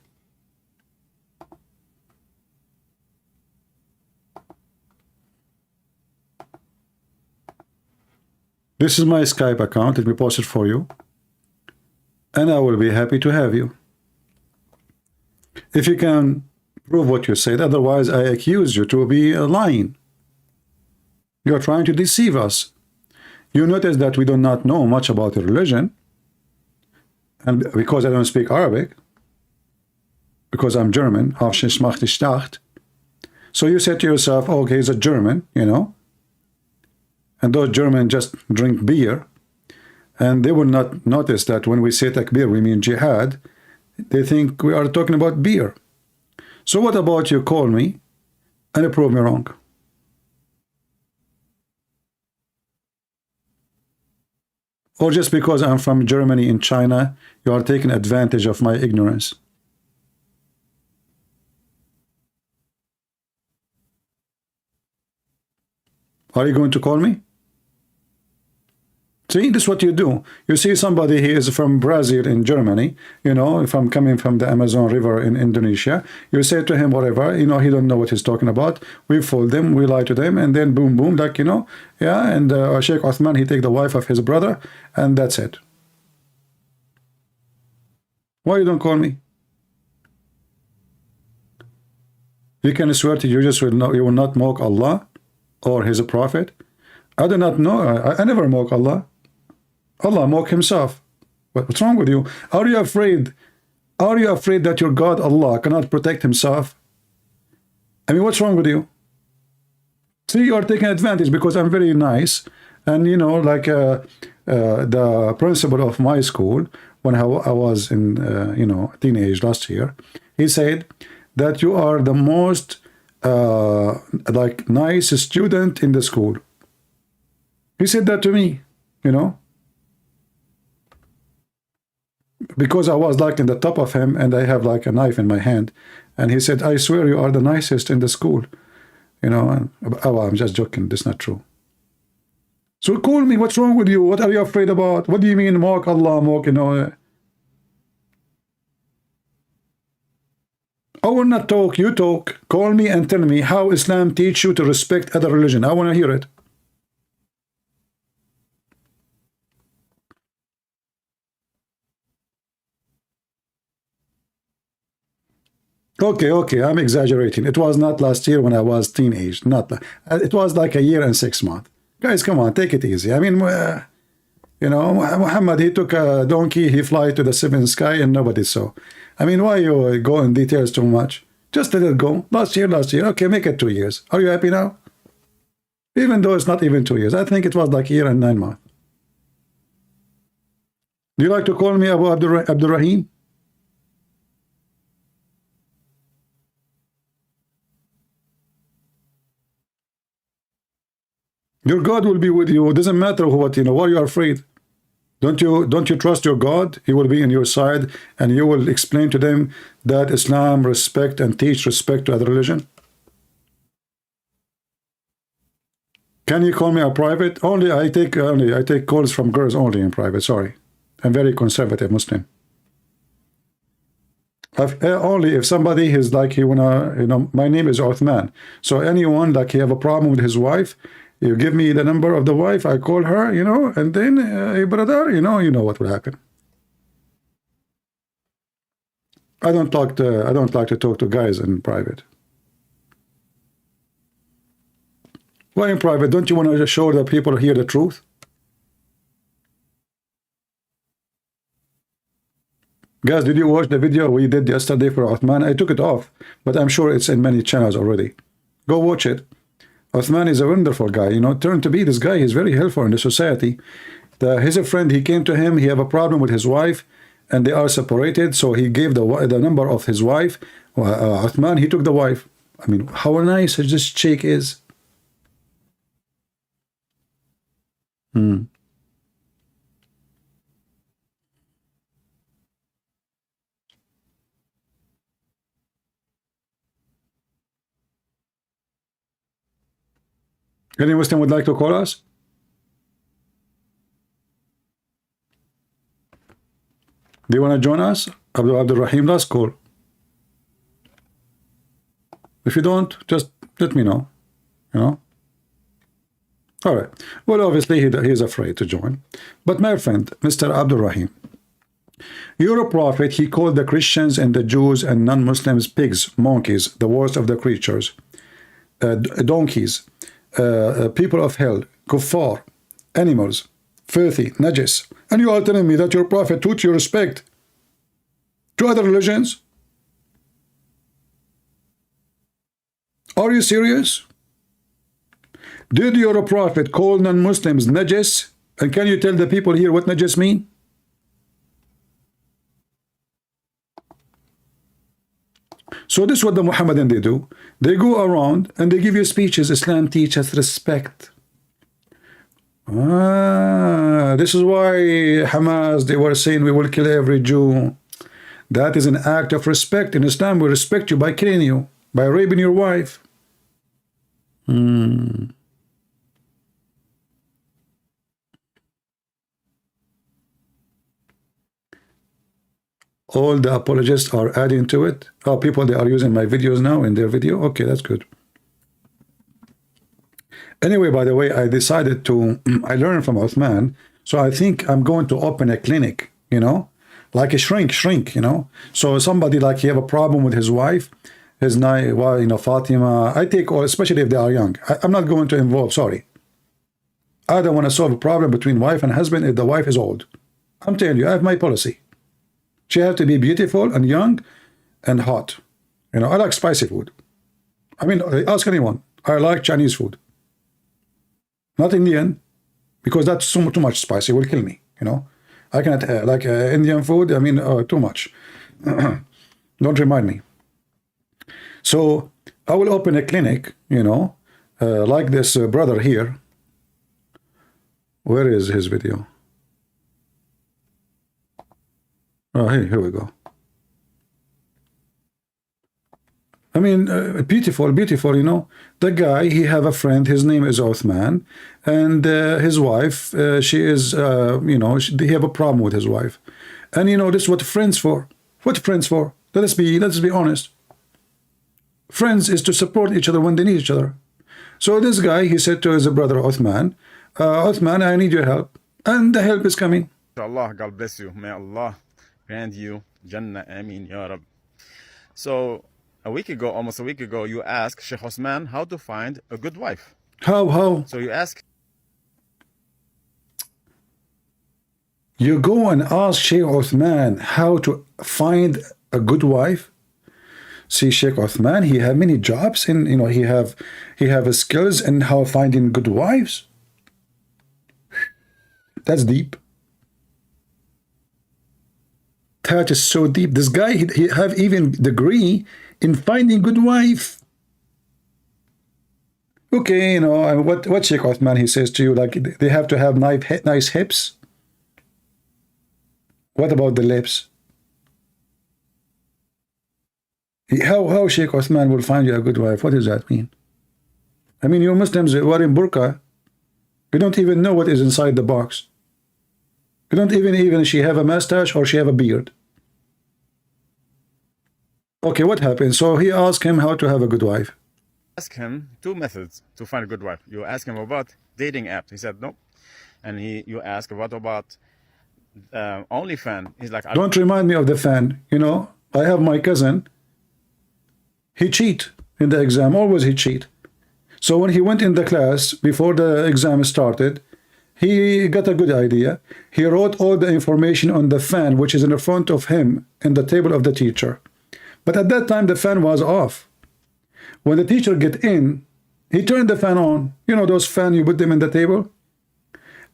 This is my Skype account. Let me post it for you. And I will be happy to have you. If you can prove what you said, otherwise I accuse you to be lying. You're trying to deceive us. You notice that we do not know much about the religion. And because I don't speak Arabic, because I'm German, so you said to yourself, oh, okay, he's a German, you know, and those Germans just drink beer, and they will not notice that when we say takbir, we mean jihad. They think we are talking about beer. So what about you call me and prove me wrong? Or just because I'm from Germany in China, you are taking advantage of my ignorance. Are you going to call me? See, this is what you do. You see somebody, he is from Brazil in Germany, you know, if I'm coming from the Amazon River in Indonesia, you say to him whatever, you know, he don't know what he's talking about. We fool them, we lie to them, and then boom, boom, like, you know, yeah, and Sheikh Uthman, he take the wife of his brother, and that's it. Why you don't call me? You can swear to you just will not, you will not mock Allah or his prophet. I do not know. I never mock Allah. Allah mock himself. What's wrong with you? Are you afraid? Are you afraid that your God Allah cannot protect himself? I mean, what's wrong with you? See, you are taking advantage because I'm very nice. And, you know, like the principal of my school, when I was in, you know, teenage last year, he said that you are the most, like, nice student in the school. He said that to me, you know, because I was like in the top of him and I have like a knife in my hand. And he said, I swear you are the nicest in the school. You know, and, oh, I'm just joking. That's not true. So call me. What's wrong with you? What are you afraid about? What do you mean mock Allah, mock, you know? I will not talk. You talk. Call me and tell me how Islam teach you to respect other religion. I want to hear it. Okay, I'm exaggerating. It was not last year when I was teenage. Not, it was like a year and 6 months. Guys, come on, take it easy. I mean, you know, Muhammad, he took a donkey, he fly to the seventh sky, and nobody saw. I mean, why you go in details too much? Just let it go. Last year. Okay, make it 2 years. Are you happy now? Even though it's not even 2 years. I think it was like a year and 9 months. Do you like to call me Abu Abdurrahim? Your God will be with you. It doesn't matter what, you know, why you are afraid. Don't you trust your God? He will be on your side and you will explain to them that Islam respect and teach respect to other religion. Can you call me a private? I take calls from girls only in private. Sorry. I'm very conservative Muslim. Only if somebody is like, he wanna, you know, my name is Uthman. So anyone like he have a problem with his wife, you give me the number of the wife, I call her, you know, and then, hey brother, you know what will happen. I don't like to talk to guys in private. Why in private? Don't you want to show the people here the truth? Guys, did you watch the video we did yesterday for Uthman? I took it off, but I'm sure it's in many channels already. Go watch it. Uthman is a wonderful guy, you know, turned to be this guy. He's very helpful in the society. His friend, he came to him, he have a problem with his wife, and they are separated, so he gave the number of his wife. Uthman, he took the wife. I mean, how nice this sheikh is. Any Muslim would like to call us? Do you want to join us? Abdurrahim, let's call. If you don't, just let me know. You know? All right. Well, obviously, he's afraid to join. But my friend, Mr. Abdul Rahim, you're a prophet. He called the Christians and the Jews and non-Muslims pigs, monkeys, the worst of the creatures, donkeys, people of hell, kuffar, animals, filthy, najis. And you are telling me that your prophet taught you respect to other religions? Are you serious? Did your prophet call non-Muslims najis? And can you tell the people here what najis mean? So this is what the Muhammadan they do. They go around and they give you speeches. Islam teaches respect. This is why Hamas, they were saying we will kill every Jew. That is an act of respect. In Islam, we respect you by killing you, by raping your wife. All the apologists are adding to it. Oh, people, they are using my videos now in their video. Okay, that's good. Anyway, by the way, I decided to, I learned from Uthman, so I think I'm going to open a clinic, you know, like a shrink, you know. So somebody like he have a problem with his wife, his well, you know, Fatima, I take all, especially if they are young. I'm not going to involve, sorry. I don't want to solve a problem between wife and husband if the wife is old. I'm telling you, I have my policy. She has to be beautiful and young and hot. You know, I like spicy food. I mean, ask anyone. I like Chinese food. Not Indian, because that's too much spicy, will kill me, you know. I cannot, like Indian food, I mean, too much. Don't remind me. So, I will open a clinic, you know, like this brother here. Where is his video? Oh, hey, here we go. I mean, beautiful, you know. The guy, he have a friend, his name is Uthman, and his wife, she is, you know, they have a problem with his wife. And, you know, this is what friends for. What friends for? Let us be honest. Friends is to support each other when they need each other. So this guy, he said to his brother Uthman, Uthman, I need your help. And the help is coming. Allah, God bless you. May Allah grant you Jannah, Ameen, Ya Rab. So, almost a week ago, you asked Sheikh Osman how to find a good wife. How? So you ask. You go and ask Sheikh Osman how to find a good wife? See, Sheikh Osman, he have many jobs, and you know he have skills in how finding good wives. That's deep. That is so deep. This guy, he have even degree in finding good wife. Okay, you know, what Sheikh Uthman, he says to you, like, they have to have nice hips. What about the lips? How Sheikh Uthman will find you a good wife? What does that mean? I mean, you Muslims wearing burqa, you don't even know what is inside the box. You don't even she have a mustache or she have a beard. Okay, what happened? So he asked him how to have a good wife. Ask him two methods to find a good wife. You ask him about dating apps. He said no. And you ask what about OnlyFans. He's like, don't remind me of the fan. You know, I have my cousin. He cheat in the exam. Always he cheat. So when he went in the class before the exam started, he got a good idea. He wrote all the information on the fan, which is in the front of him in the table of the teacher. But at that time, the fan was off. When the teacher get in, he turned the fan on. You know those fans, you put them in the table?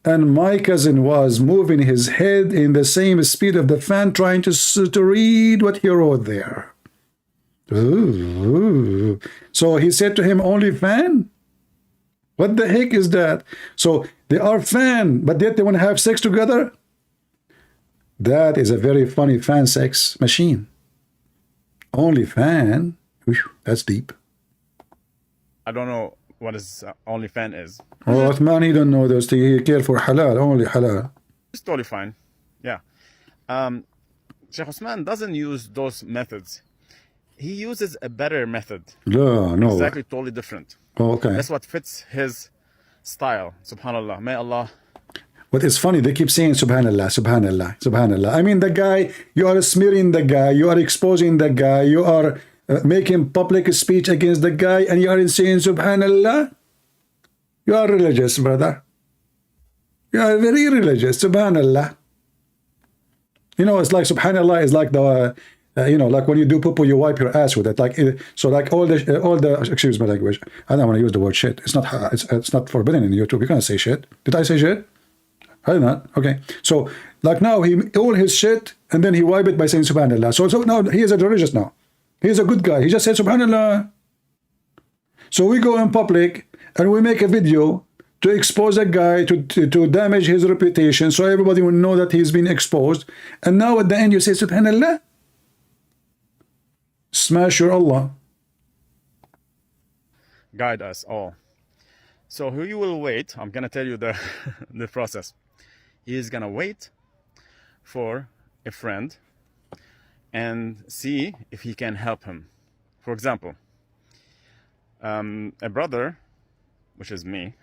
And my cousin was moving his head in the same speed of the fan, trying to read what he wrote there. Ooh. So he said to him, only fan? What the heck is that? So they are fan, but yet they want to have sex together? That is a very funny fan sex machine. Only fan? That's deep. I don't know what is OnlyFans is. Oh, Uthman, he don't know those things. He care for halal, only halal. It's totally fine. Yeah. Sheikh Osman doesn't use those methods. He uses a better method. No. Exactly, totally different. Oh, okay. That's what fits his style. Subhanallah. May Allah. But it's funny, they keep saying subhanallah, subhanallah, subhanallah. I mean, the guy, you are smearing the guy, you are exposing the guy, you are making public speech against the guy, and you are saying subhanallah. You are religious, brother. You are very religious, subhanallah. You know, it's like subhanallah is like the you know, like when you do poo-poo, you wipe your ass with it. Like so, like all the excuse my language. I don't want to use the word shit. It's not forbidden in YouTube. You can't say shit. Did I say shit? I did not. Okay. So like now he all his shit and then he wipe it by saying subhanallah. So now he is a religious now. He is a good guy. He just said subhanallah. So we go in public and we make a video to expose a guy, to damage his reputation, so everybody will know that he's been exposed. And now at the end you say subhanallah. Smash your Allah. Guide us all. So who you will wait, I'm gonna tell you the the process. He is gonna wait for a friend and see if he can help him. For example, a brother, which is me,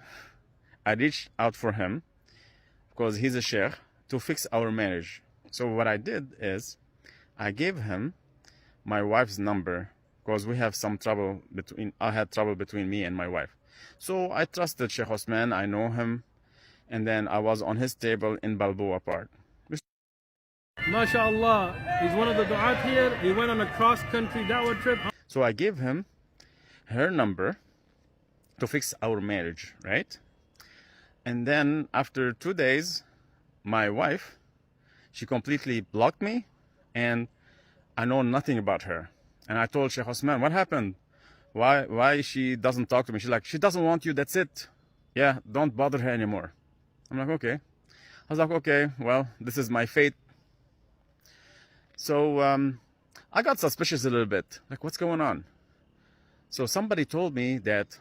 I reached out for him because he's a sheikh to fix our marriage. So what I did is I gave him my wife's number because we have some trouble I had trouble between me and my wife. So I trusted Sheikh Osman, I know him, and then I was on his table in Balboa Park. MashaAllah, he's one of the du'at here. He went on a cross-country da'wah trip. So I gave him her number to fix our marriage, right? And then after 2 days, my wife, she completely blocked me and I know nothing about her. And I told Sheikh Osman, what happened? Why she doesn't talk to me? She's like, she doesn't want you, that's it. Yeah, don't bother her anymore. I'm like, okay. I was like, okay, well, this is my fate. So I got suspicious a little bit. Like, what's going on? So somebody told me that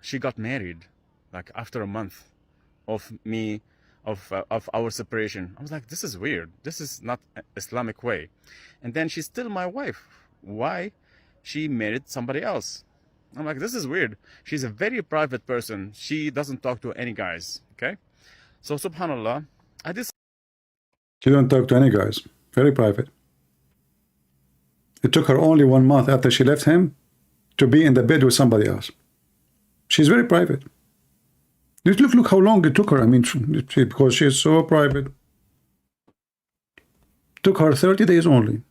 she got married, like after a month of our separation. I was like, this is weird. This is not Islamic way. And then she's still my wife. Why she married somebody else? I'm like, this is weird. She's a very private person. She doesn't talk to any guys. Okay. So subhanallah, I just. She don't talk to any guys. Very private. It took her only 1 month after she left him to be in the bed with somebody else. She's very private. Look how long it took her. I mean, because she's so private. Took her 30 days only.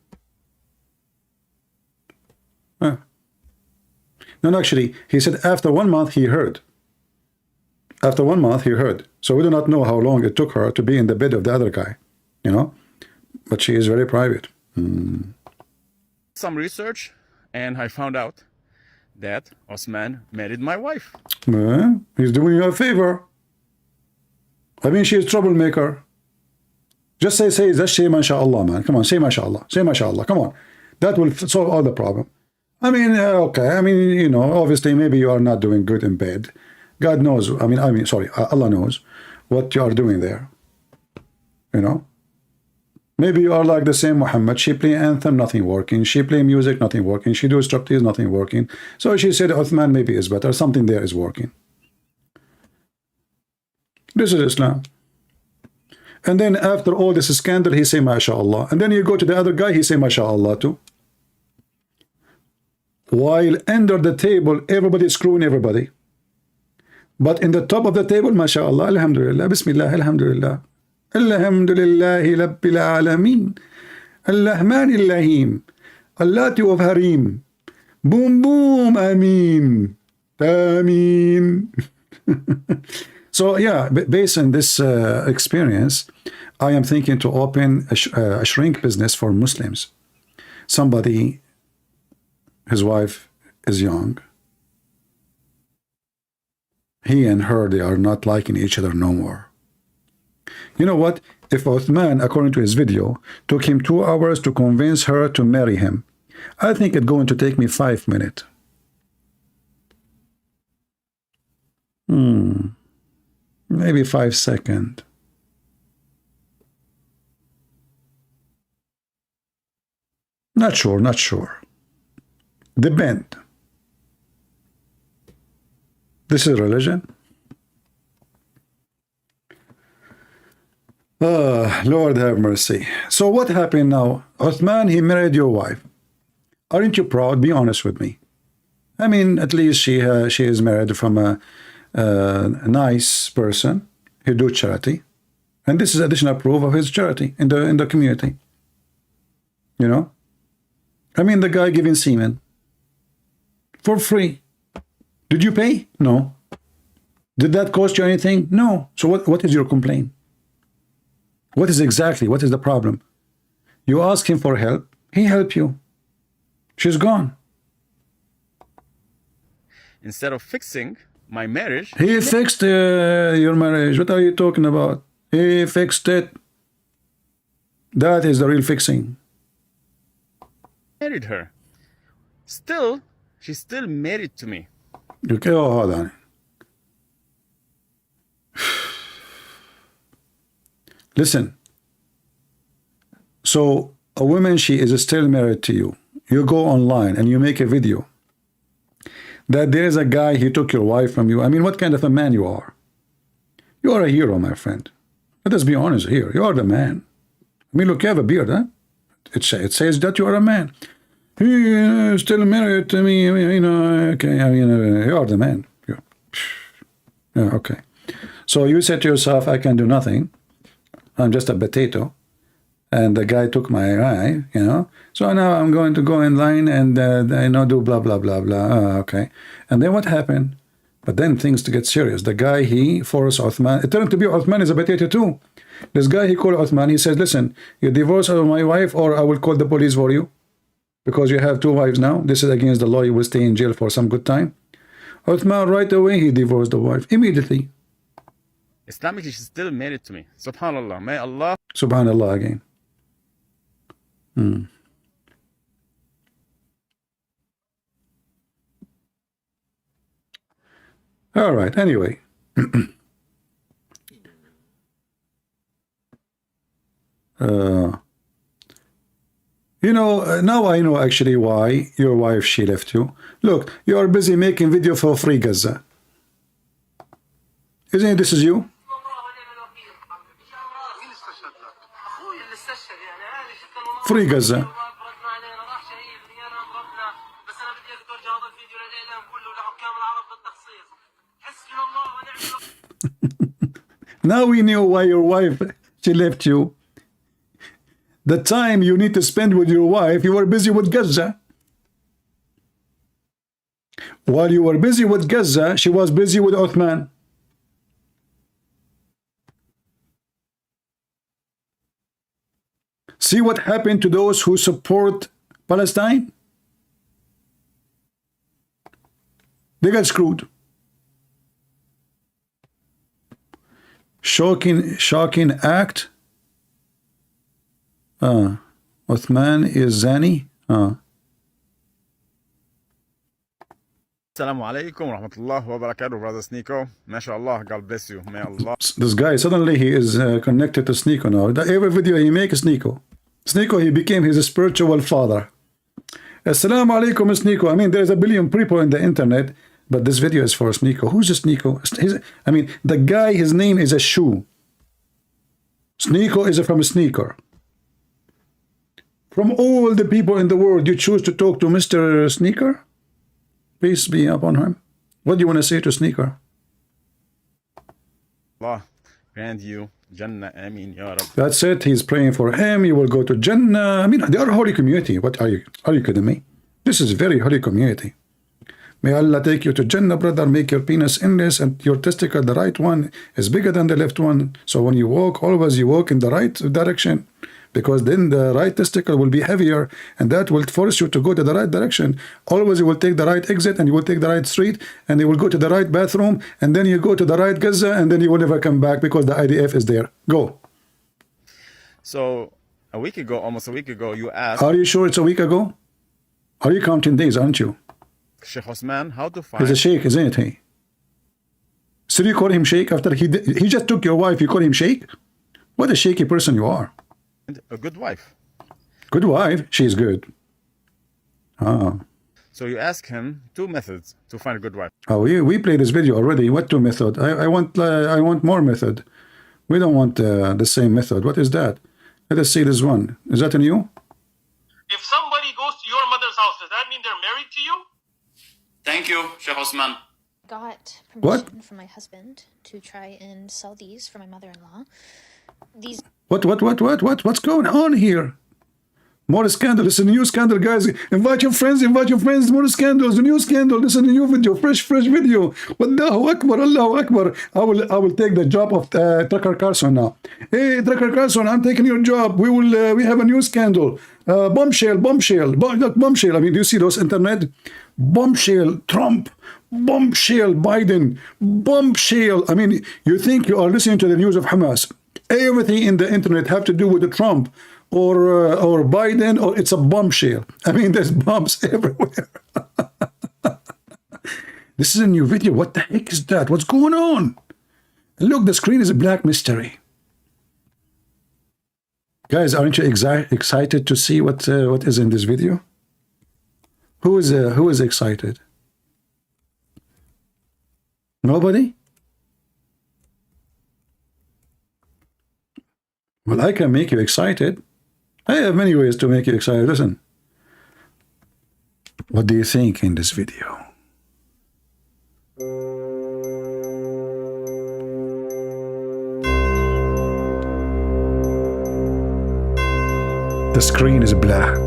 No, actually, he said after 1 month he heard. After 1 month he heard. So we do not know how long it took her to be in the bed of the other guy, you know. But she is very private. Some research, and I found out that Osman married my wife. He's doing you a favor. I mean, she is troublemaker. Just say mashallah, man. Come on, say mashallah. Say mashallah. Come on. That will solve all the problem. I mean, okay. I mean, you know, obviously, maybe you are not doing good in bed. God knows. I mean, sorry, Allah knows what you are doing there. You know? Maybe you are like the same Muhammad. She play anthem, nothing working. She play music, nothing working. She do striptease, nothing working. So she said, Uthman maybe is better. Something there is working. This is Islam. And then after all this scandal, he say, MashaAllah. And then you go to the other guy, he say, MashaAllah too. While under the table, everybody is screwing everybody. But in the top of the table, MashaAllah, Alhamdulillah, Bismillah, Alhamdulillah. Alhamdulillahi Rabbil Alameen. Al-Rahman Al-Rahim. Allati of Harim. Boom, boom, Ameen. Ameen. So yeah, based on this experience, I am thinking to open a shrink business for Muslims. Somebody, his wife is young. He and her, they are not liking each other no more. You know what? If Uthman, according to his video, took him 2 hours to convince her to marry him, I think it's going to take me 5 minutes. Maybe 5 seconds. Not sure. Depend. This is religion. Lord have mercy. So what happened now? Uthman, he married your wife. Aren't you proud? Be honest with me. I mean, at least she is married from a nice person. He do charity. And this is additional proof of his charity in the community. You know? I mean, the guy giving semen for free. Did you pay? No. Did that cost you anything? No. So what is your complaint? What is the problem? You ask him for help, he helped you. She's gone. Instead of fixing my marriage, he fixed your marriage. What are you talking about? He fixed it. That is the real fixing. Married her. Still, she's still married to me. Okay, oh, hold on. Listen. So a woman, she is still married to you. You go online and you make a video that there is a guy, he took your wife from you. I mean, what kind of a man you are? You are a hero, my friend. Let us be honest here. You are the man. I mean, look, you have a beard, huh? It says that you are a man. He is still married to me. You know, okay. I mean, you are the man. Yeah, okay. So you said to yourself, I can do nothing. I'm just a potato. And the guy took my eye, you know. So now I'm going to go in line and, you know, do blah, blah, blah, blah. Okay. And then what happened? But then things to get serious. The guy, he forced Uthman. It turned out to be Uthman is a potato too. This guy, he called Uthman. He says, listen, you divorce my wife or I will call the police for you. Because you have two wives now. This is against the law. You will stay in jail for some good time. Uthman, right away, he divorced the wife. Immediately. Islamically, she's still married to me. Subhanallah. May Allah. Subhanallah again. All right. Anyway. You know, now I know actually why your wife, she left you. Look, you are busy making video for Free Gaza. Isn't it this is you? Free Gaza. Now we know why your wife, she left you. The time you need to spend with your wife, you were busy with Gaza. While you were busy with Gaza, she was busy with Uthman. See what happened to those who support Palestine? They got screwed. Shocking act. Uthman is Zani. Assalamu alaikum wa rahmatullahi wa barakatuh, brother Sneeko. MashaAllah, God bless you. May Allah. This guy, suddenly he is connected to Sneeko now. Every video he makes is Sneeko. Sneeko, he became his spiritual father. Assalamu alaikum, Sneeko. I mean, there's a billion people in the internet, but this video is for Sneeko. Who's this Sneeko? I mean, the guy, his name is a shoe. Sneeko is from a sneaker. From all the people in the world, you choose to talk to Mr. Sneaker? Peace be upon him. What do you want to say to Sneaker? Allah grant you Jannah, Ameen, Ya Rab. That's it. He's praying for him. You will go to Jannah. I mean, they are a holy community. What are you kidding me? This is a very holy community. May Allah take you to Jannah, brother. Make your penis endless and your testicle, the right one, is bigger than the left one. So when you walk, always you walk in the right direction. Because then the right testicle will be heavier and that will force you to go to the right direction. Always you will take the right exit and you will take the right street and you will go to the right bathroom and then you go to the right Gaza and then you will never come back because the IDF is there. Go. So almost a week ago, you asked... Are you sure it's a week ago? Are you counting days, aren't you? Sheikh Osman, how to find... He's a sheikh, isn't he? So you call him sheikh after he just took your wife, you call him sheikh? What a shaky person you are. A good wife. Good wife? She's good. So you ask him 2 methods to find a good wife. Oh, we played this video already. What 2 method? I want more method. We don't want the same method. What is that? Let us see this one. Is that a new? If somebody goes to your mother's house, does that mean they're married to you? Thank you, Sheikh Osman. Got What? permission from my husband to try and sell these for my mother-in-law. These. What? What's going on here? More scandal. This is a new scandal, guys. Invite your friends. More scandals. A new scandal. This is a new video. Fresh video. Allahu Akbar. Allahu Akbar. I will take the job of Tucker Carlson now. Hey, Tucker Carlson, I'm taking your job. We have a new scandal. Bombshell. Bombshell. I mean, do you see those internet? Bombshell. Trump. Bombshell. Biden. Bombshell. I mean, you think you are listening to the news of Hamas. Everything in the internet have to do with the Trump or Biden, or it's a bombshell. I mean, there's bombs everywhere. This is a new video. What the heck is that? What's going on? Look, the screen is a black mystery. Guys, aren't you excited to see what is in this video? Who is excited? Nobody? Well, I can make you excited. I have many ways to make you excited. Listen. What do you think in this video? The screen is black.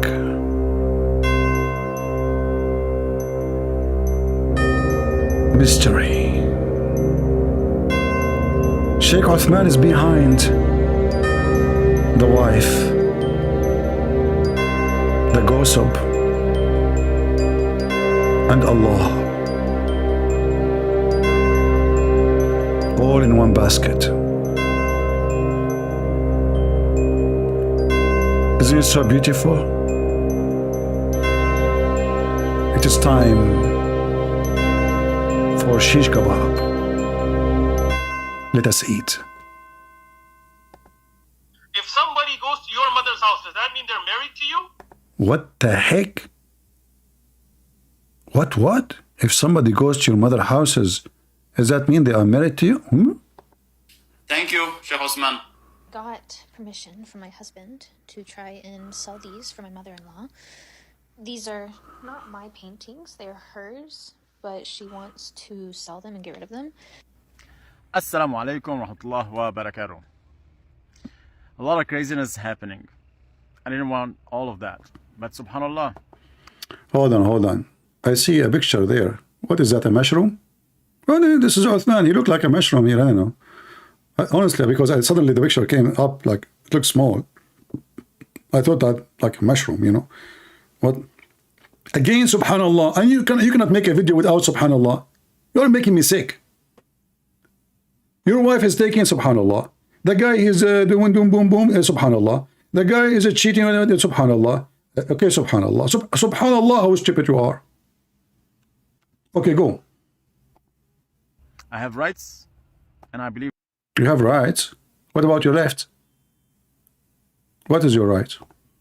Mystery. Sheikh Othman is behind the wife, the gossip, and Allah, all in one basket. Isn't it so beautiful? It is time for shish kebab. Let us eat. If somebody goes to your mother's house, does that mean they're married to you? What the heck? What? If somebody goes to your mother's houses, does that mean they are married to you? Thank you, Sheikh Osman. Got permission from my husband to try and sell these for my mother-in-law. These are not my paintings, they're hers, but she wants to sell them and get rid of them. Assalamu alaikum wa rahmatullahi wa barakatuh. A lot of craziness happening. I didn't want all of that, but subhanallah. Hold on. I see a picture there. What is that, a mushroom? Oh, no, this is Othman. He looked like a mushroom here, I don't know. Honestly, because suddenly the picture came up like, it looks small. I thought that like a mushroom, you know. What? Again, subhanallah. And you cannot make a video without subhanallah. You're making me sick. Your wife is taking subhanallah. The guy is doing boom, subhanallah. The guy is cheating on it, subhanallah. Okay, subhanallah. Subhanallah, how stupid you are. Okay, go. I have rights, and I believe. You have rights. What about your left? What is your right?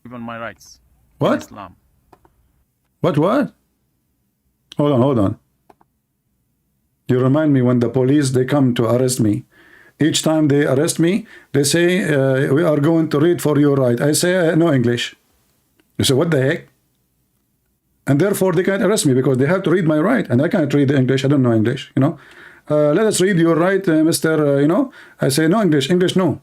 Even my rights. What? Islam. What? Hold on. You remind me when the police, they come to arrest me. Each time they arrest me, they say, we are going to read for your right. I say, no English. You say, what the heck? And therefore they can't arrest me because they have to read my right. And I can't read English. I don't know English, you know. Let us read your right, Mr. You know. I say, no English no.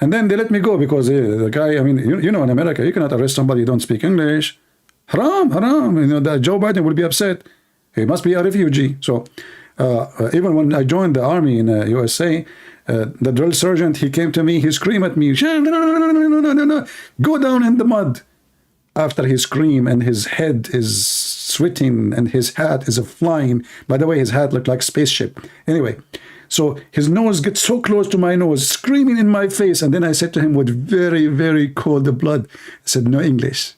And then they let me go because the guy, I mean, you know, in America, you cannot arrest somebody who don't speak English. Haram. You know, that Joe Biden will be upset. He must be a refugee. So even when I joined the army in USA, the drill sergeant, he came to me, he screamed at me, no, go down in the mud. After he screamed and his head is sweating and his hat is flying. By the way, his hat looked like a spaceship. Anyway, so his nose gets so close to my nose, screaming in my face. And then I said to him with very, very cold blood, I said, no English.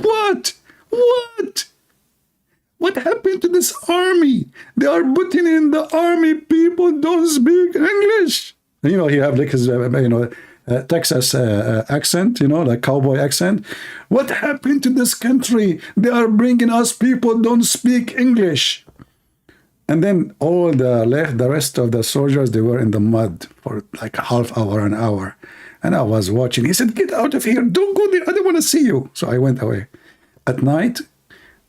What? What happened to this army? They are putting in the army people don't speak English. You know, he have like his, Texas accent, you know, like cowboy accent. What happened to this country? They are bringing us people don't speak English. And then all the rest of the soldiers, they were in the mud for like a half hour, an hour. And I was watching. He said, get out of here. Don't go there. I don't want to see you. So I went away. At night,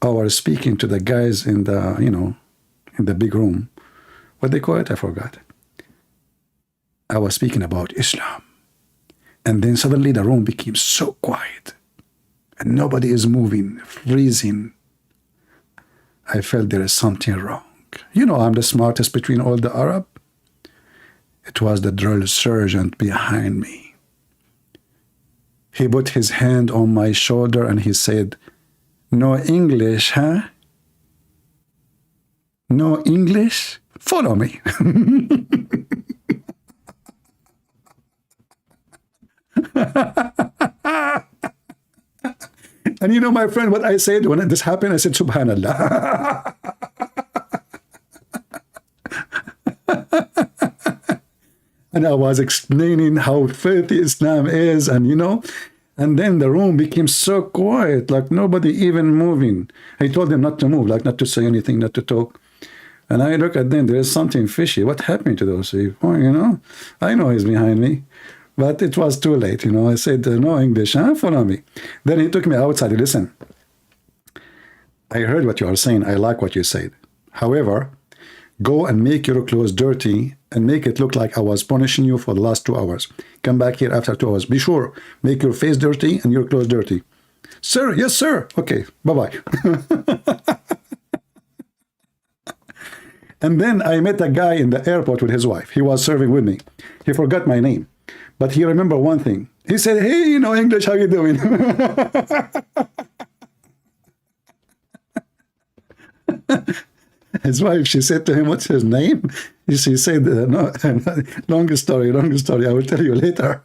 I was speaking to the guys in the, in the big room. What they call it? I forgot. I was speaking about Islam. And then suddenly the room became so quiet. And nobody is moving, freezing. I felt there is something wrong. I'm the smartest between all the Arab. It was the drill sergeant behind me. He put his hand on my shoulder and he said, no English, huh? No English? Follow me. And my friend, what I said when this happened, I said, Subhanallah. And I was explaining how filthy Islam is, and then the room became so quiet, like nobody even moving. I told them not to move, like not to say anything, not to talk. And I look at them, there is something fishy. What happened to those people? I know he's behind me. But it was too late, I said, no English, huh? Follow me. Then he took me outside. Listen, I heard what you are saying. I like what you said. However, go and make your clothes dirty and make it look like I was punishing you for the last 2 hours. Come back here after 2 hours. Be sure, make your face dirty and your clothes dirty. Sir, yes, sir. Okay, bye-bye. And then I met a guy in the airport with his wife. He was serving with me. He forgot my name. But he remembered one thing. He said, hey, English, how you doing? His wife, she said to him, what's his name? She said, no, long story. I will tell you later.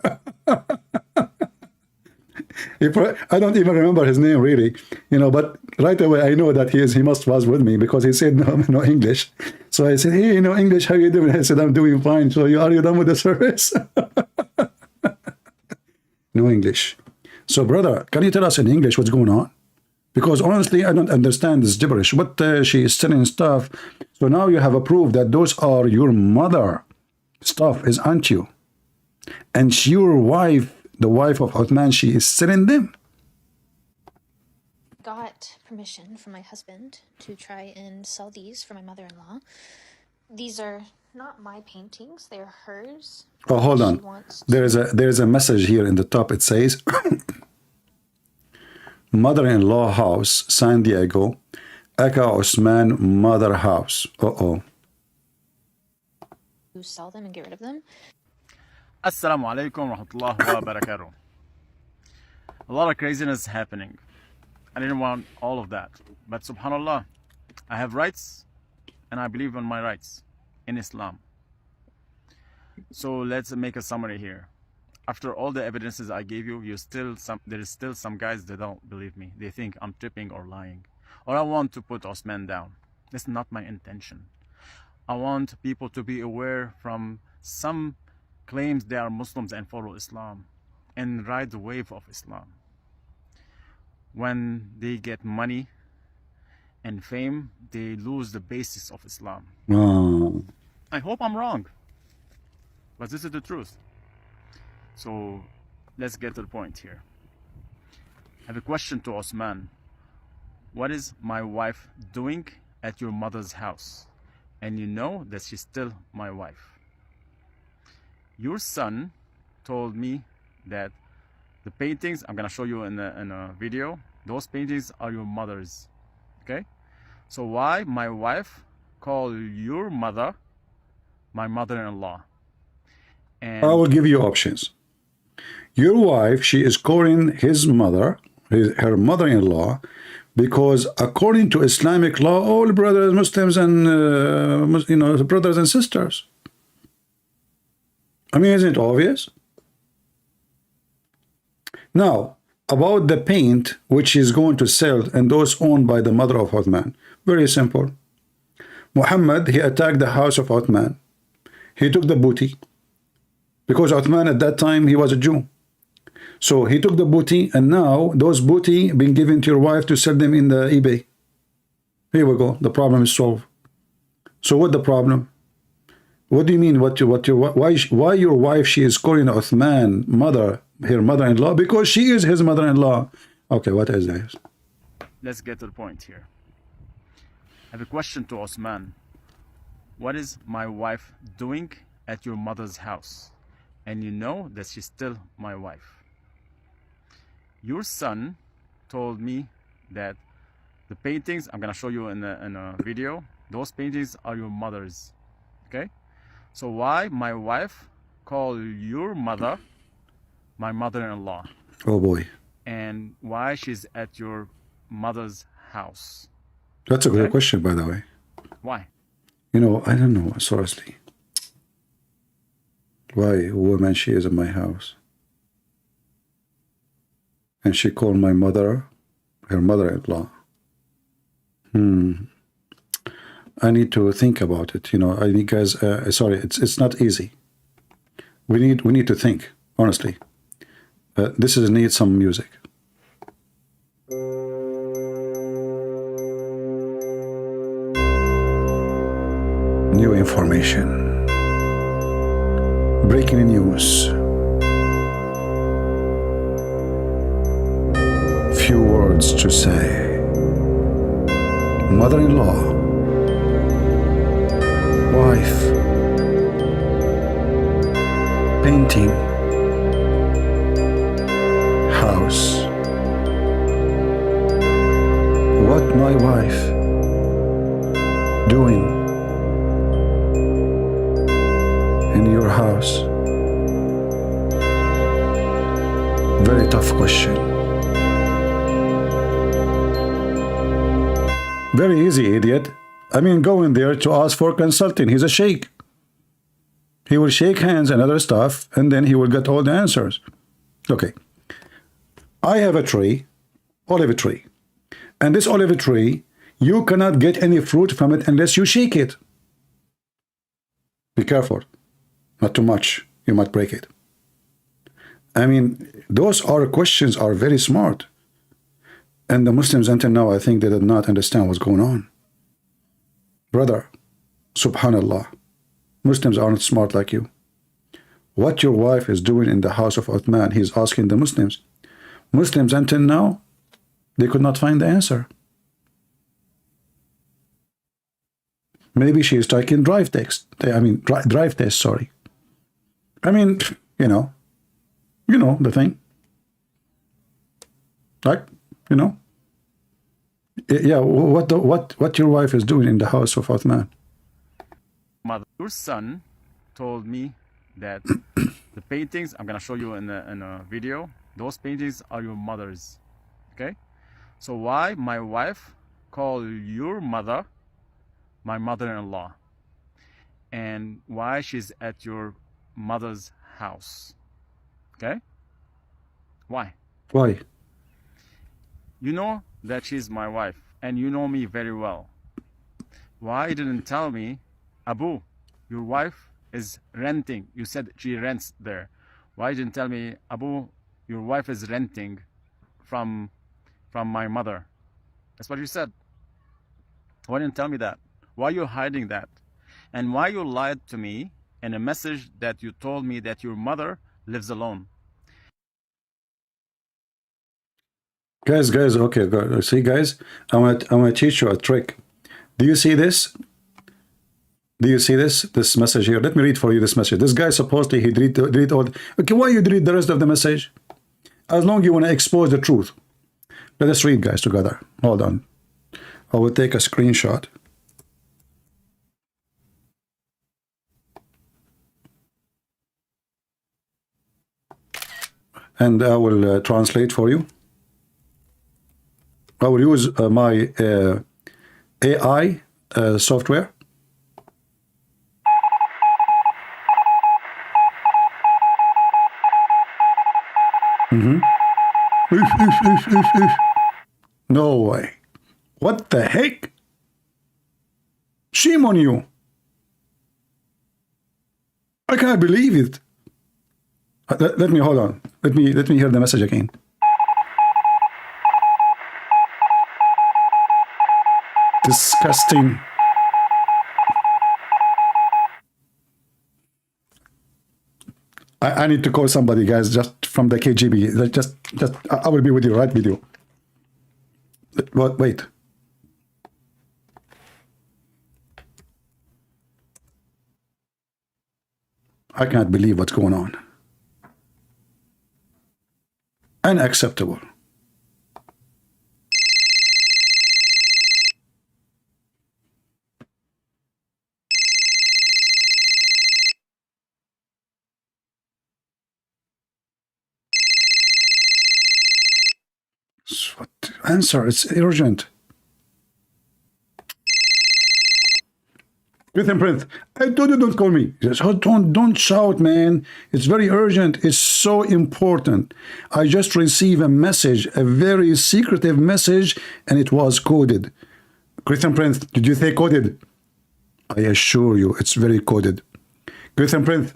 I don't even remember his name really, but right away I know that he was with me because he said no English. So I said, hey, English, how you doing? I said, I'm doing fine. So are you done with the service? No English. So brother, can you tell us in English what's going on? Because honestly, I don't understand this gibberish. What she is selling stuff. So now you have a proof that those are your mother stuff, aren't you? And your wife, the wife of Uthman, she is selling them. Got permission from my husband to try and sell these for my mother-in-law. These are not my paintings, they're hers. Oh, hold on. There is a message here in the top. It says, mother-in-law house, San Diego, Aka Osman mother house. Uh-oh. To sell them and get rid of them. Assalamu alaikum wa rahmatullahi wa barakatuh. A lot of craziness happening. I didn't want all of that. But subhanallah, I have rights and I believe in my rights in Islam. So let's make a summary here. After all the evidences I gave you, there is still some guys that don't believe me. They think I'm tripping or lying. Or I want to put Osman down. That's not my intention. I want people to be aware from some claims they are Muslims and follow Islam and ride the wave of Islam. When they get money and fame, they lose the basis of Islam. Oh. I hope I'm wrong, but this is the truth. So let's get to the point here. I have a question to Osman. What is my wife doing at your mother's house? And you know that she's still my wife. Your son told me that the paintings, I'm gonna show you in a video, those paintings are your mother's, okay? So why my wife call your mother my mother-in-law? And I will give you options. Your wife, she is calling his mother, her mother-in-law, because according to Islamic law, all brothers, Muslims, and brothers and sisters. I mean, isn't it obvious? Now, about the paint which is going to sell and those owned by the mother of Uthman, very simple. Muhammad, he attacked the house of Uthman. He took the booty because Uthman at that time, he was a Jew. So he took the booty, and now those booty being given to your wife to sell them in the eBay. Here we go. The problem is solved. So what the problem? What do you mean? Why your wife? She is calling Uthman mother, her mother-in-law, because she is his mother-in-law. Okay, what is this? Let's get to the point here. I have a question to Osman. What is my wife doing at your mother's house? And you know that she's still my wife. Your son told me that the paintings, I'm gonna show you in a video, those paintings are your mother's, okay? So why my wife call your mother my mother-in-law? Oh boy. And why she's at your mother's house? That's a good question, by the way. Why? You know, I don't know, seriously. Why a woman, she is in my house? And she called my mother, her mother-in-law. I need to think about it. You know, I think, guys, sorry, it's not easy. We need to think, honestly. This is need some music. New information. Breaking news. Few words to say. Mother-in-law, wife, painting, house. What my wife doing in your house? Very tough question. Very easy, idiot. I mean, go in there to ask for consulting. He's a sheikh. He will shake hands and other stuff, and then he will get all the answers. Okay. I have a tree, olive tree. And this olive tree, you cannot get any fruit from it unless you shake it. Be careful. Not too much. You might break it. I mean, those questions are very smart. And the Muslims until now, I think they did not understand what's going on. Brother, subhanallah, Muslims aren't smart like you. What your wife is doing in the house of Uthman, he's asking the Muslims. Muslims until now, they could not find the answer. Maybe she is taking drive test, sorry. I mean, you know the thing. Right? You know, yeah. What your wife is doing in the house of Uthman? Mother, your son told me that the paintings, I'm gonna show you in a video. Those paintings are your mother's, okay? So why my wife call your mother my mother-in-law? And why she's at your mother's house? Okay? Why? Why? You know that she's my wife, and you know me very well. Why didn't tell me, Abu, your wife is renting? You said she rents there. Why didn't tell me, Abu, your wife is renting from my mother? That's what you said. Why didn't tell me that? Why are you hiding that? And why you lied to me in a message that you told me that your mother lives alone? Guys, okay, see, guys, I want to teach you a trick. Do you see this? Do you see this message here? Let me read for you this message. This guy supposedly he delete all. Okay, why you delete the rest of the message? As long as you want to expose the truth. Let us read, guys, together. Hold on. I will take a screenshot. And I will translate for you. I will use my AI software. No way. What the heck? Shame on you. I can't believe it. Let me hold on. Let me hear the message again. Disgusting. I need to call somebody, guys, just from the KGB. Just I will be with you, right? Video. What? Wait. I can't believe what's going on. Unacceptable. What? Answer, it's urgent. Within Prince, I told you don't call me. Just don't shout, man. It's very urgent. It's so important. I just received a message, a very secretive message, and it was coded. Christian Prince, did you say coded? I assure you, it's very coded. Christian Prince,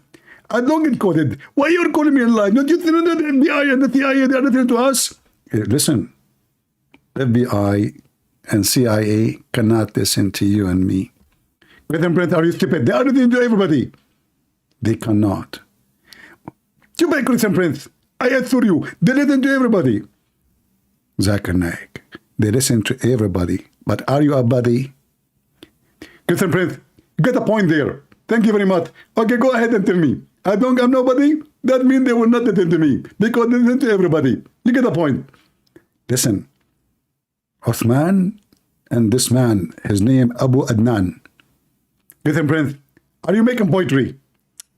I don't get coded. Why you're calling me a lie? Don't you think that the FBI and the CIA, they are nothing to us? Hey, listen, FBI and CIA cannot listen to you and me. Christian Prince, are you stupid? They are listening to everybody. They cannot. You bet, Christian Prince. I assure you, they listen to everybody. Zakir Naik, they listen to everybody. But are you a buddy? Christian Prince, you get a point there. Thank you very much. Okay, go ahead and tell me. I don't have nobody. That means they will not listen to me because they listen to everybody. You get a point. Listen, Uthman and this man, his name Abu Adnan. Christian Prince, are you making poetry?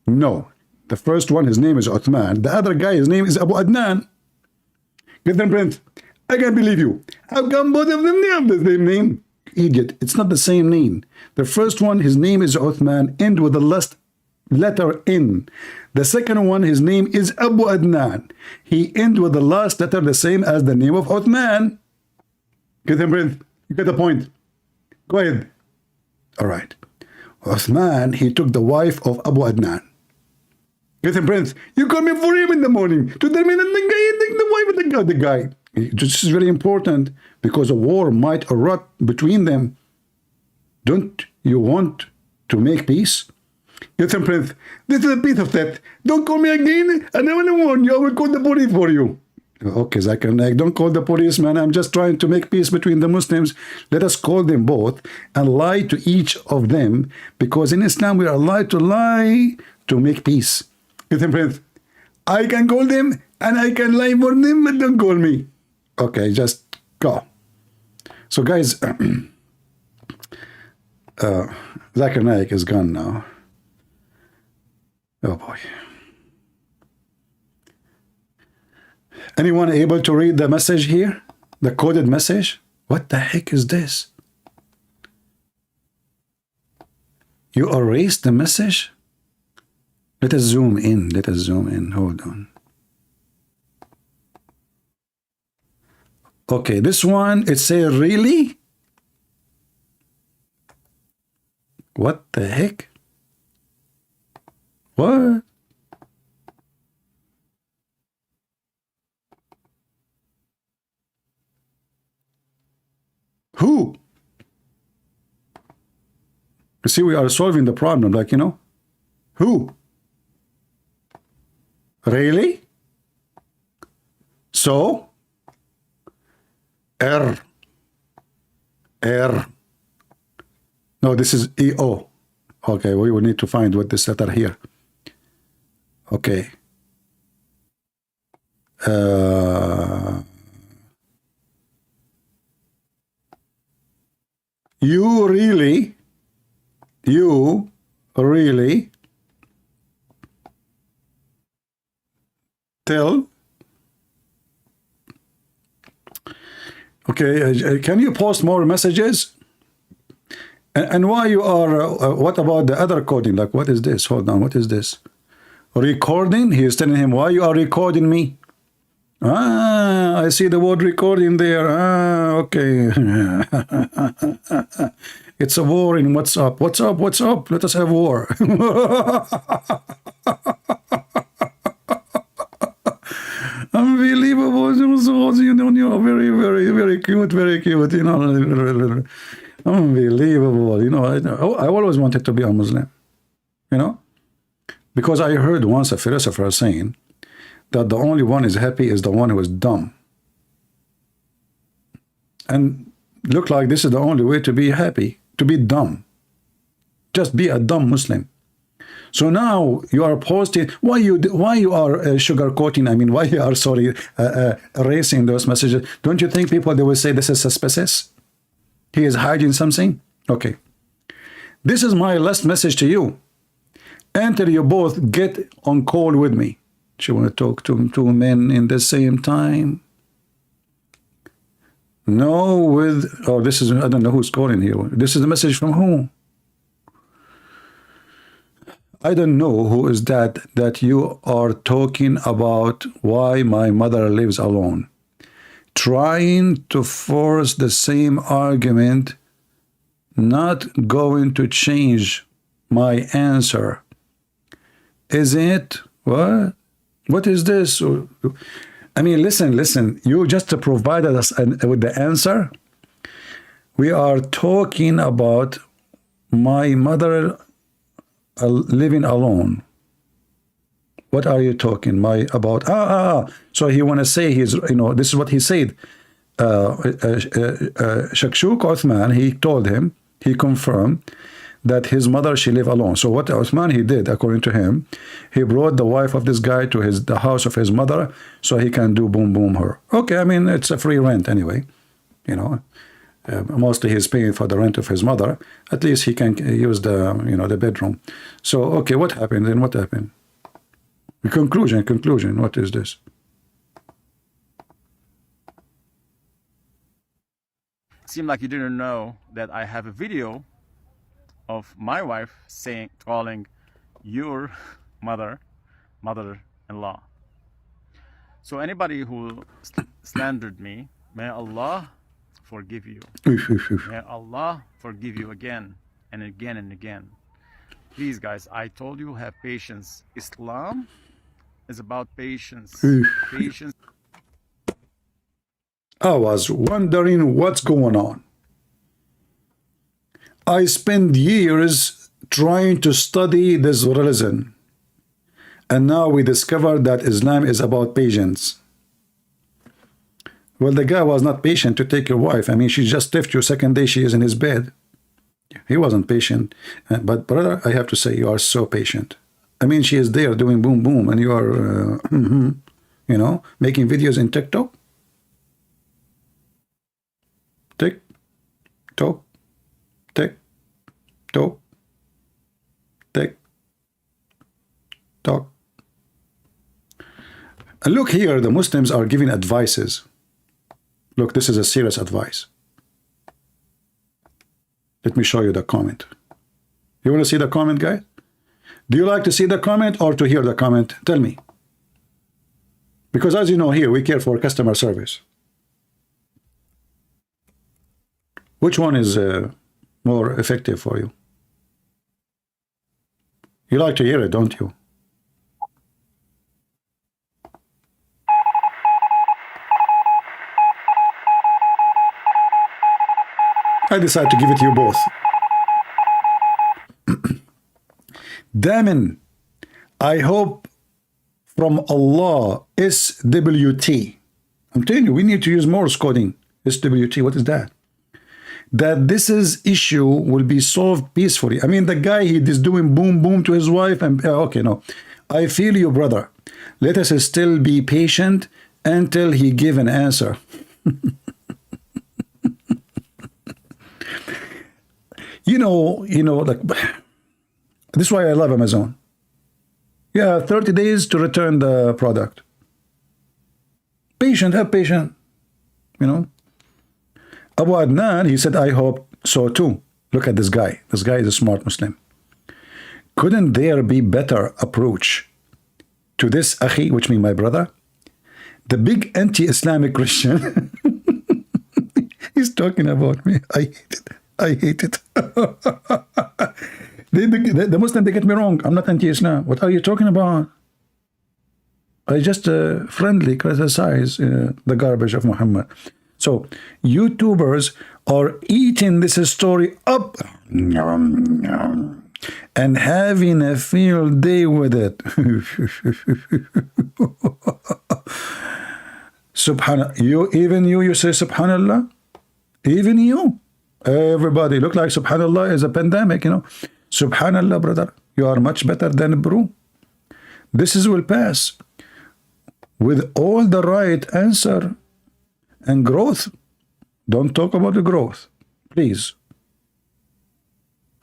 No. The first one, his name is Uthman. The other guy, his name is Abu Adnan. Christian Prince, I can't believe you. How come both of them have the same name? Idiot, it's not the same name. The first one, his name is Uthman, end with the last letter N. The second one, his name is Abu Adnan. He end with the last letter the same as the name of Uthman. Christian Prince, you get the point. Go ahead. All right. Uthman, he took the wife of Abu Adnan. Christian Prince, you call me for him in the morning to tell me that the wife of the guy. This is very important because a war might erupt between them. Don't you want to make peace? Christian Prince, this is a piece of that. Don't call me again, and I want to warn you, I will call the police for you. Okay, Zakir Naik, don't call the police, man. I'm just trying to make peace between the Muslims. Let us call them both and lie to each of them, because in Islam we are allowed to lie to make peace. Christian Prince, I can call them and I can lie for them, but don't call me. Okay, just go. So guys, Zakir Naik is gone now. Oh boy. Anyone able to read the message here? The coded message? What the heck is this? You erased the message? Let us zoom in. Let us zoom in. Hold on. Okay, this one, it says really? What the heck? What? Who? You see, we are solving the problem, like, you know. Who? Really? So? R. No, this is EO. Okay, we will need to find what this letter here. Okay. You really tell. Okay, can you post more messages? And why you are, what about the other coding? Like, what is this? Hold on, what is this? Recording? He is telling him, why you are recording me? Ah, I see the word recording there. Ah, okay. It's a war in WhatsApp. What's up? What's up? Let us have war. Unbelievable. Very, very, very cute, very cute. You know, unbelievable. You know, I always wanted to be a Muslim. You know, Because I heard once a philosopher saying that the only one is happy is the one who is dumb. And look like this is the only way to be happy, to be dumb. Just be a dumb Muslim. So now you are posting, why you are sugarcoating, I mean, why you are, sorry, erasing those messages? Don't you think people, they will say this is suspicious? He is hiding something? Okay. This is my last message to you. Until you both get on call with me. She want to talk to two men in the same time. No, with, oh, this is, I don't know who's calling here. This is the message from who? I don't know who is that you are talking about why my mother lives alone. Trying to force the same argument, not going to change my answer. Is it? What? What is this? I mean, listen. You just provided us with the answer. We are talking about my mother living alone. What are you talking about? So he want to say he's, you know, this is what he said. Shakshuk Uthman, he told him, he confirmed that his mother, she lived alone. So what Uthman he did, according to him, he brought the wife of this guy to the house of his mother so he can do boom boom her. Okay, I mean, it's a free rent anyway, you know. Mostly he's paying for the rent of his mother. At least he can use the, you know, the bedroom. So okay, what happened then? What happened? Conclusion. What is this? It seemed like you didn't know that I have a video of my wife calling your mother-in-law. So anybody who slandered me, may Allah forgive you. May Allah forgive you again and again and again. Please, guys, I told you, have patience. Islam is about patience. Patience. I was wondering what's going on. I spent years trying to study this religion, and now we discovered that Islam is about patience. Well, the guy was not patient to take your wife. I mean, she just left you. Second day she is in his bed. He wasn't patient. But brother, I have to say, you are so patient. I mean, she is there doing boom boom, and you are, you know, making videos in TikTok. Tick, tock, tick, tock, tick, tock. And look here, the Muslims are giving advices. Look, this is a serious advice. Let me show you the comment. You want to see the comment, guys? Do you like to see the comment or to hear the comment? Tell me. Because as you know, here we care for customer service. Which one is more effective for you? You like to hear it, don't you? I decided to give it to you both. Daman, I hope from Allah, SWT. I'm telling you, we need to use Morse coding. SWT, what is that? That this issue will be solved peacefully. I mean, the guy, he is doing boom boom to his wife, and okay, no. I feel you, brother. Let us still be patient until he give an answer. You know, like, this is why I love Amazon. Yeah, 30 days to return the product. Patient, have patience, you know. Abu Adnan, he said, I hope so too. Look at this guy. This guy is a smart Muslim. Couldn't there be better approach to this akhi, which means my brother? The big anti-Islamic Christian. He's talking about me. I hate it. I hate it. The Muslim, they get me wrong. I'm not anti-Islam. What are you talking about? I just friendly criticize the garbage of Muhammad. So and having a field day with it. Subhanallah. You say Subhanallah? Even you? Everybody look like Subhanallah is a pandemic, you know. Subhanallah, brother. You are much better than Bru. This will pass with all the right answer and growth. Don't talk about the growth, please.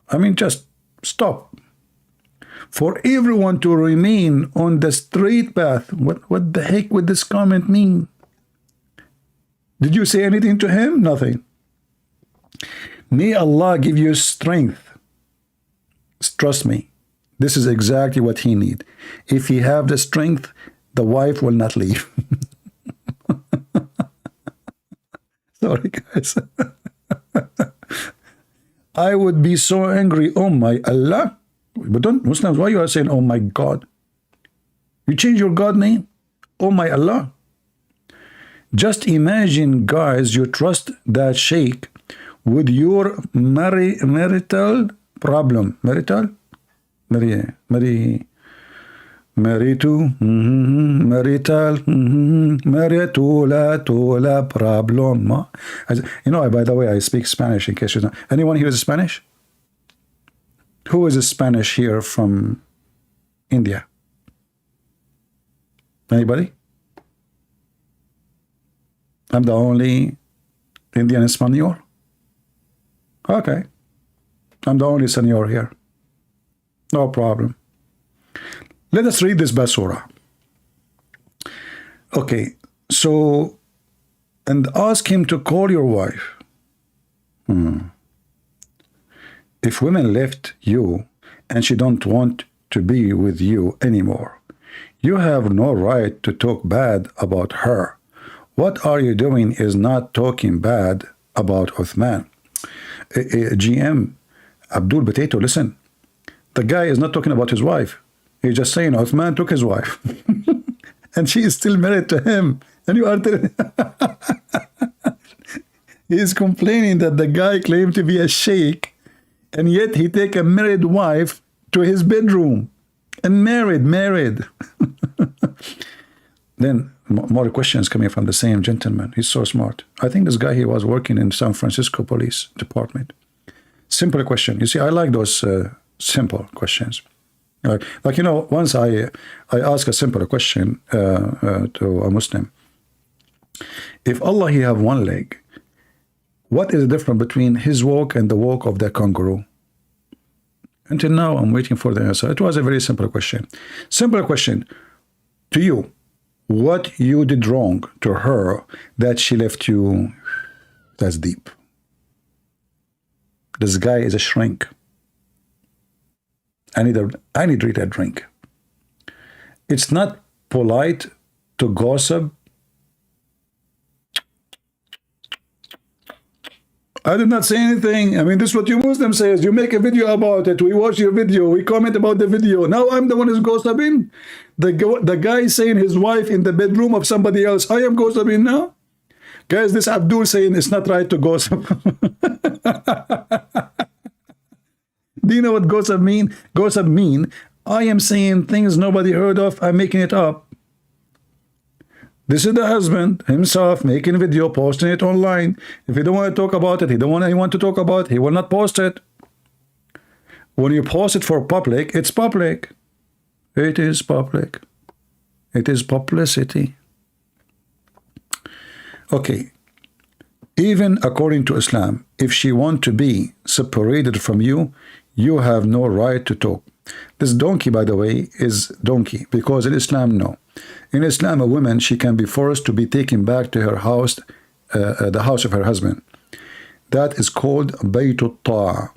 I mean, just stop. For everyone to remain on the straight path. What the heck would this comment mean? Did you say anything to him? Nothing. May Allah give you strength. Trust me. This is exactly what he needs. If he have the strength, the wife will not leave. Sorry, guys. I would be so angry. Oh my Allah. But don't, Muslims, why you are saying, oh my God? You change your God name? Oh my Allah. Just imagine, guys, you trust that sheikh with your marital problem. Marital? Marital problem. You know, by the way, I speak Spanish in case you don't. Anyone here is Spanish? Who is a Spanish here from India? Anybody? I'm the only Indian Espanol? Okay. I'm the only senor here. No problem. Let us read this basura. Okay, so, and ask him to call your wife. If women left you and she don't want to be with you anymore, you have no right to talk bad about her. What are you doing is not talking bad about Uthman. GM, Abdul Potato, listen. The guy is not talking about his wife. He's just saying Uthman took his wife. And she is still married to him. And you are telling he's complaining that the guy claimed to be a sheikh, and yet he take a married wife to his bedroom. And married. Then more questions coming from the same gentleman. He's so smart. I think this guy, he was working in San Francisco Police Department. Simple question. You see, I like those simple questions. Like, you know, once I ask a simple question to a Muslim. If Allah, he have one leg, what is the difference between his walk and the walk of the kangaroo? Until now, I'm waiting for the answer. It was a very simple question. Simple question to you. What you did wrong to her that she left you? That's deep. This guy is a shrink. I need to read a drink. It's not polite to gossip. I did not say anything. I mean, this is what you Muslim says. You make a video about it. We watch your video. We comment about the video. Now I'm the one who's gossiping. The guy saying his wife in the bedroom of somebody else. I am gossiping now. Guys, this Abdul saying it's not right to gossip. Do you know what gossip mean? Gossip mean I am saying things nobody heard of. I'm making it up. This is the husband himself making a video, posting it online. If he don't want to talk about it, he don't want anyone to talk about it, he will not post it. When you post it for public, it's public. It is public. It is publicity. Okay. Even according to Islam, if she want to be separated from you, you have no right to talk. This donkey, by the way, is donkey, because in Islam, no. In Islam, a woman, she can be forced to be taken back to her house, the house of her husband. That is called Baytut Ta'a,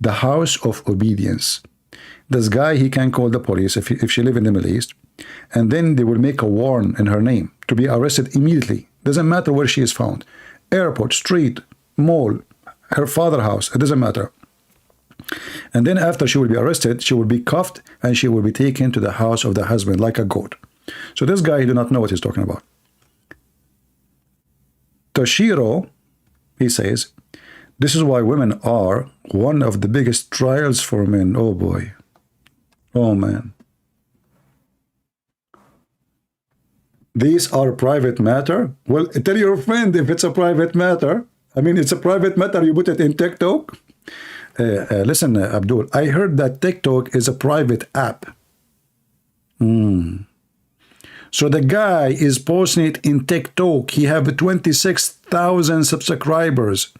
the house of obedience. This guy, he can call the police if she live in the Middle East, and then they will make a warrant in her name to be arrested immediately. Doesn't matter where she is found. Airport, street, mall, her father's house, it doesn't matter. And then after she will be arrested, she will be cuffed and she will be taken to the house of the husband like a goat. So this guy, he do not know what he's talking about. Toshiro, he says, this is why women are one of the biggest trials for men. Oh boy. Oh man. These are private matter. Well, tell your friend if it's a private matter. I mean, it's a private matter. You put it in TikTok. Listen, Abdul, I heard that TikTok is a private app. So the guy is posting it in TikTok. He have 26,000 subscribers.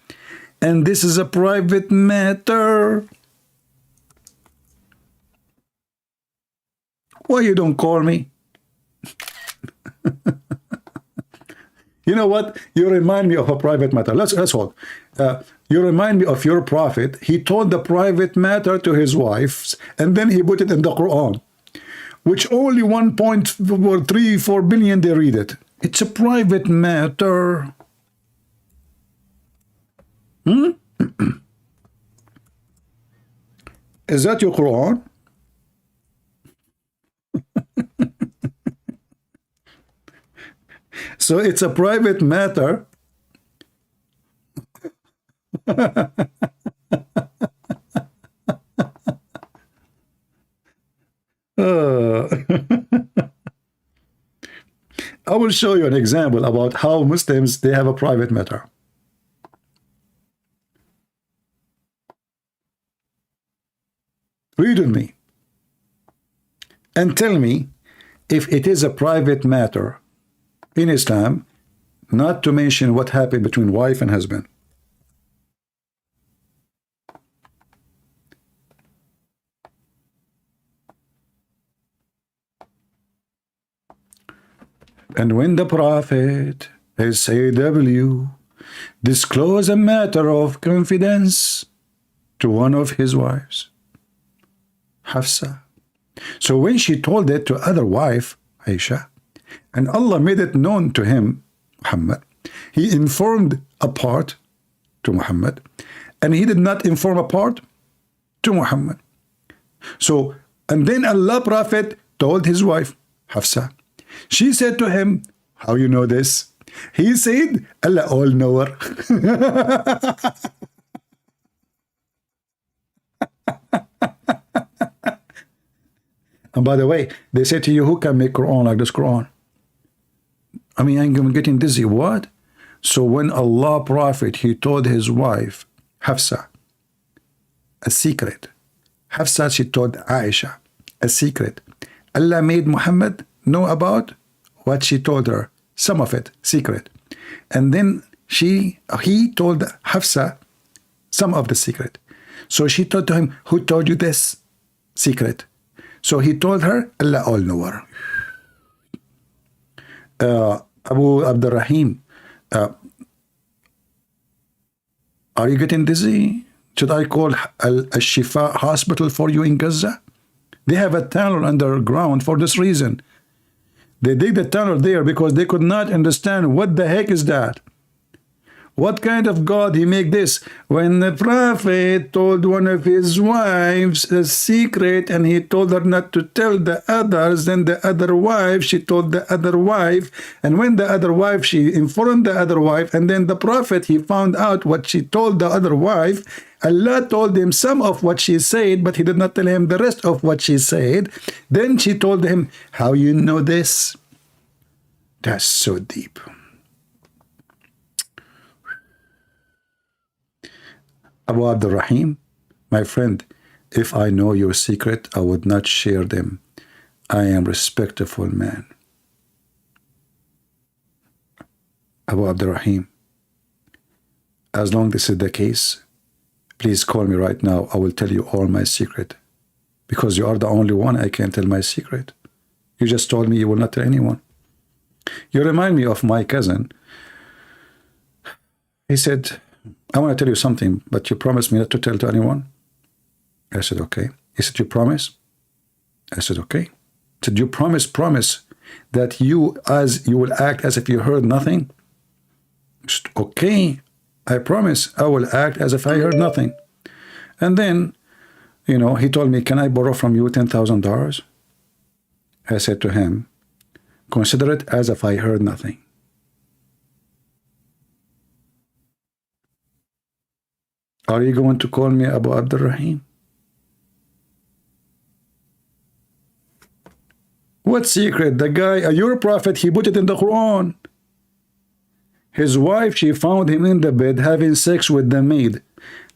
And this is a private matter. Why you don't call me? You know what? You remind me of a private matter. Let's hold. You remind me of your prophet. He told the private matter to his wives, and then he put it in the Quran, which only 1.34 billion they read it. It's a private matter. Is that your Quran? So it's a private matter. I will show you an example about how Muslims, they have a private matter. Read with me and tell me if it is a private matter in Islam not to mention what happened between wife and husband. And when the Prophet, SAW, disclosed a matter of confidence to one of his wives, Hafsa. So when she told it to other wife, Aisha, and Allah made it known to him, Muhammad, he informed a part to Muhammad, and he did not inform a part to Muhammad. So, and then Allah Prophet told his wife, Hafsa. She said to him, how you know this? He said, Allah all-knower. And by the way, they say to you, who can make Quran like this Quran? I mean, I'm getting dizzy. What? So when Allah Prophet, he told his wife, Hafsa, a secret. Hafsa, she told Aisha, a secret. Allah made Muhammad know about what she told her, some of it, secret. And then he told Hafsa some of the secret. So she told to him, who told you this secret? So he told her, Allah all-knower. Abu Abdurrahim, are you getting dizzy? Should I call Al-Shifa hospital for you in Gaza? They have a tunnel underground for this reason. They dig the tunnel there because they could not understand what the heck is that. What kind of God he make this? When the Prophet told one of his wives a secret and he told her not to tell the others, then the other wife, she told the other wife, and when the other wife, she informed the other wife, and then the Prophet, he found out what she told the other wife. Allah told him some of what she said, but he did not tell him the rest of what she said. Then she told him, how you know this? That's so deep. Abu Abdurrahim, my friend, if I know your secret, I would not share them. I am a respectful man. Abu Abdurrahim, as long as this is the case, please call me right now. I will tell you all my secret. Because you are the only one I can tell my secret. You just told me you will not tell anyone. You remind me of my cousin. He said, I want to tell you something, but you promised me not to tell to anyone. I said, okay. He said, you promise? I said, okay. He said, you promise that you will act as if you heard nothing? I said, okay, I promise I will act as if I heard nothing. And then, you know, he told me, can I borrow from you $10,000? I said to him, consider it as if I heard nothing. Are you going to call me Abu Abdul Rahim? What secret? The guy, your prophet, he put it in the Quran. His wife, she found him in the bed having sex with the maid.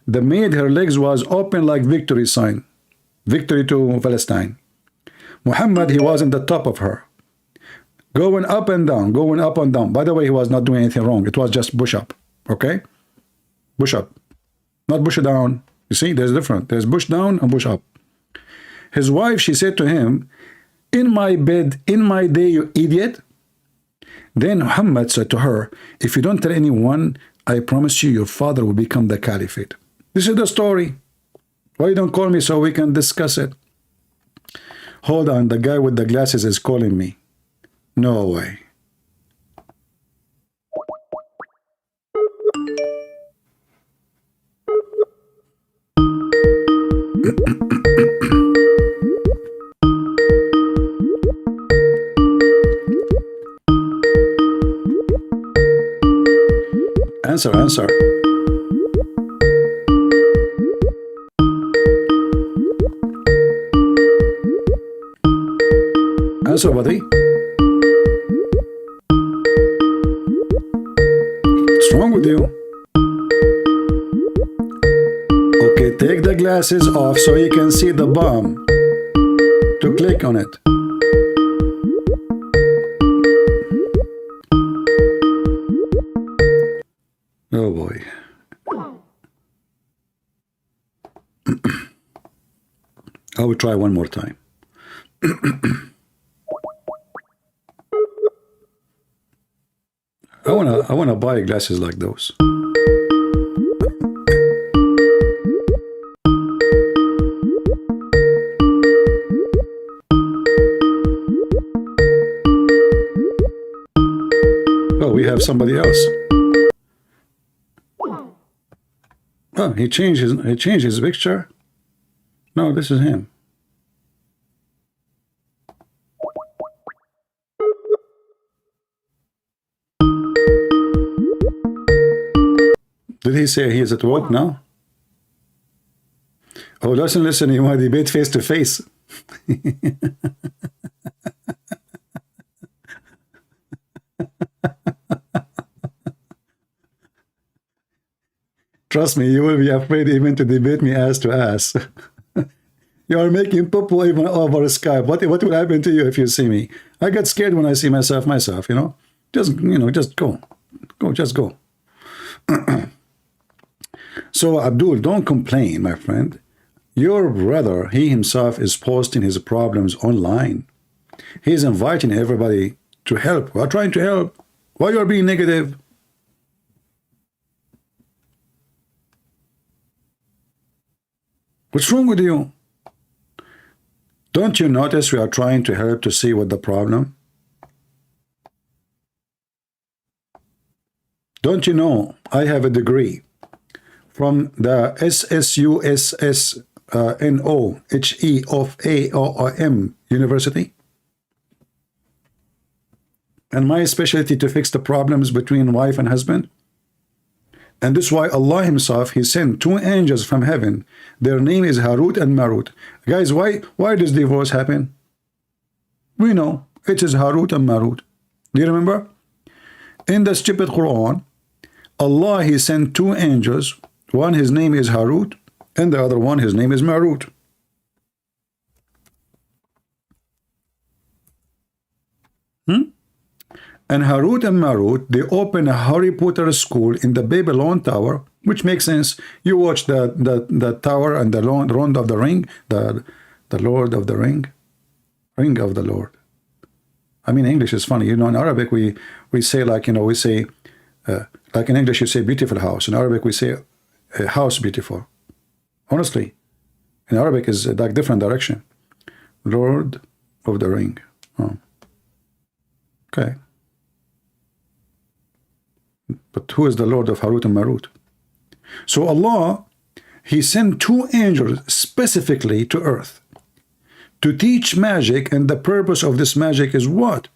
The maid, her legs was open like victory sign. Victory to Palestine. Muhammad, he was in the top of her. Going up and down, going up and down. By the way, he was not doing anything wrong. It was just push up. Okay? Push up. Not push down. You see, there's different. There's push down and push up. His wife, she said to him, in my bed, in my day, you idiot. Then Muhammad said to her, if you don't tell anyone, I promise you your father will become the caliphate. This is the story. Why you don't call me so we can discuss it? Hold on, the guy with the glasses is calling me. No way. Answer, answer. Answer, buddy. What's wrong with you? Okay, take the glasses off so you can see the bomb. To click on it. Oh boy. I will try one more time. I wanna buy glasses like those. Oh, we have somebody else. Oh, he changed his picture. No, this is him. Did he say he is at work now? Oh, listen, you want to debate face to face. Trust me, you will be afraid even to debate me ass to ass. You are making poo-poo even over Skype. What will happen to you if you see me? I get scared when I see myself, you know. Just go. Just go. So, Abdul, don't complain, my friend. Your brother, he himself is posting his problems online. He's inviting everybody to help. We're trying to help. Why you are being negative? What's wrong with you? Don't you notice we are trying to help to see what the problem? Don't you know I have a degree from the SSUSSNOHEOFAOM University? And my specialty to fix the problems between wife and husband? And this is why Allah himself, he sent two angels from heaven. Their name is Harut and Marut. Guys, why does divorce happen? We know it is Harut and Marut. Do you remember? In the stupid Quran, Allah, he sent two angels. One, his name is Harut, and the other one, his name is Marut. And Harut and Marut, they open a Harry Potter school in the Babylon Tower, which makes sense. You watch the tower and the Lord of the Ring, the Lord of the Ring, Ring of the Lord. I mean, English is funny. You know, in Arabic, we say like, you know, we say, like in English, you say beautiful house. In Arabic, we say house beautiful. Honestly, in Arabic is like different direction. Lord of the Ring. Oh. Okay. But who is the Lord of Harut and Marut? So Allah, he sent two angels specifically to earth to teach magic, and the purpose of this magic is what?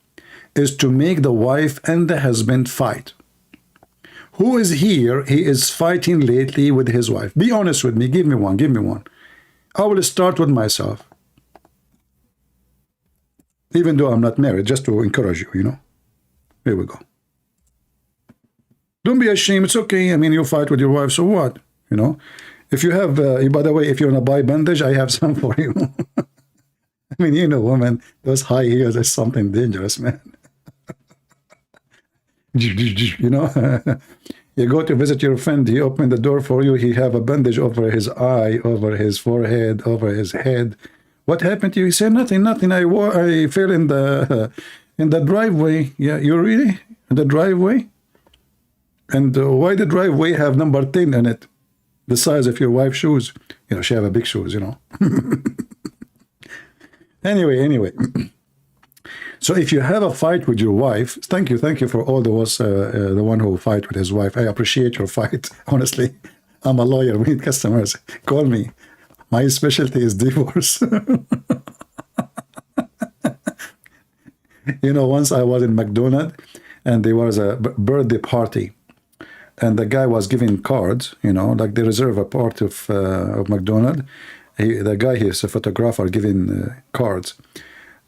Is to make the wife and the husband fight. Who is here? He is fighting lately with his wife. Be honest with me. Give me one. Give me one. I will start with myself. Even though I'm not married, just to encourage you, you know. Here we go. Don't be ashamed. It's okay. I mean, you fight with your wife, so what? You know. If you have, by the way, if you want to buy bandage, I have some for you. I mean, you know, women, those high heels is something dangerous, man. You know, you go to visit your friend, he opened the door for you, he have a bandage over his eye, over his forehead, over his head. What happened to you? He said, nothing. I fell in the driveway. Yeah, you really? In the driveway? And why the driveway have number 10 in it? The size of your wife's shoes. You know, she have a big shoes, you know. Anyway. So if you have a fight with your wife, thank you for all those, the one who fight with his wife. I appreciate your fight, honestly. I'm a lawyer. We need customers. Call me. My specialty is divorce. You know, once I was in McDonald's, and there was a birthday party, and the guy was giving cards, you know, like they reserve a part of McDonald's. The guy, he's a photographer, giving cards.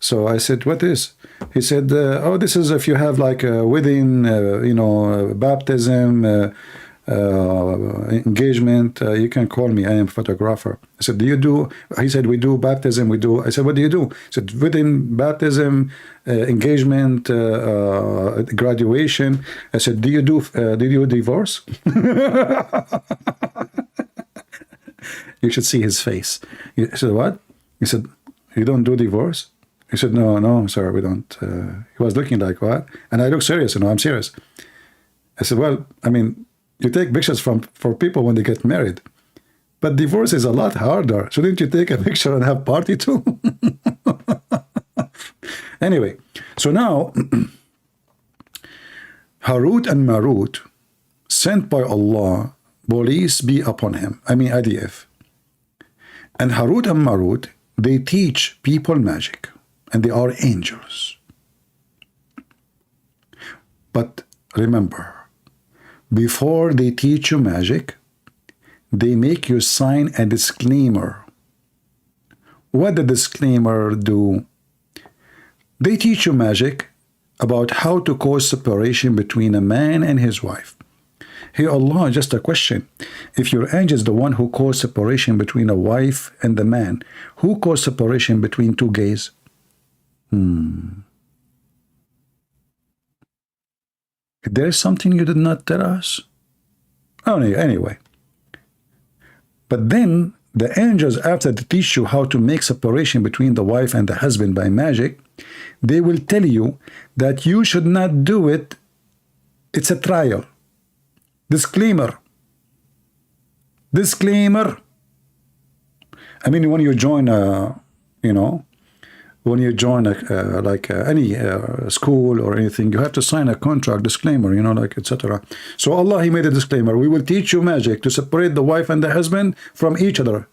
So I said, what is? He said, oh, this is if you have like a wedding, you know, baptism, engagement, you can call me. I am a photographer. I said, do you do? He said, we do baptism. We do. I said, what do you do? He said, wedding, baptism, engagement, graduation. I said, do you do divorce? You should see his face. He said, what? He said, you don't do divorce? He said, no, sir, we don't. He was looking like, what? And I look serious, you know, I'm serious. I said, well, I mean, you take pictures for people when they get married. But divorce is a lot harder. Shouldn't you take a picture and have party too? Anyway, so now, Harut and Marut, sent by Allah, police be upon him. I mean, IDF. And Harut and Marut, they teach people magic. And they are angels. But remember, before they teach you magic, they make you sign a disclaimer. What the disclaimer do? They teach you magic about how to cause separation between a man and his wife. Hey Allah, just a question. If your angel is the one who caused separation between a wife and the man, who caused separation between two gays? There's something you did not tell us? Anyway. But then the angels, after they teach you how to make separation between the wife and the husband by magic, they will tell you that you should not do it. It's a trial. Disclaimer. I mean, when you join any school or anything, you have to sign a contract disclaimer, you know, like etc. So Allah, He made a disclaimer. We will teach you magic to separate the wife and the husband from each other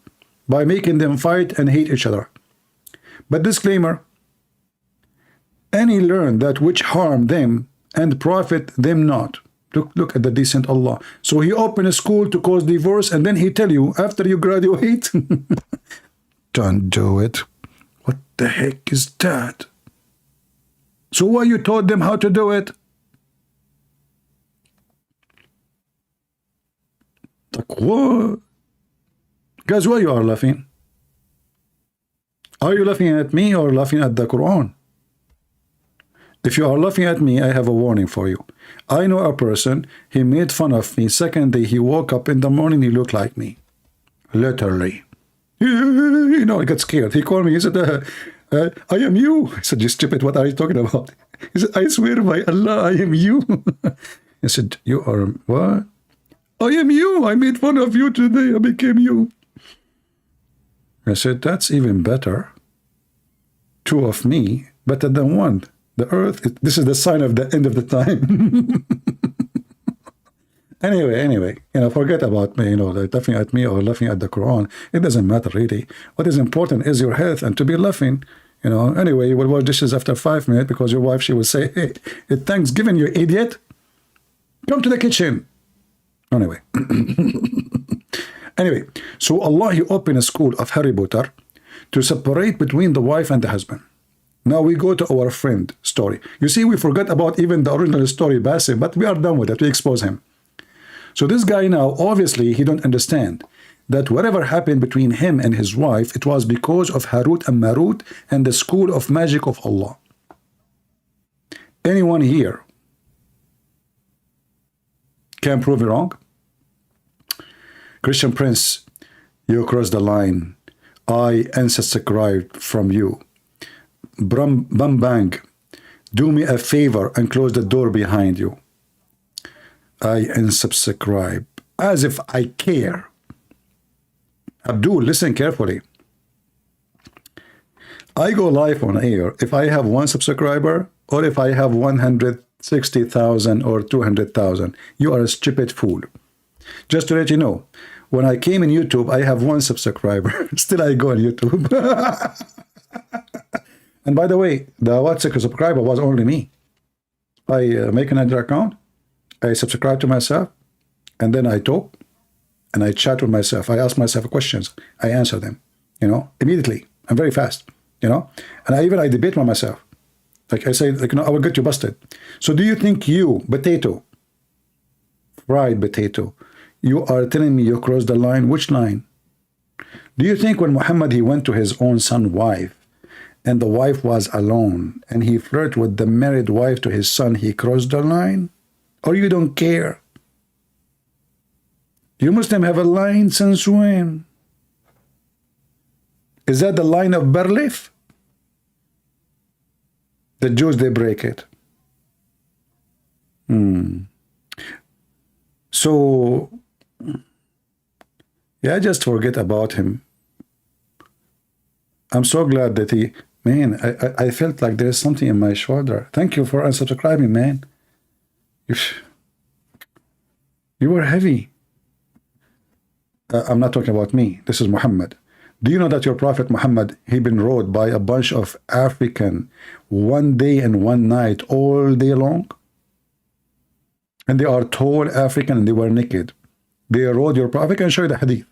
by making them fight and hate each other. But disclaimer, any learn that which harm them and profit them not. Look at the decent Allah. So He opened a school to cause divorce, and then He tell you after you graduate, don't do it. What the heck is that? So why you taught them how to do it? Like what? Guys, why you are laughing? Are you laughing at me or laughing at the Quran? If you are laughing at me, I have a warning for you. I know a person, he made fun of me. Second day, he woke up in the morning, he looked like me. Literally. You know, I got scared. He called me, he said, I am you. I said, you stupid, what are you talking about? He said, I swear by Allah, I am you. I said, you are what? I am you. I made fun of you today. I became you. I said, that's even better. Two of me, better than one. The earth, this is the sign of the end of the time. Anyway, you know, forget about me, you know, like laughing at me or laughing at the Quran. It doesn't matter really. What is important is your health and to be laughing, you know. Anyway, you will wash dishes after 5 minutes because your wife, she will say, hey, it's Thanksgiving, you idiot. Come to the kitchen. Anyway. Anyway, so Allah, He opened a school of Harry Potter to separate between the wife and the husband. Now we go to our friend story. You see, we forgot about even the original story, Bassem, but we are done with it. We expose him. So this guy now, obviously, he don't understand that whatever happened between him and his wife, it was because of Harut and Marut and the school of magic of Allah. Anyone here can prove it wrong? Christian Prince, you crossed the line. I unsubscribed from you. Bang, do me a favor and close the door behind you. I unsubscribe. As if I care. Abdul, listen carefully. I go live on air if I have 1 subscriber or if I have 160,000 or 200,000. You are a stupid fool. Just to let you know, when I came in YouTube, I have 1 subscriber. Still, I go on YouTube. And by the way, the WhatsApp subscriber was only me. I make another account. I subscribe to myself. And then I talk. And I chat with myself. I ask myself questions. I answer them, you know, immediately. I'm very fast, you know. And I debate with myself. Like I say, like, you know, I will get you busted. So do you think you, potato, fried potato, you are telling me you crossed the line? Which line? Do you think when Muhammad, he went to his own son's wife, and the wife was alone, and he flirted with the married wife to his son, he crossed the line? Or you don't care? You Muslim have a line since when? Is that the line of Barleaf? The Jews, they break it. So, yeah, just forget about him. I'm so glad that he, man, I felt like there's something in my shoulder. Thank you for unsubscribing, man. You were heavy. I'm not talking about me. This is Muhammad. Do you know that your Prophet Muhammad, he been rode by a bunch of African 1 day and 1 night all day long? And they are tall African and they were naked. They rode your Prophet. I can show you the hadith.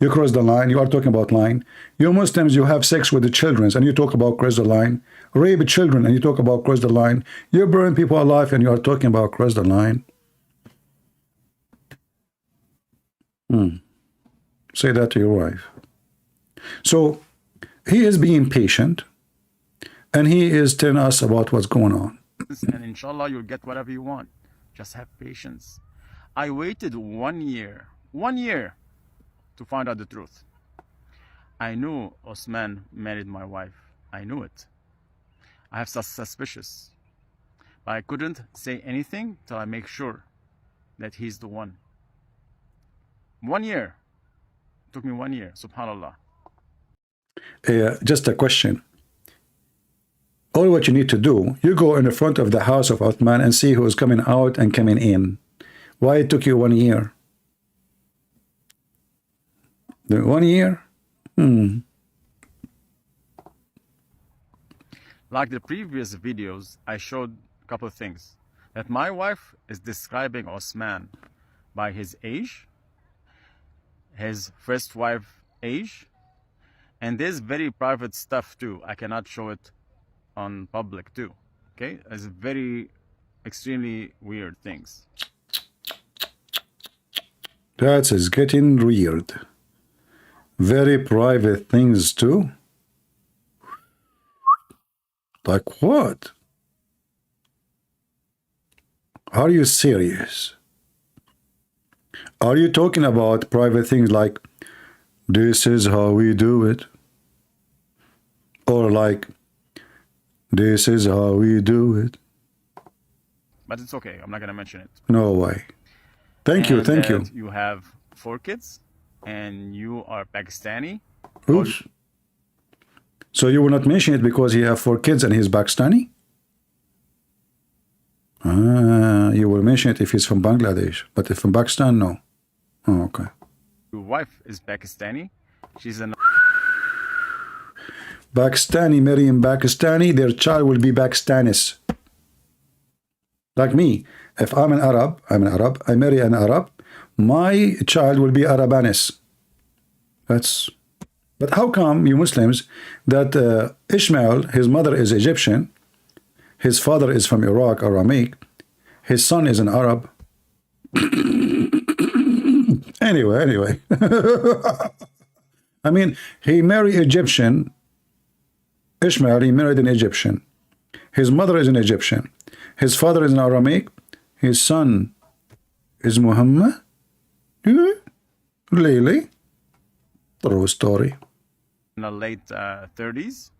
You cross the line. You are talking about line. You Muslims, you have sex with the children and you talk about cross the line. Rape children and you talk about cross the line. You burn people alive and you are talking about cross the line. Say that to your wife. So he is being patient and he is telling us about what's going on. And inshallah, you'll get whatever you want. Just have patience. I waited 1 year to find out the truth. I knew Osman married my wife. I knew it. I have suspicious. But I couldn't say anything till I make sure that he's the one. 1 year. It took me 1 year, subhanallah. Just a question. All what you need to do, you go in the front of the house of Uthman and see who is coming out and coming in. Why it took you 1 year? 1 year? Like the previous videos, I showed a couple of things. That my wife is describing Osman by his age, his first wife age, and there's very private stuff too. I cannot show it on public too. Okay, it's very extremely weird things. That is getting weird. Very private things too. Like what? Are you serious? Are you talking about private things like this is how we do it? Or like this is how we do it? But it's okay. I'm not going to mention it. No way. Thank you. You have 4 kids and you are Pakistani. Oops. So you will not mention it because he have 4 kids and he's Pakistani? You will mention it if he's from Bangladesh, but if from Pakistan, no. Oh, okay. Your wife is Pakistani. She's an Pakistani marrying Pakistani, their child will be Pakistanis. Like me, if I'm an Arab, I marry an Arab, my child will be Arabanis. That's. But how come you Muslims that Ishmael, his mother is Egyptian, his father is from Iraq, Aramaic, his son is an Arab. Anyway. I mean, he married Egyptian. Ishmael, he married an Egyptian. His mother is an Egyptian. His father is an Aramaic. His son is Muhammad. Really? True story. In the late 30s,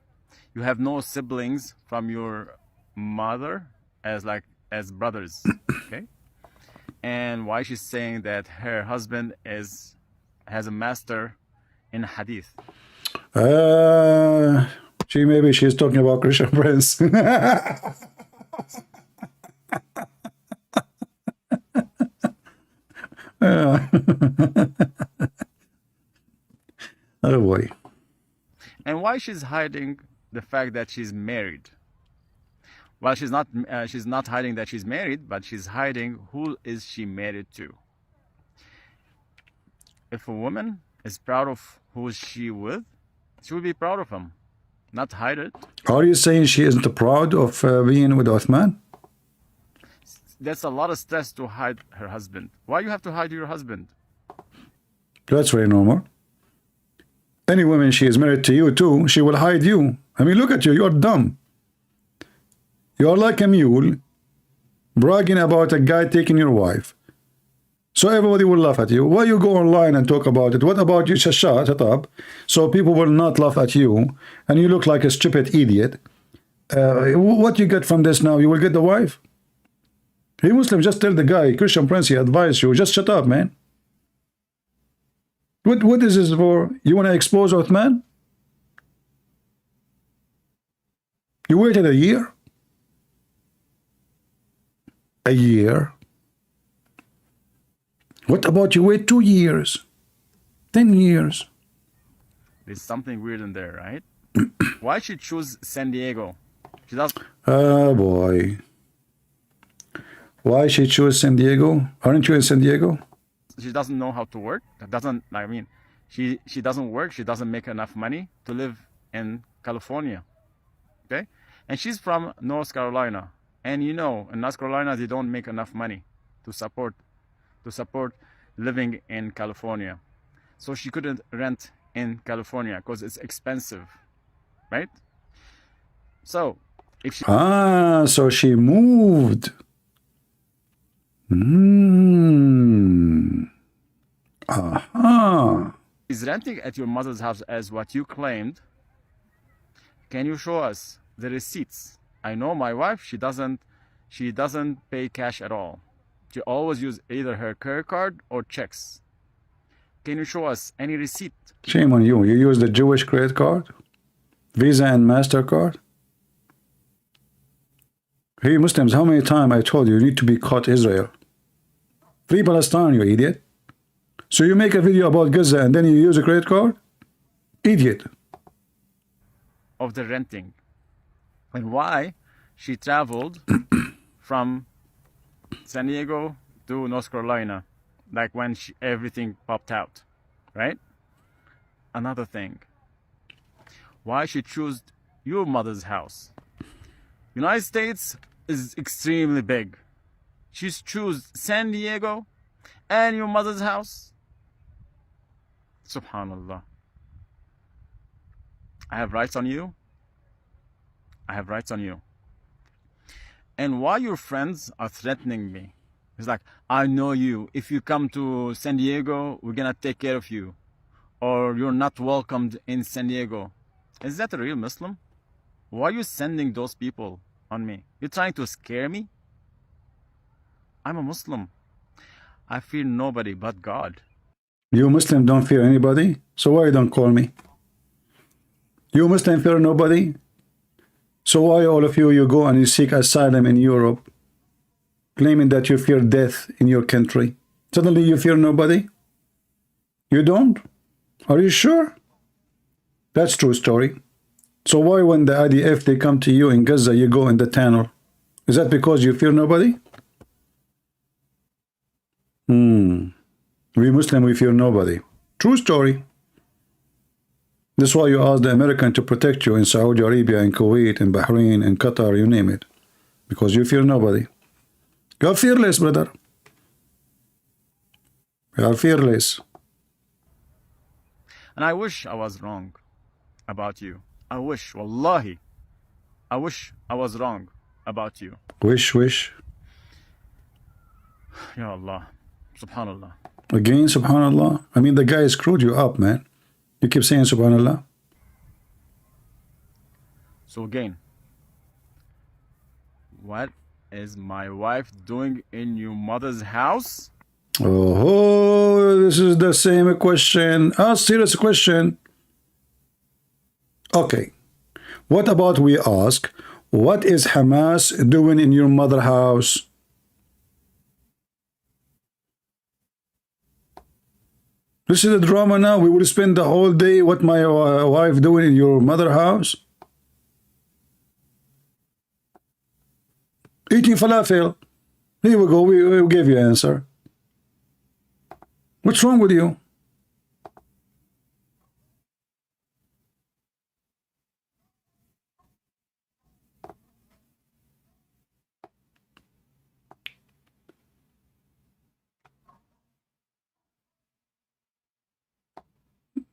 you have no siblings from your mother as brothers, okay? And why she's saying that her husband has a master in hadith? Maybe she's talking about Christian Prince. Oh boy. And why she's hiding the fact that she's married? Well, she's not hiding that she's married, but she's hiding who is she married to. If a woman is proud of who she with, she will be proud of him, not hide it. Are you saying she isn't proud of being with Uthman? That's a lot of stress to hide her husband. Why you have to hide your husband? That's very normal. Any woman she is married to you too, she will hide you. I mean, look at you, you're dumb. You're like a mule bragging about a guy taking your wife. So everybody will laugh at you. Why you go online and talk about it? What about you? Shut up. So people will not laugh at you and you look like a stupid idiot. What you get from this now? You will get the wife? Hey Muslim, just tell the guy, Christian Prince, he advised you, just shut up, man. What is this for? You want to expose Uthman? You waited a year? A year? What about you wait 2 years? 10 years? There's something weird in there, right? Why she choose San Diego? She does. Oh boy. Why she choose San Diego? Aren't you in San Diego? She doesn't know how to work. She doesn't work. She doesn't make enough money to live in California. Okay? And she's from North Carolina. And you know, in North Carolina, they don't make enough money to support living in California. So she couldn't rent in California because it's expensive, right? So if she so she moved. is renting at your mother's house as what you claimed, can you show us the receipts? I know my wife, she doesn't pay cash at all. She always use either her credit card or checks. Can you show us any receipt? Shame on you. You use the Jewish credit card? Visa and MasterCard? Hey Muslims, how many times I told you you need to be caught Israel? Free Palestine, you idiot. So you make a video about Gaza and then you use a credit card? Idiot. Of the renting. And why she traveled from San Diego to North Carolina, like when everything popped out, right? Another thing. Why she chose your mother's house? United States is extremely big. She's choose San Diego and your mother's house. Subhanallah. I have rights on you. I have rights on you. And why your friends are threatening me? It's like, I know you. If you come to San Diego, we're gonna take care of you. Or you're not welcomed in San Diego. Is that a real Muslim? Why are you sending those people on me? You're trying to scare me? I'm a Muslim. I fear nobody but God. You Muslim don't fear anybody? So why you don't call me? You Muslim fear nobody? So why all of you go and you seek asylum in Europe, claiming that you fear death in your country? Suddenly you fear nobody? You don't? Are you sure? That's true story. So why when the IDF, they come to you in Gaza, you go in the tunnel? Is that because you fear nobody? We Muslim, we fear nobody. True story. That's why you ask the American to protect you in Saudi Arabia, in Kuwait, in Bahrain, in Qatar, you name it. Because you fear nobody. You are fearless, brother. You are fearless. And I wish I was wrong about you. I wish, wallahi, I wish I was wrong about you. Wish. Ya Allah, subhanallah. Again, subhanallah. I mean, the guy screwed you up, man. You keep saying subhanallah. So again, what is my wife doing in your mother's house? Oh, this is the same question. A serious question. Okay. What about we ask, what is Hamas doing in your mother's house? This is the drama now. We will spend the whole day what my wife doing in your mother's house? Eating falafel. Here we go. We gave you an answer. What's wrong with you?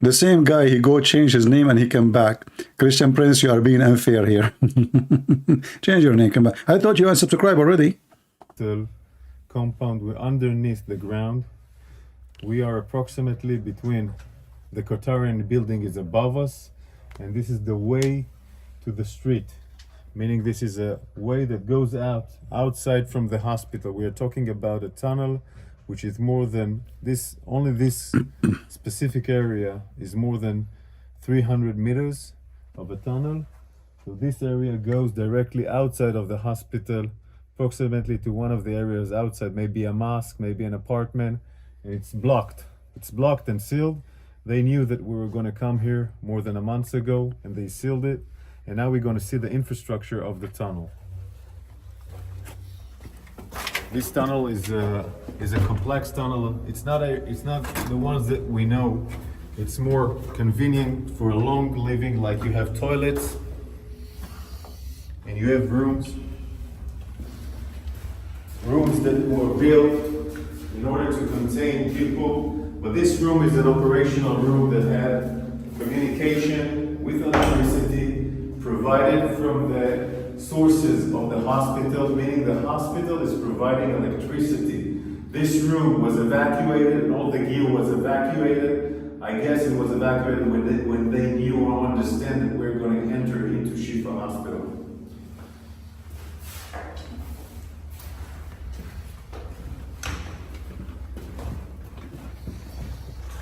The same guy, he go change his name and he come back. Christian Prince, you are being unfair here. Change your name, come back. I thought you unsubscribed already. The compound, we're underneath the ground. We are approximately between the Qatarian building is above us, and this is the way to the street. Meaning this is a way that goes outside from the hospital. We are talking about a tunnel which is more than this, only this specific area is more than 300 meters of a tunnel. So this area goes directly outside of the hospital, approximately to one of the areas outside, maybe a mosque, maybe an apartment, and it's blocked. It's blocked and sealed. They knew that we were going to come here more than a month ago, and they sealed it. And now we're going to see the infrastructure of the tunnel. This tunnel is a complex tunnel. It's not the ones that we know. It's more convenient for a long living, like you have toilets and you have rooms that were built in order to contain people. But this room is an operational room that had communication with electricity provided from the sources of the hospital, meaning the hospital is providing electricity. This room was evacuated and all the gear was evacuated. I guess it was evacuated when they knew or understand that we're going to enter into Shifa Hospital.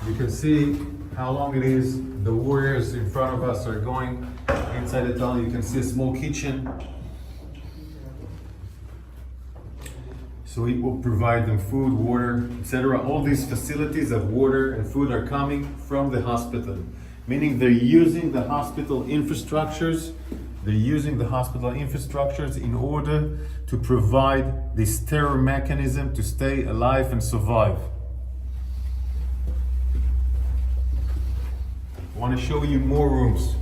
You can see how long it is. The warriors in front of us are going inside the tunnel. You can see a small kitchen. So it will provide them food, water, etc. All these facilities of water and food are coming from the hospital, meaning they're using the hospital infrastructures. They're using the hospital infrastructures in order to provide this terror mechanism to stay alive and survive. I want to show you more rooms.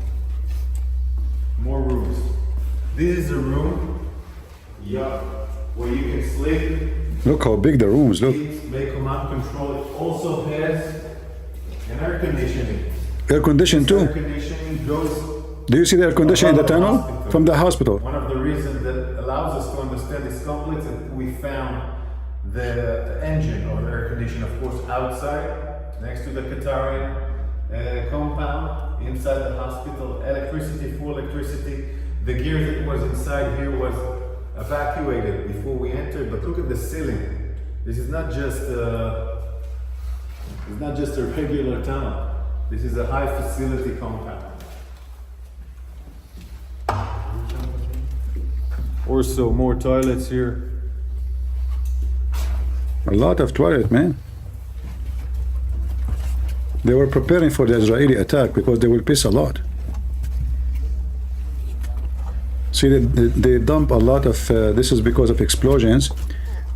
More rooms. This is a room, where you can sleep. Look how big the rooms look. Make command control. It also has an air conditioning. Air conditioning too. Air conditioning goes. Do you see the air conditioning in the tunnel? From the hospital. One of the reasons that allows us to understand this complex is that we found the engine of the air conditioner, of course, outside, next to the Qatarian compound, inside the hospital. Electricity, full electricity. The gear that was inside here was evacuated before we entered, but look at the ceiling. This is not just a regular tunnel. This is a high facility compound. Also more toilets here. A lot of toilet, man. They were preparing for the Israeli attack because they will piss a lot. See, they dump a lot of, this is because of explosions.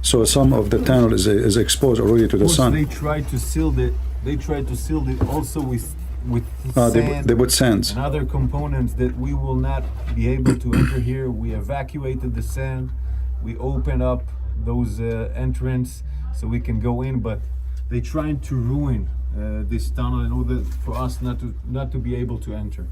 So some of the tunnel is exposed already to the sun. They tried to seal it. They tried to seal it also with sand they put sands and other components that we will not be able to enter here. We evacuated the sand. We open up those entrance so we can go in, but they trying to ruin this tunnel in order for us not to be able to enter.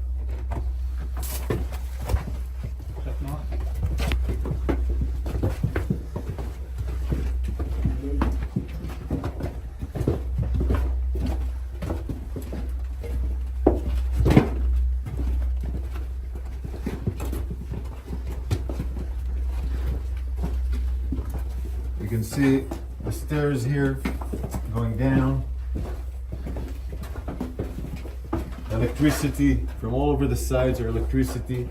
You can see the stairs here going down. Electricity from all over the sides are electricity.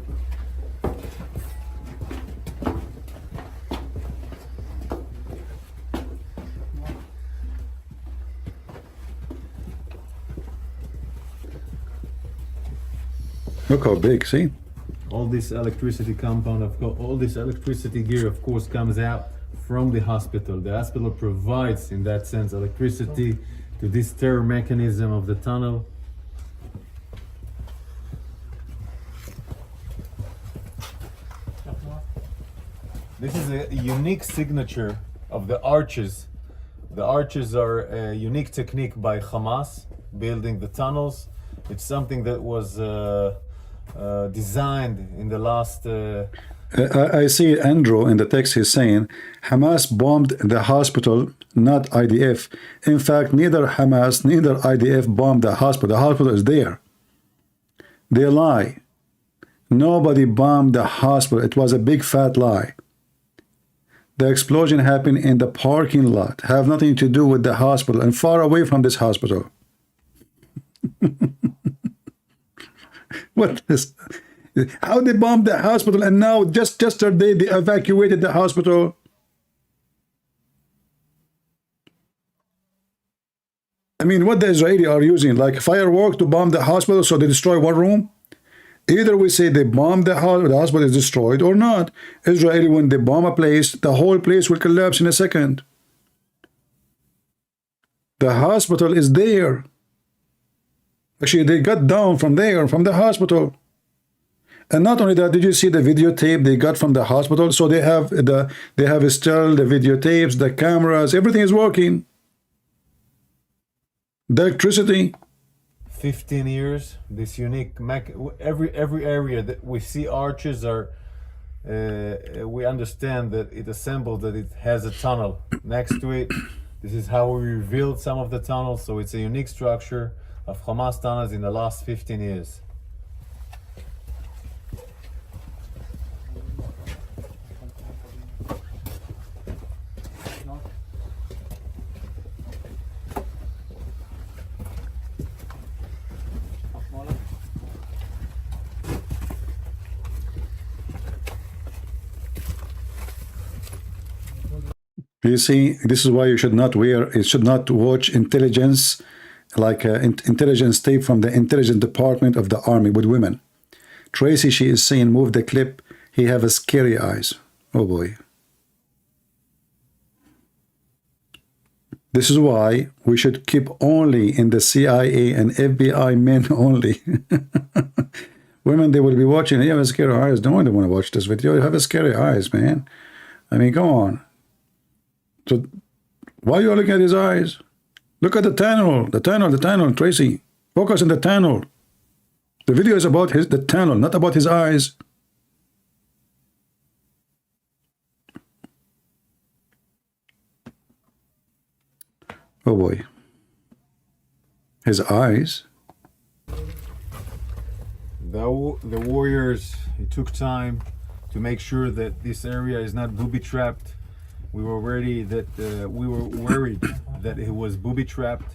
Look how big, see? All this electricity compound, all this electricity gear, of course, comes out from the hospital. The hospital provides, in that sense, electricity to this stir mechanism of the tunnel. This is a unique signature of the arches. The arches are a unique technique by Hamas, building the tunnels. It's something that was designed in the last... I see Andrew in the text, he's saying, Hamas bombed the hospital, not IDF. In fact, neither Hamas, neither IDF bombed the hospital. The hospital is there. They lie. Nobody bombed the hospital. It was a big fat lie. The explosion happened in the parking lot, have nothing to do with the hospital and far away from this hospital. What is... How they bombed the hospital and now just yesterday they evacuated the hospital? I mean, what the Israeli are using, like fireworks to bomb the hospital so they destroy one room? Either we say they bombed the hospital is destroyed or not. Israeli, when they bomb a place, the whole place will collapse in a second. The hospital is there. Actually, they got down from there, from the hospital. And not only that, did you see the videotape they got from the hospital? So they have still the videotapes, the cameras, everything is working. The electricity. 15 years, this unique every area that we see arches are we understand that it assembled, that it has a tunnel next to it. This is how we revealed some of the tunnels, so it's a unique structure of Hamas tunnels in the last 15 years. You see, this is why you should not watch intelligence, like intelligence tape from the intelligence department of the army with women. Tracy, she is saying, move the clip. He have a scary eyes. Oh boy. This is why we should keep only in the CIA and FBI men only. Women, they will be watching. You have a scary eyes. No one want to watch this video. You have a scary eyes, man. I mean, go on. So why are you looking at his eyes? Look at the tunnel, Tracy. Focus on the tunnel. The video is about the tunnel, not about his eyes. Oh boy. His eyes. The warriors, it took time to make sure that this area is not booby-trapped. We were worried that it was booby-trapped.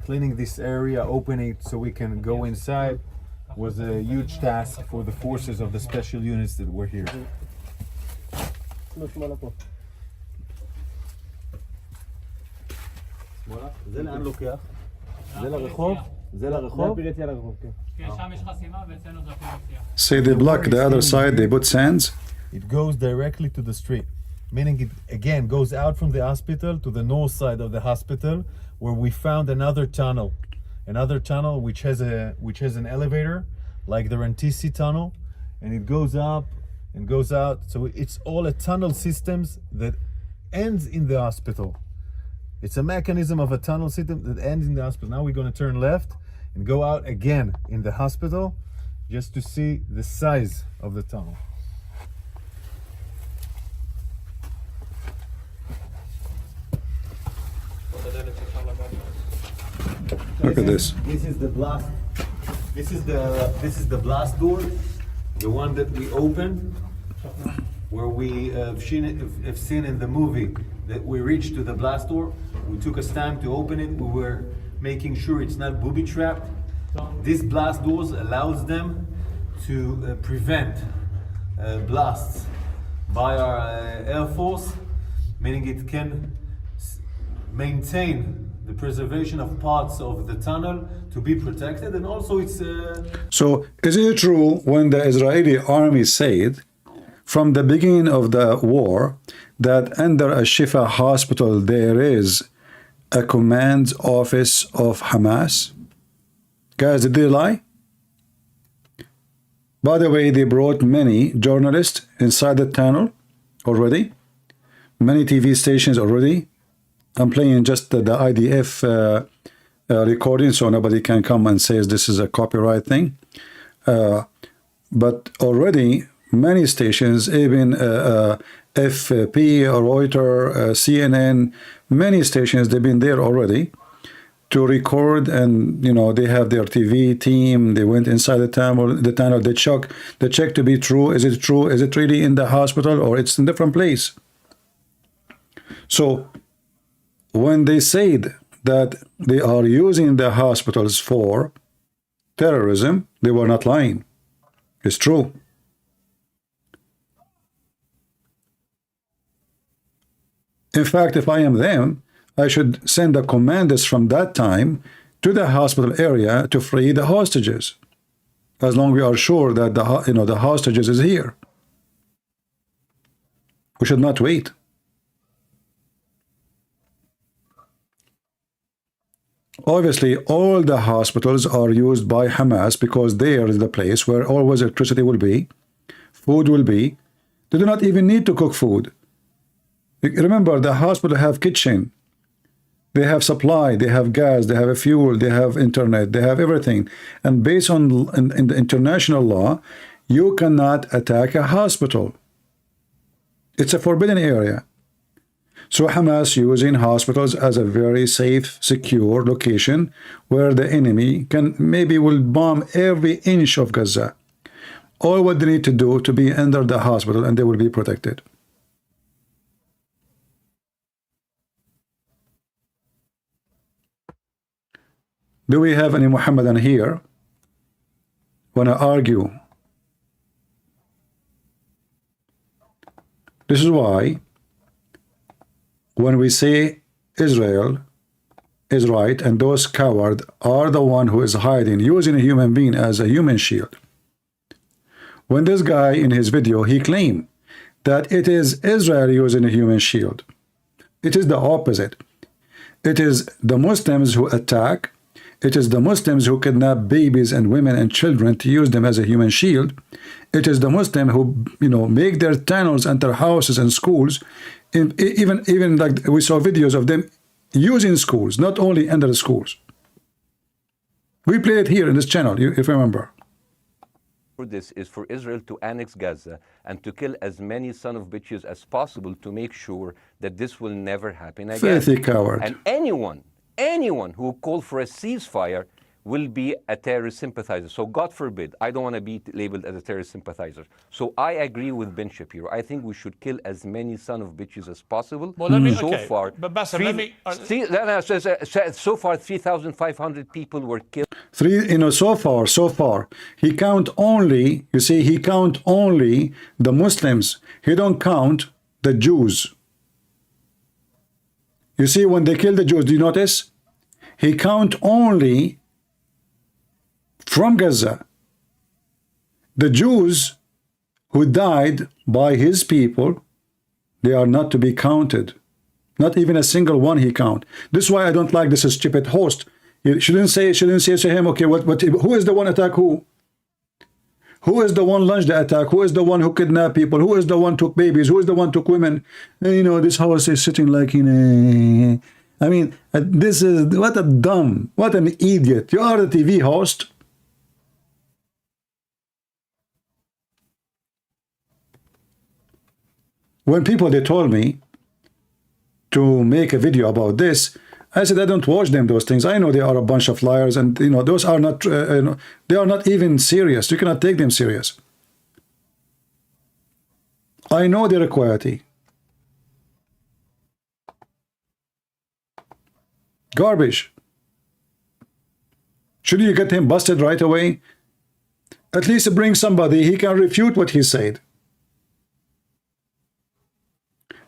Cleaning this area, opening it so we can go inside, was a huge task for the forces of the special units that were here. Say they block the other side, they put sands. It goes directly to the street, meaning it again goes out from the hospital to the north side of the hospital, where we found another tunnel which has an elevator like the Rantisi tunnel, and it goes up and goes out. So it's all a tunnel systems that ends in the hospital. It's a mechanism of a tunnel system that ends in the hospital. Now we're going to turn left and go out again in the hospital just to see the size of the tunnel. Look at this. This is the blast. This is the blast door, the one that we opened, where we have seen in the movie that we reached to the blast door. We took us time to open it. We were making sure it's not booby trapped. These blast doors allows them to prevent blasts by our Air Force, meaning it can maintain the preservation of parts of the tunnel to be protected, and also it's So is it true when the Israeli army said from the beginning of the war that under a Shifa hospital there is a command office of Hamas? Guys, did they lie? By the way, they brought many journalists inside the tunnel already, many TV stations already. I'm playing just the IDF recording, so nobody can come and say this is a copyright thing. But already many stations, even FP, Reuters, CNN, many stations, they've been there already to record, and you know they have their TV team. They went inside the tunnel. They check to be true. Is it true? Is it really in the hospital or it's in a different place? So when they said that they are using the hospitals for terrorism, they were not lying. It's true. In fact, if I am them, I should send the commanders from that time to the hospital area to free the hostages, as long as we are sure that the hostages is here. We should not wait. Obviously, all the hospitals are used by Hamas because there is the place where always electricity will be, food will be. They do not even need to cook food. Remember, the hospital have kitchen. They have supply, they have gas, they have fuel, they have internet, they have everything. And based on in the international law, you cannot attack a hospital. It's a forbidden area. So Hamas using hospitals as a very safe, secure location where the enemy will bomb every inch of Gaza. All what they need to do to be under the hospital, and they will be protected. Do we have any Muhammadan here want to argue? This is why when we say Israel is right and those cowards are the one who is hiding, using a human being as a human shield. When this guy in his video, he claimed that it is Israel using a human shield. It is the opposite. It is the Muslims who attack. It is the Muslims who kidnap babies and women and children to use them as a human shield. It is the Muslims who, make their tunnels enter houses and schools. Even like we saw videos of them using schools, not only under the schools. We play it here in this channel, if you remember. For this is for Israel to annex Gaza and to kill as many son of bitches as possible to make sure that this will never happen again. Filthy coward. And anyone who call for a ceasefire will be a terrorist sympathizer. So God forbid, I don't want to be labeled as a terrorist sympathizer. So I agree with Ben Shapiro. I think we should kill as many son of bitches as possible. Well, let me, so okay. far, but Bassem, let me... so far 3,500 people were killed. So far, he count only, you see, he count only the Muslims. He don't count the Jews. You see, when they kill the Jews, do you notice? He count only from Gaza. The Jews who died by his people, They are not to be counted. Not even a single one he count. This is why I don't like this stupid host. You shouldn't say to him, okay, who is the one attack who? Who is the one launched the attack? Who is the one who kidnapped people? Who is the one took babies? Who is the one took women? And, you know, this host is sitting like in a... I mean, this is... What an idiot. You are the TV host. When people, they told me to make a video about this, I said, I don't watch them, those things. I know they are a bunch of liars, and, you know, those are not, they are not even serious. You cannot take them serious. I know their quality. Garbage. Should you get him busted right away? At least bring somebody, he can refute what he said.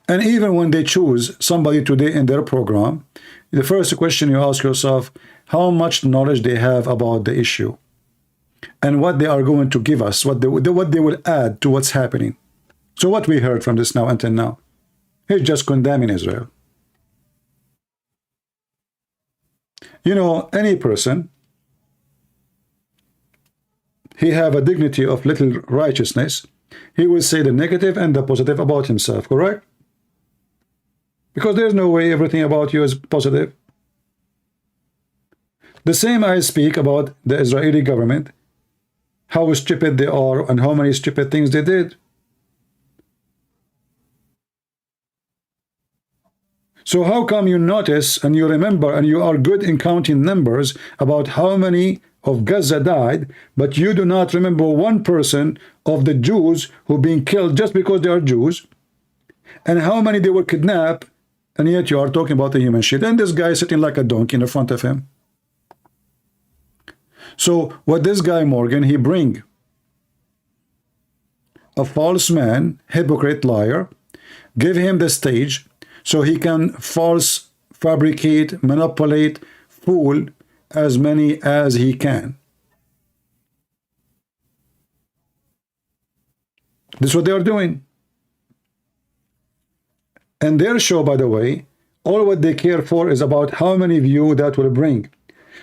And even when they choose somebody today in their program, the first question you ask yourself, how much knowledge they have about the issue and what they are going to give us, what they will add to what's happening. So what we heard from this now until now, he's just condemning Israel. You know, any person, he have a dignity of little righteousness. He will say the negative and the positive about himself, correct? Because there's no way everything about you is positive. The same I speak about the Israeli government, how stupid they are and how many stupid things they did. So how come you notice and you remember and you are good in counting numbers about how many of Gaza died, but you do not remember one person of the Jews who been killed just because they are Jews, and how many they were kidnapped, and yet you are talking about the human shit, and this guy is sitting like a donkey in the front of him. So what this guy Morgan, he bring a false man, hypocrite, liar, give him the stage so he can false fabricate, manipulate, fool as many as he can. This is what they are doing. And their show, by the way, all what they care for is about how many view that will bring.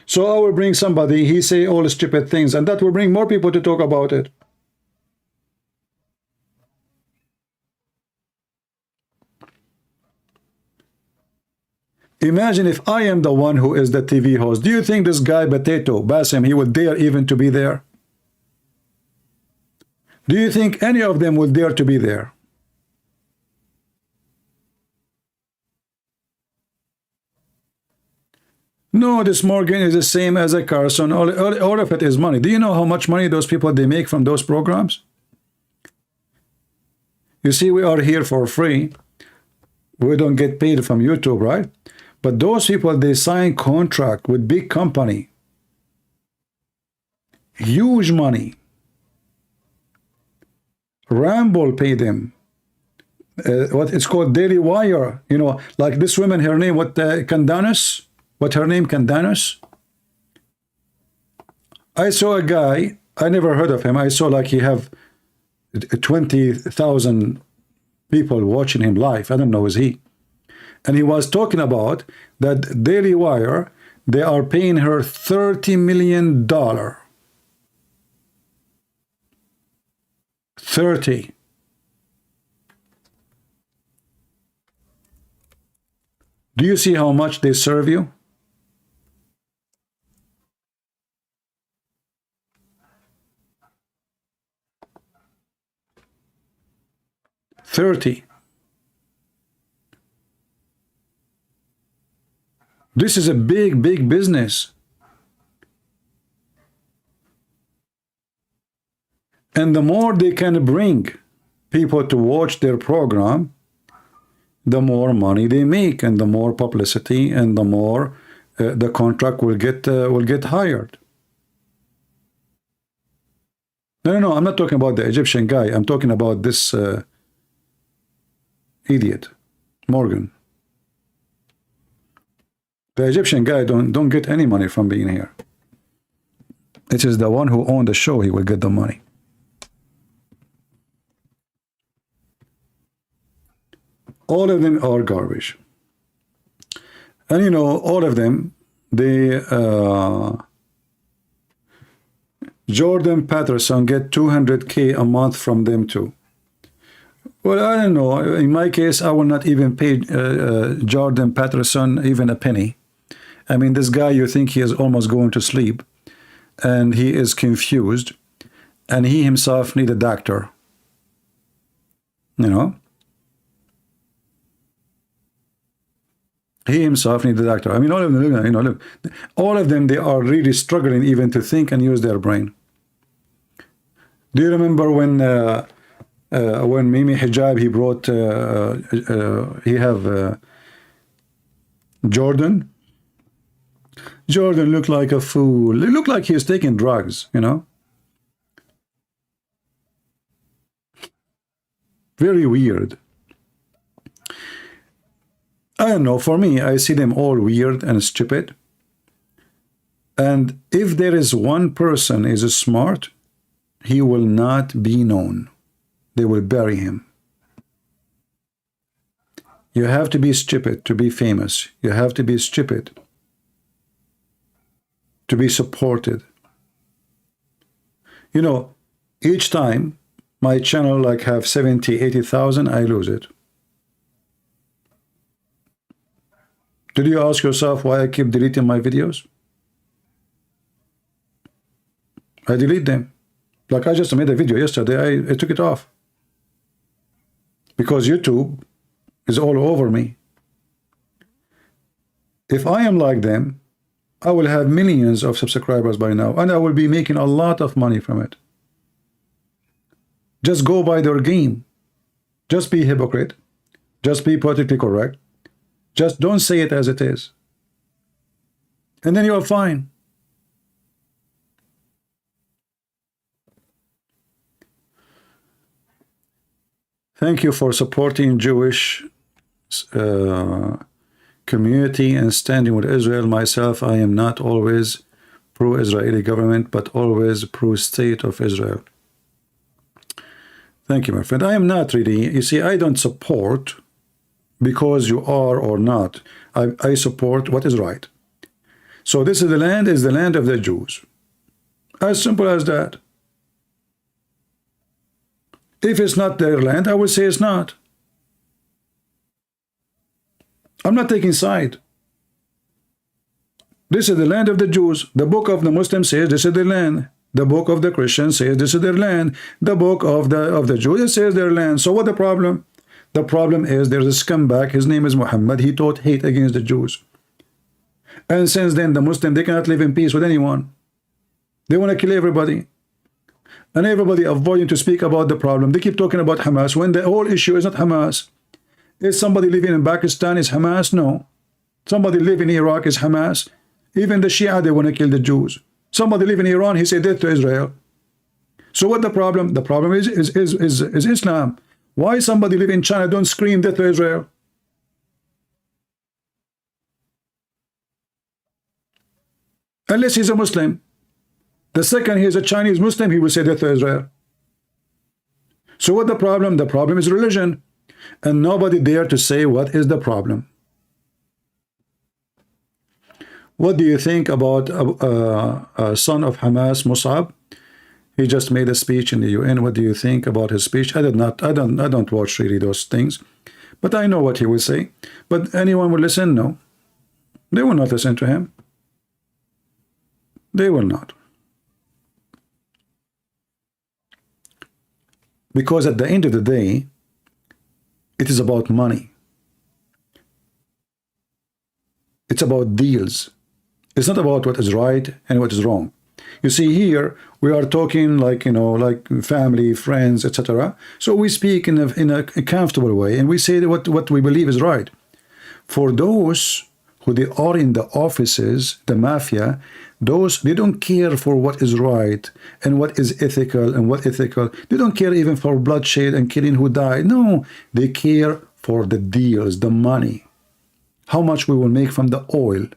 So I will bring somebody, he say all stupid things, and that will bring more people to talk about it. Imagine if I am the one who is the TV host. Do you think this guy, Bassem, he would dare even to be there? Do you think any of them would dare to be there? No, this Morgan is the same as a Carson. All of it is money. Do you know how much money those people, they make from those programs? You see, we are here for free. We don't get paid from YouTube, right? But those people, they sign contract with big company. Huge money. Ramble pay them. What it's called Daily Wire. You know, like this woman, her name, Candace? What her name, Candace? I saw a guy, I never heard of him. I saw like he have 20,000 people watching him live. I don't know, is he? And he was talking about that Daily Wire, they are paying her $30 million. 30. Do you see how much they serve you? $30. This is a big, big business. And the more they can bring people to watch their program, the more money they make, and the more publicity, and the more the contract will get hired. No, I'm not talking about the Egyptian guy. I'm talking about this idiot, Morgan. The Egyptian guy don't get any money from being here. It is the one who owned the show, he will get the money. All of them are garbage. And you know, all of them, they Jordan Peterson get 200K a month from them too. Well, I don't know. In my case, I will not even pay Jordan Peterson even a penny. I mean, this guy, you think he is almost going to sleep, and he is confused, and he himself need a doctor. You know? He himself needs a doctor. I mean, all of them, you know, look, all of them, they are really struggling even to think and use their brain. Do you remember when Mimi Hijab, he brought, he have Jordan? Jordan looked like a fool. It looked like he was taking drugs, you know? Very weird. I don't know, for me, I see them all weird and stupid. And if there is one person is smart, he will not be known. They will bury him. You have to be stupid to be famous. You have to be stupid to be supported. You know, each time my channel like have 70, 80,000, I lose it. Did you ask yourself why I keep deleting my videos? I delete them. Like I just made a video yesterday, I took it off. Because YouTube is all over me. If I am like them, I will have millions of subscribers by now, and I will be making a lot of money from it. Just go by their game. Just be hypocrite. Just be politically correct. Just don't say it as it is. And then you're fine. Thank you for supporting Jewish community and standing with Israel. Myself, I am not always pro-Israeli government, but always pro-state of Israel. Thank you, my friend. I am not really, you see, I don't support because you are or not. I support what is right. So this is the land of the Jews. As simple as that. If it's not their land, I would say it's not. I'm not taking side. This is the land of the Jews. The book of the Muslims says this is their land. The book of the Christians says this is their land. The book of the Jews, it says their land. So what the problem? The problem is there's a scumbag. His name is Muhammad. He taught hate against the Jews. And since then, the Muslims, they cannot live in peace with anyone. They want to kill everybody. And everybody avoiding to speak about the problem. They keep talking about Hamas when the whole issue is not Hamas. Is somebody living in Pakistan is Hamas? No. Somebody living in Iraq is Hamas. Even the Shia, they want to kill the Jews. Somebody living in Iran, he said death to Israel. So what the problem? The problem is Islam. Why somebody living in China don't scream death to Israel? Unless he's a Muslim. The second he is a Chinese Muslim, he will say death to Israel. So what the problem? The problem is religion. And nobody dare to say what is the problem. What do you think about son of Hamas, Musab? He just made a speech in the UN. What do you think about his speech? I don't watch really those things, but I know what he will say. But anyone will listen? No. They will not listen to him. They will not. Because at the end of the day, it is about money. It's about deals. It's not about what is right and what is wrong. You see, here we are talking like, you know, like family, friends, etc. So we speak in a comfortable way, and we say what we believe is right. For those who they are in the offices, the mafia, those, they don't care for what is right and what is ethical and what ethical. They don't care even for bloodshed and killing who died. No, they care for the deals, the money. How much we will make from the oil.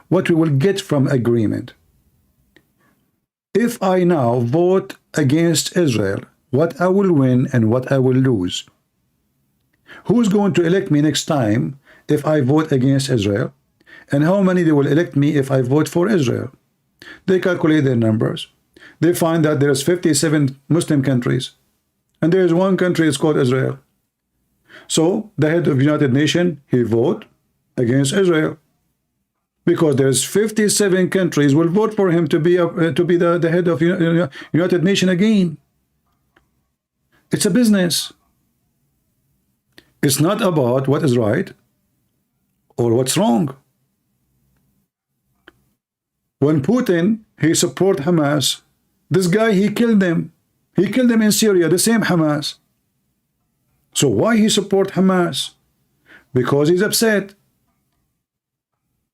What we will get from agreement. If I now vote against Israel, what I will win and what I will lose. who's going to elect me next time if I vote against Israel, and how many they will elect me if I vote for Israel. They calculate their numbers. They find that there's 57 Muslim countries, and there is one country, it's called Israel. So the head of the United Nations, he vote against Israel, because there's 57 countries will vote for him to be the head of United Nations again. It's a business. It's not about what is right or what's wrong. When Putin, he support Hamas, this guy, he killed them. He killed them in Syria, the same Hamas. So why he support Hamas? Because he's upset.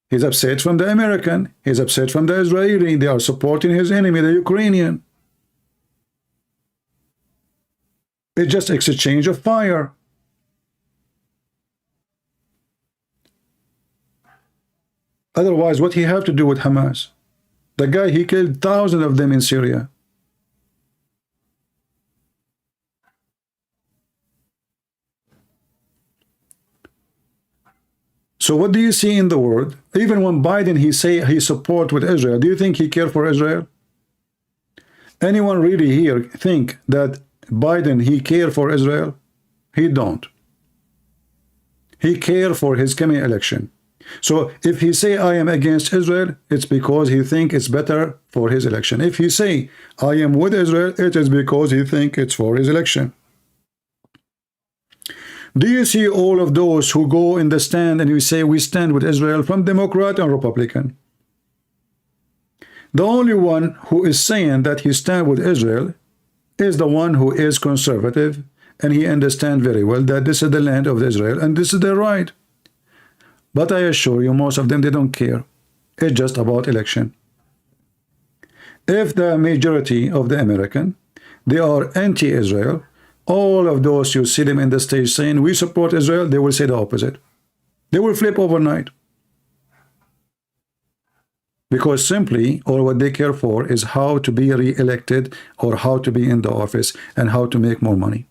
He's upset from the American. He's upset from the Israeli. They are supporting his enemy, the Ukrainian. It's just exchange of fire. Otherwise, what he have to do with Hamas? The guy, he killed thousands of them in Syria. So what do you see in the world? Even when Biden, he say he support with Israel, do you think he care for Israel? Anyone really here think that Biden, he care for Israel? He don't. He care for his coming election. So if he say I am against Israel, it's because he think it's better for his election. If he say I am with Israel, it is because he think it's for his election. Do you see all of those who go in the stand and we say we stand with Israel, from Democrat and Republican? The only one who is saying that he stand with Israel is the one who is conservative, and he understands very well that this is the land of Israel and this is their right. But I assure you, most of them, they don't care. It's just about election. If the majority of the American, they are anti-Israel, all of those you see them in the stage saying we support Israel, they will say the opposite. They will flip overnight. Because simply all what they care for is how to be re-elected or how to be in the office and how to make more money.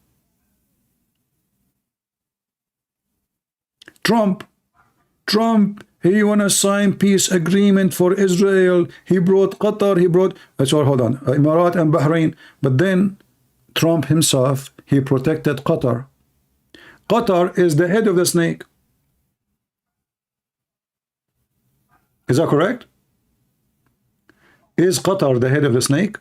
Trump, he want to sign peace agreement for Israel. He brought Qatar, he brought, sorry, hold on, Emirat and Bahrain. But then Trump himself, he protected Qatar. Qatar is the head of the snake. Is that correct? Is Qatar the head of the snake?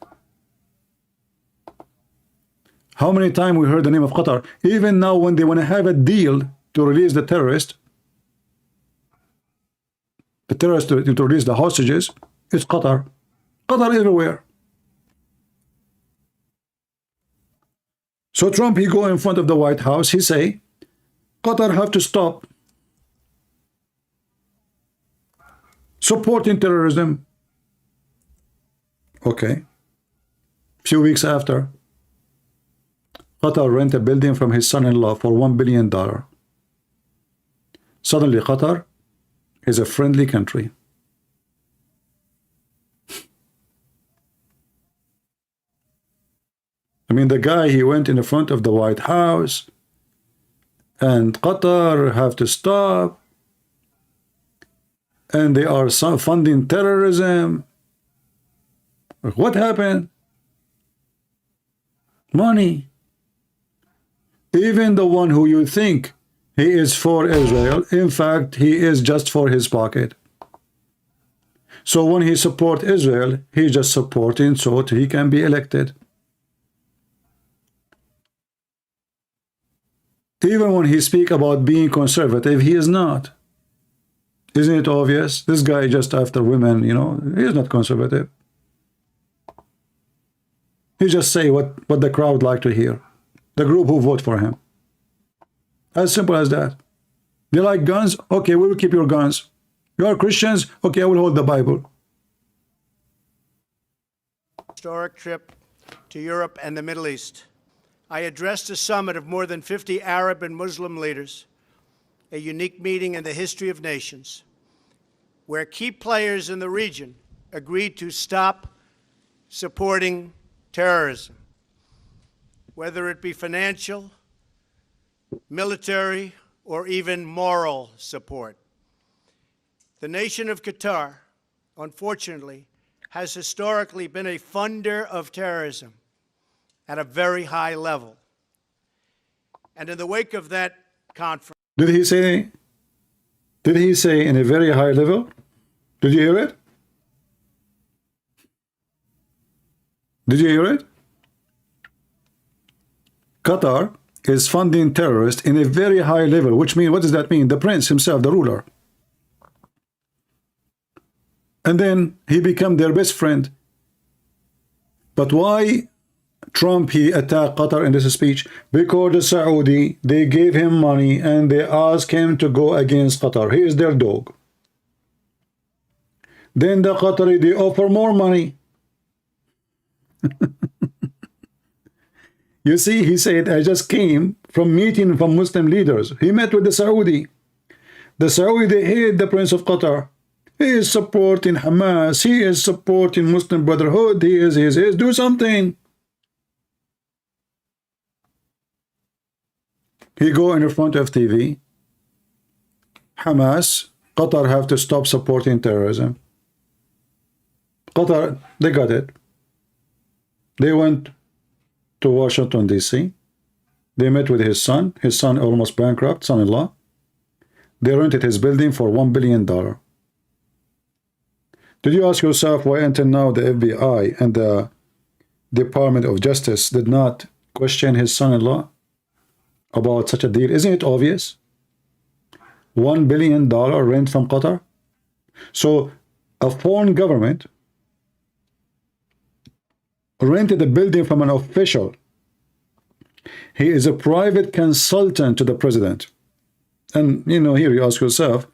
How many times we heard the name of Qatar? Even now when they want to have a deal to release the terrorists, to release the hostages, it's Qatar. Qatar everywhere. So Trump, he go in front of the White House, he say, Qatar have to stop supporting terrorism. Okay. Few weeks after, Qatar rent a building from his son-in-law for $1 billion. Suddenly Qatar is a friendly country. I mean, the guy, he went in the front of the White House and Qatar have to stop and they are funding terrorism. What happened? Money. Even the one who you think he is for Israel, in fact, he is just for his pocket. So when he support Israel, he just supporting so that he can be elected. Even when he speak about being conservative, he is not. Isn't it obvious? This guy just after women, you know, he is not conservative. He just say what the crowd like to hear. The group who vote for him. As simple as that. They like guns? Okay, we will keep your guns. You are Christians? Okay, I will hold the Bible. Historic trip to Europe and the Middle East. I addressed a summit of more than 50 Arab and Muslim leaders, a unique meeting in the history of nations, where key players in the region agreed to stop supporting terrorism, whether it be financial, military, or even moral support. The nation of Qatar, unfortunately, has historically been a funder of terrorism at a very high level. And in the wake of that conference... Did he say in a very high level? Did you hear it? Did you hear it? Qatar is funding terrorists in a very high level, which means, what does that mean? The prince himself, the ruler. And then he became their best friend. But why Trump, he attacked Qatar in this speech? Because the Saudi, they gave him money and they asked him to go against Qatar. He is their dog. Then the Qatari, they offer more money. You see, he said, I just came from meeting from Muslim leaders. He met with the Saudi. The Saudi, they hate the Prince of Qatar. He is supporting Hamas. He is supporting Muslim Brotherhood. He is. Do something. He go in front of TV. Hamas, Qatar have to stop supporting terrorism. Qatar, they got it. They went to Washington, D.C. They met with his son almost bankrupt, son-in-law. They rented his building for $1 billion. Did you ask yourself why until now the FBI and the Department of Justice did not question his son-in-law about such a deal? Isn't it obvious? $1 billion rent from Qatar. So a foreign government rented a building from an official. He is a private consultant to the president. And you know, here you ask yourself,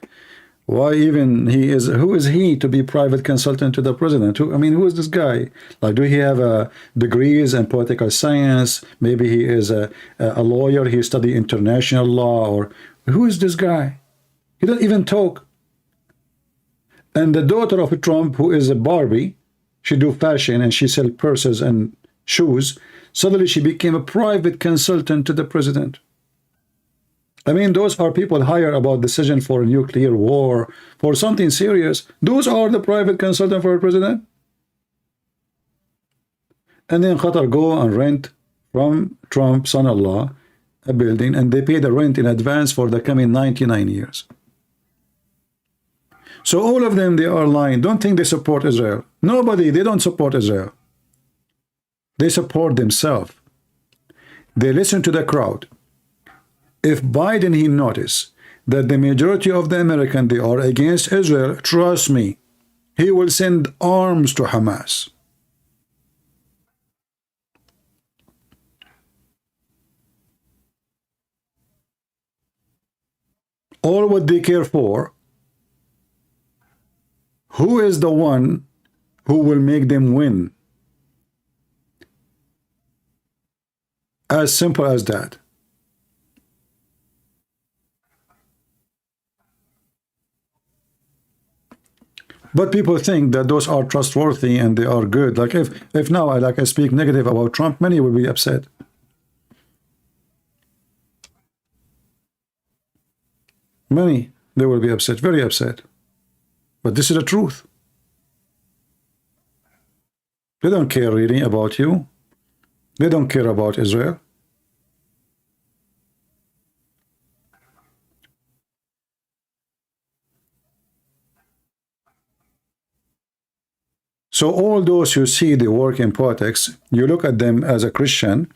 why even who is he to be private consultant to the president? Who is this guy? Like, do he have degrees in political science? Maybe he is a lawyer, he studied international law, or who is this guy? He doesn't even talk. And the daughter of Trump, who is a Barbie, she do fashion and she sell purses and shoes, suddenly she became a private consultant to the president. Those are people hired about decision for a nuclear war, for something serious. Those are the private consultant for a president. And then Qatar go and rent from Trump's son-in-law a building, and they pay the rent in advance for the coming 99 years. So all of them, they are lying. Don't think they support Israel. Nobody, they don't support Israel. They support themselves. They listen to the crowd. If Biden, he notice that the majority of the Americans, they are against Israel, trust me, he will send arms to Hamas. All what they care for, who is the one who will make them win? As simple as that. But people think that those are trustworthy and they are good. Like if now I speak negative about Trump, many will be upset. Many, they will be upset, very upset. But this is the truth. They don't care really about you. They don't care about Israel. So all those who see the work in politics, you look at them as a Christian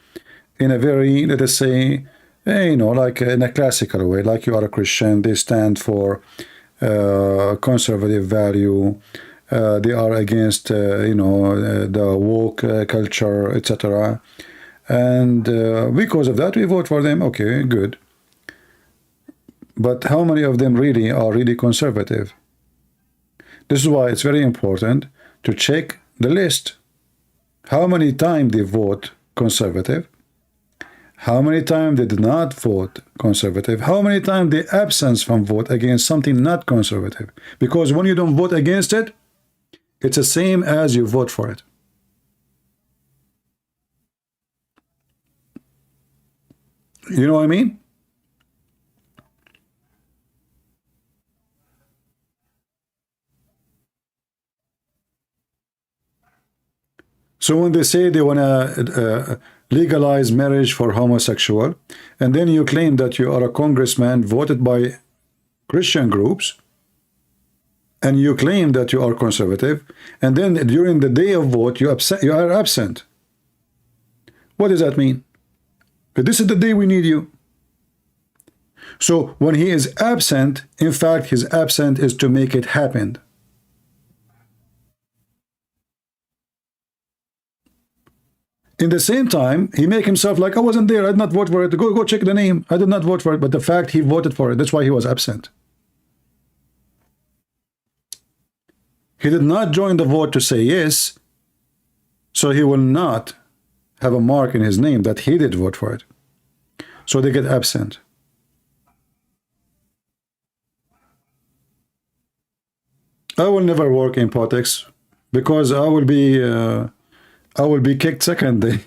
in a very, let us say, like in a classical way, like you are a Christian. They stand for conservative value. They are against, the woke culture, etc. And because of that, we vote for them. Okay, good. But how many of them really are really conservative? This is why it's very important to check the list. How many times they vote conservative? How many times they did not vote conservative? How many times they absence from vote against something not conservative? Because when you don't vote against it, it's the same as you vote for it. You know what I mean? So when they say they want to legalize marriage for homosexual, and then you claim that you are a congressman voted by Christian groups, and you claim that you are conservative, and then during the day of vote you are absent. What does that mean? This is the day we need you. So when he is absent, in fact, his absent is to make it happen. In the same time, he make himself like, I wasn't there, I did not vote for it. Go check the name. I did not vote for it. But the fact he voted for it, that's why he was absent. He did not join the vote to say yes, so he will not have a mark in his name that he did vote for it. So they get absent. I will never work in politics because I will be kicked second day.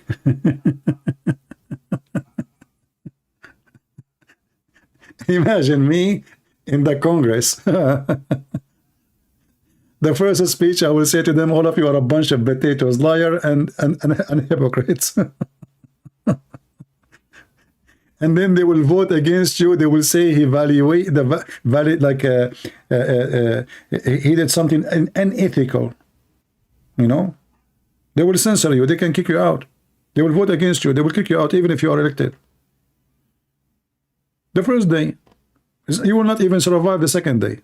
Imagine me in the Congress. The first speech I will say to them, all of you are a bunch of potatoes, liar and hypocrites. And then they will vote against you. They will say he he did something unethical. You know, they will censor you. They can kick you out. They will vote against you. They will kick you out even if you are elected. The first day, you will not even survive the second day.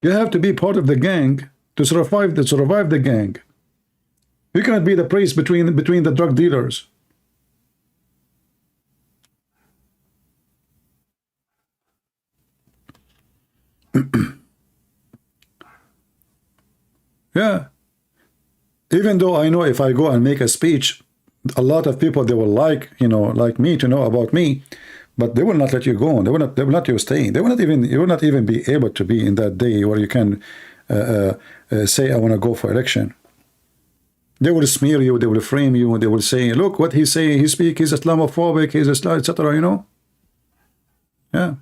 You have to be part of the gang to survive the gang. You cannot be the priest between the drug dealers. Yeah. Even though I know if I go and make a speech, a lot of people, they will like me to know about me, but they will not let you go on. They will not let you stay. You will not even be able to be in that day where you can say I want to go for election. They will smear you, they will frame you, they will say, look what he's saying, he's Islamophobic, he's Islam, etc. You know? Yeah.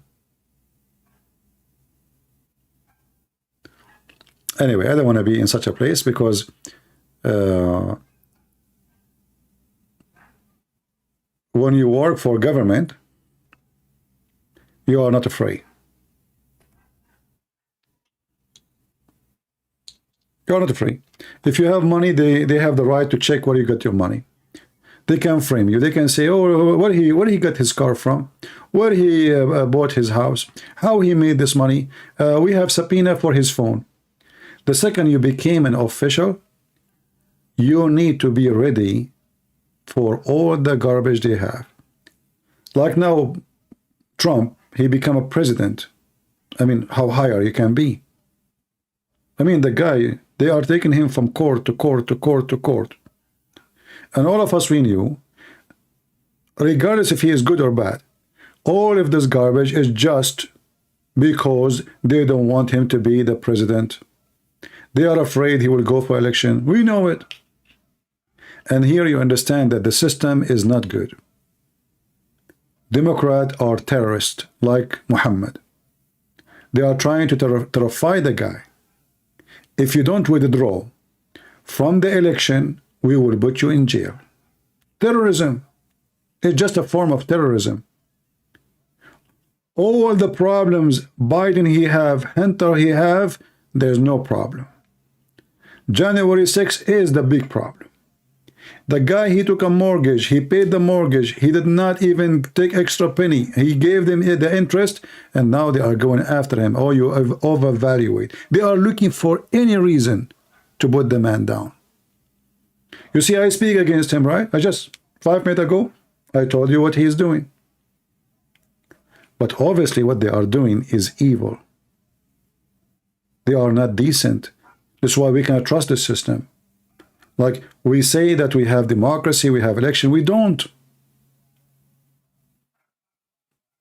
Anyway, I don't want to be in such a place because when you work for government, you are not afraid. You're not free. If you have money, they have the right to check where you got your money. They can frame you. They can say, oh, where he got his car from, where he bought his house, how he made this money. We have subpoena for his phone. The second you became an official, you need to be ready for all the garbage they have. Like now, Trump, he become a president. I mean, how higher you can be. I mean, the guy, they are taking him from court to court to court to court. And all of us, we knew, regardless if he is good or bad, all of this garbage is just because they don't want him to be the president. They are afraid he will go for election. We know it. And here you understand that the system is not good. Democrats are terrorists like Muhammad. They are trying to terrify the guy. If you don't withdraw from the election, we will put you in jail. Terrorism is just a form of terrorism. All the problems Biden he have, Hunter he have, there's no problem. January 6th is the big problem. The guy, he took a mortgage, he paid the mortgage, he did not even take extra penny. He gave them the interest, and now they are going after him. Oh, you overvaluate. They are looking for any reason to put the man down. You see, I speak against him, right? I just 5 minutes ago, I told you what he is doing. But obviously what they are doing is evil. They are not decent. That's why we cannot trust the system. Like we say that we have democracy, we have election, we don't.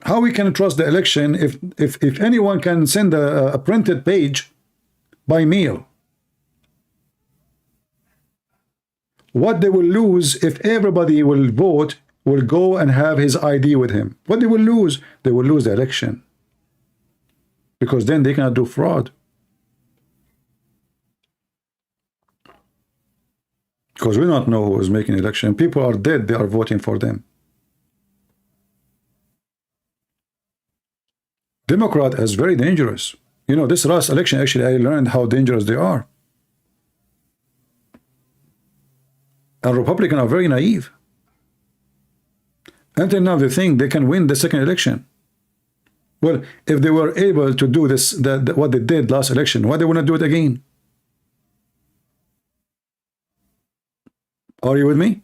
How we can trust the election if anyone can send a printed page by mail? What they will lose if everybody will vote, will go and have his ID with him. What they will lose? They will lose the election. Because then they cannot do fraud. Because we don't know who is making election. People are dead, they are voting for them. Democrat is very dangerous. You know, this last election, actually, I learned how dangerous they are. And Republicans are very naive. Until now, they think they can win the second election. Well, if they were able to do this, what they did last election, why they want to do it again? Are you with me?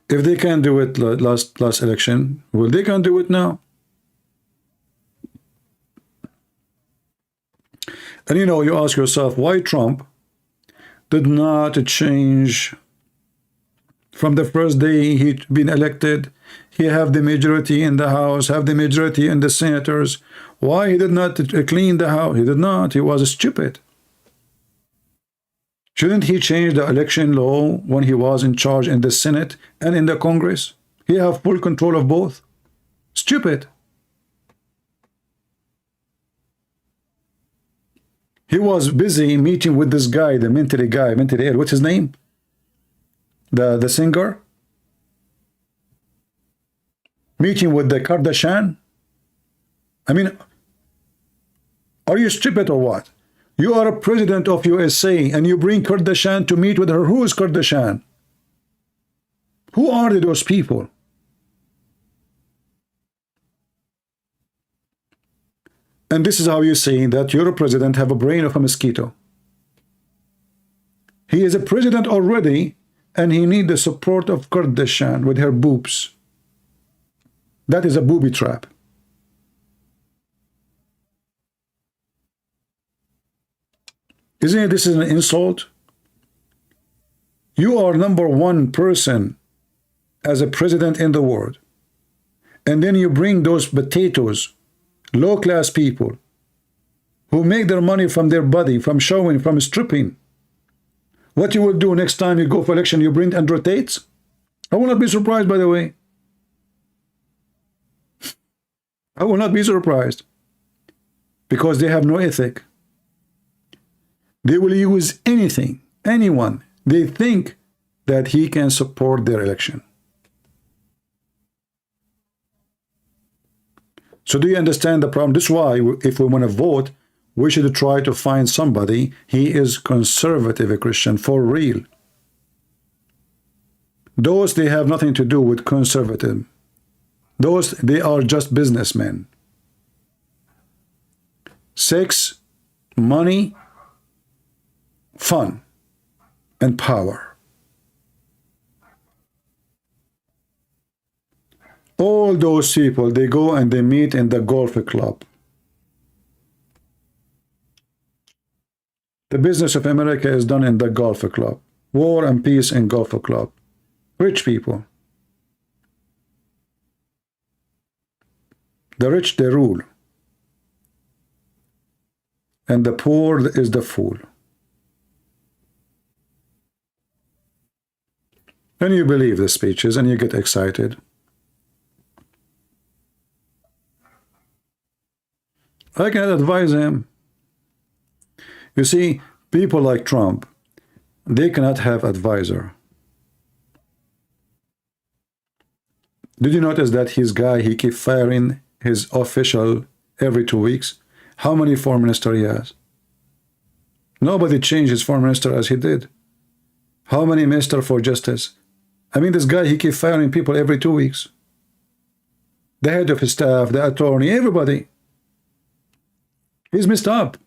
If they can do it last election, well, they can do it now. And you know, you ask yourself, why Trump did not change from the first day he'd been elected? He have the majority in the House, have the majority in the senators. Why he did not clean the House? He did not. He was stupid. Shouldn't he change the election law when he was in charge in the Senate and in the Congress? He have full control of both. Stupid. He was busy meeting with this guy, the mentally ill. What's his name? The singer? Meeting with the Kardashian? I mean, are you stupid or what? You are a president of USA and you bring Kardashian to meet with her. Who is Kardashian? Who are those people? And this is how you say that your president have a brain of a mosquito. He is a president already and he needs the support of Kardashian with her boobs. That is a booby trap. Isn't it this is an insult? You are #1 person as a president in the world. And then you bring those potatoes, low-class people, who make their money from their body, from showing, from stripping. What you will do next time you go for election, you bring Andrew Tates? I will not be surprised, by the way. I will not be surprised. Because they have no ethic. They will use anything, anyone. They think that he can support their election. So do you understand the problem? This is why if we want to vote, we should try to find somebody. He is conservative, a Christian, for real. Those, they have nothing to do with conservative. Those, they are just businessmen. Sex, money, fun, and power. All those people, they go and they meet in the golf club. The business of America is done in the golf club. War and peace in golf club. Rich people. The rich, they rule. And the poor is the fool. And you believe the speeches and you get excited. I can advise him. You see, people like Trump, they cannot have advisor. Did you notice that his guy, he keep firing his official every 2 weeks? How many foreign ministers he has? Nobody changed his foreign minister as he did. How many minister for justice? I mean, this guy, he keep firing people every 2 weeks. The head of his staff, the attorney, everybody. He's messed up.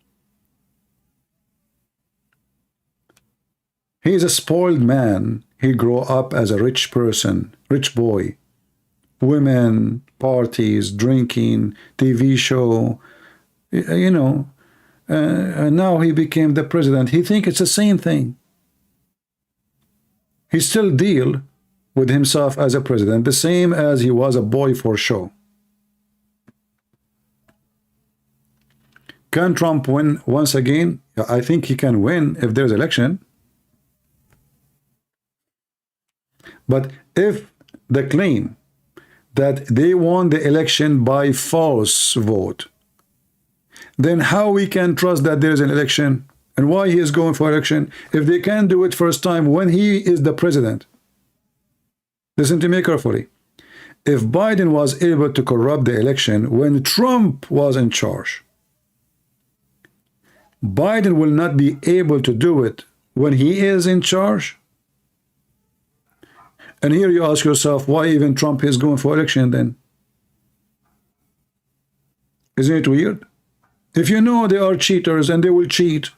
He is a spoiled man. He grew up as a rich person, rich boy. Women, parties, drinking, TV show, you know. And now he became the president. He thinks it's the same thing. He still deal with himself as a president, the same as he was a boy for show. Can Trump win once again? I think he can win if there's election. But if the claim that they won the election by false vote, then how we can trust that there is an election and why he is going for election if they can do it first time when he is the president? Listen to me carefully. If Biden was able to corrupt the election when Trump was in charge, Biden will not be able to do it when he is in charge. And here you ask yourself, why even Trump is going for election then? Isn't it weird? If you know they are cheaters and they will cheat,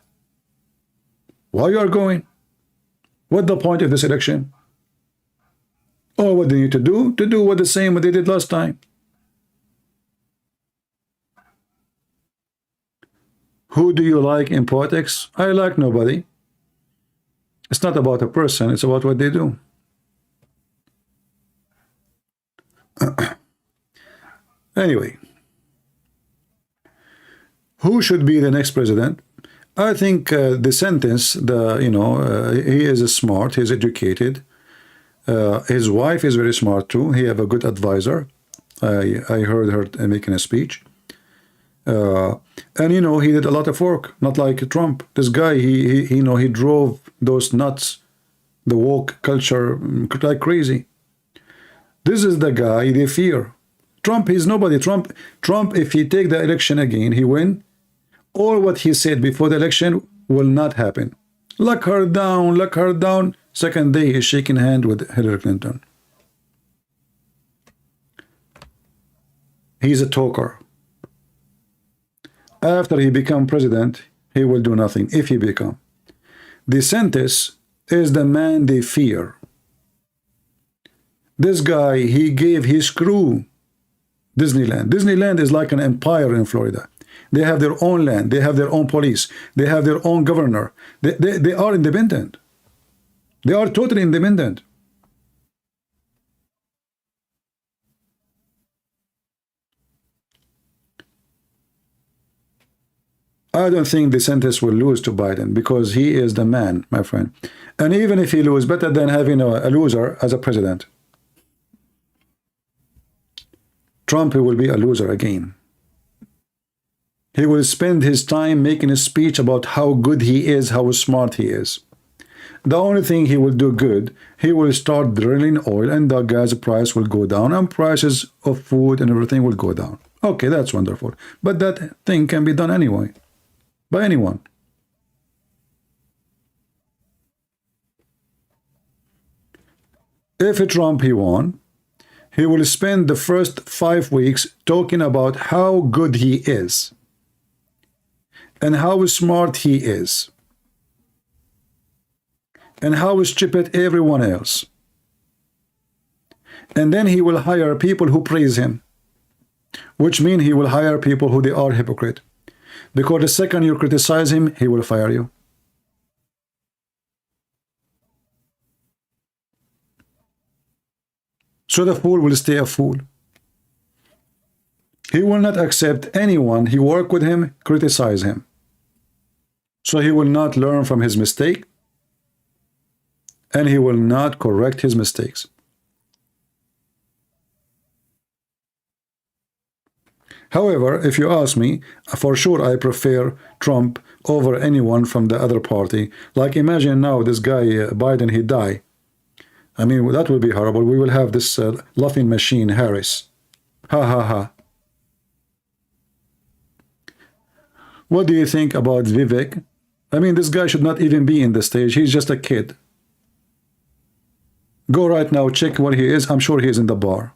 why you are going? What's the point of this election? Oh, what they need to do? To do what the same what they did last time. Who do you like in politics? I like nobody. It's not about a person, it's about what they do. Anyway, who should be the next president? I think DeSantis, he is smart, he's educated. His wife is very smart too. He have a good advisor. I heard her making a speech. And he did a lot of work, not like Trump. This guy, he drove those nuts, the woke culture like crazy. This is the guy they fear. Trump is nobody. Trump, if he take the election again, he win. All what he said before the election will not happen. Lock her down, lock her down. Second day, he's shaking hand with Hillary Clinton. He's a talker. After he become president, he will do nothing if he become. DeSantis is the man they fear. This guy, he gave his crew Disneyland. Disneyland is like an empire in Florida. They have their own land. They have their own police. They have their own governor. They are independent. They are totally independent. I don't think DeSantis will lose to Biden because he is the man, my friend. And even if he loses, better than having a loser as a president. Trump will be a loser again. He will spend his time making a speech about how good he is, how smart he is. The only thing he will do good, he will start drilling oil and the gas price will go down and prices of food and everything will go down. Okay, that's wonderful. But that thing can be done anyway, by anyone. If Trump he won, he will spend the first 5 weeks talking about how good he is and how smart he is and how stupid everyone else. And then he will hire people who praise him, which means he will hire people who they are hypocrite. Because the second you criticize him, he will fire you. So the fool will stay a fool. He will not accept anyone he work with him, criticize him. So he will not learn from his mistake, and he will not correct his mistakes. However, if you ask me, for sure I prefer Trump over anyone from the other party. Like imagine now this guy Biden, he die. I mean, that will be horrible. We will have this laughing machine, Harris. Ha ha ha. What do you think about Vivek? I mean, this guy should not even be in the stage. He's just a kid. Go right now, check where he is. I'm sure he is in the bar.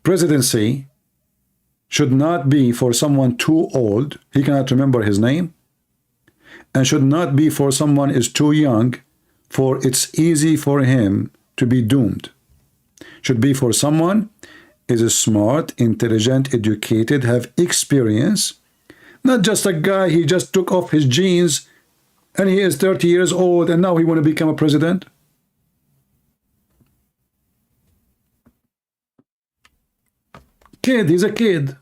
Presidency should not be for someone too old. He cannot remember his name. And should not be for someone is too young, for it's easy for him to be doomed. Should be for someone is smart, intelligent, educated, have experience. Not just a guy, he just took off his jeans and he is 30 years old and now he want to become a president. Kid, he's a kid.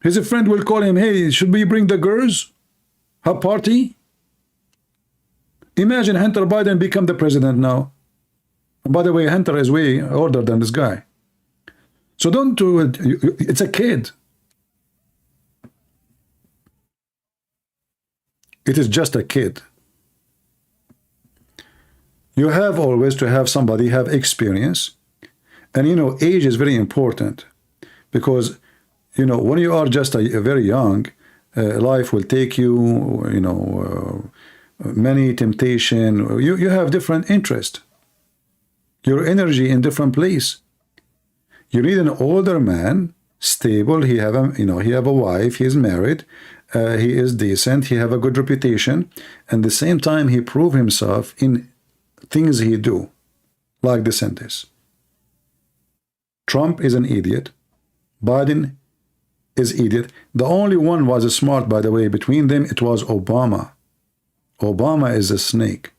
His friend will call him, hey, should we bring the girls? Have party? Imagine Hunter Biden become the president now. And by the way, Hunter is way older than this guy. So don't do it. It's a kid. It is just a kid. You have always to have somebody have experience. And, you know, age is very important because, you know, when you are just a very young, life will take you, you know, many temptation. You have different interest. Your energy in different place. You need an older man, stable. He have a, you know, he have a wife. He is married. He is decent. He have a good reputation. And at the same time, he prove himself in things he do, like DeSantis. Trump is an idiot. Biden is idiot. The only one was smart, by the way, between them, it was Obama. Obama is a snake.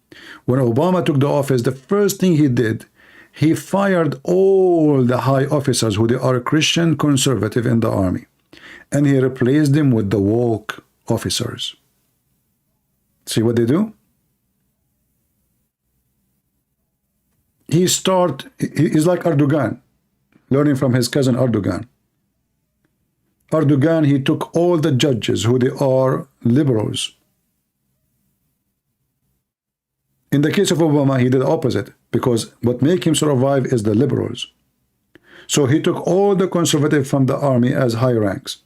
When Obama took the office, the first thing he did, he fired all the high officers who they are Christian conservative in the army. And he replaced them with the woke officers. See what they do? He's like Erdogan, learning from his cousin Erdogan. Erdogan, he took all the judges who they are liberals. In the case of Obama, he did the opposite, because what make him survive is the liberals. So he took all the conservative from the army as high ranks.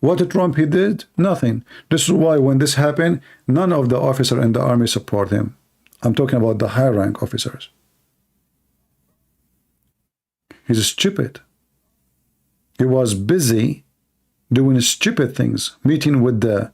What Trump he did? Nothing. This is why when this happened, none of the officers in the army support him. I'm talking about the high rank officers. He's stupid. He was busy doing stupid things, meeting with the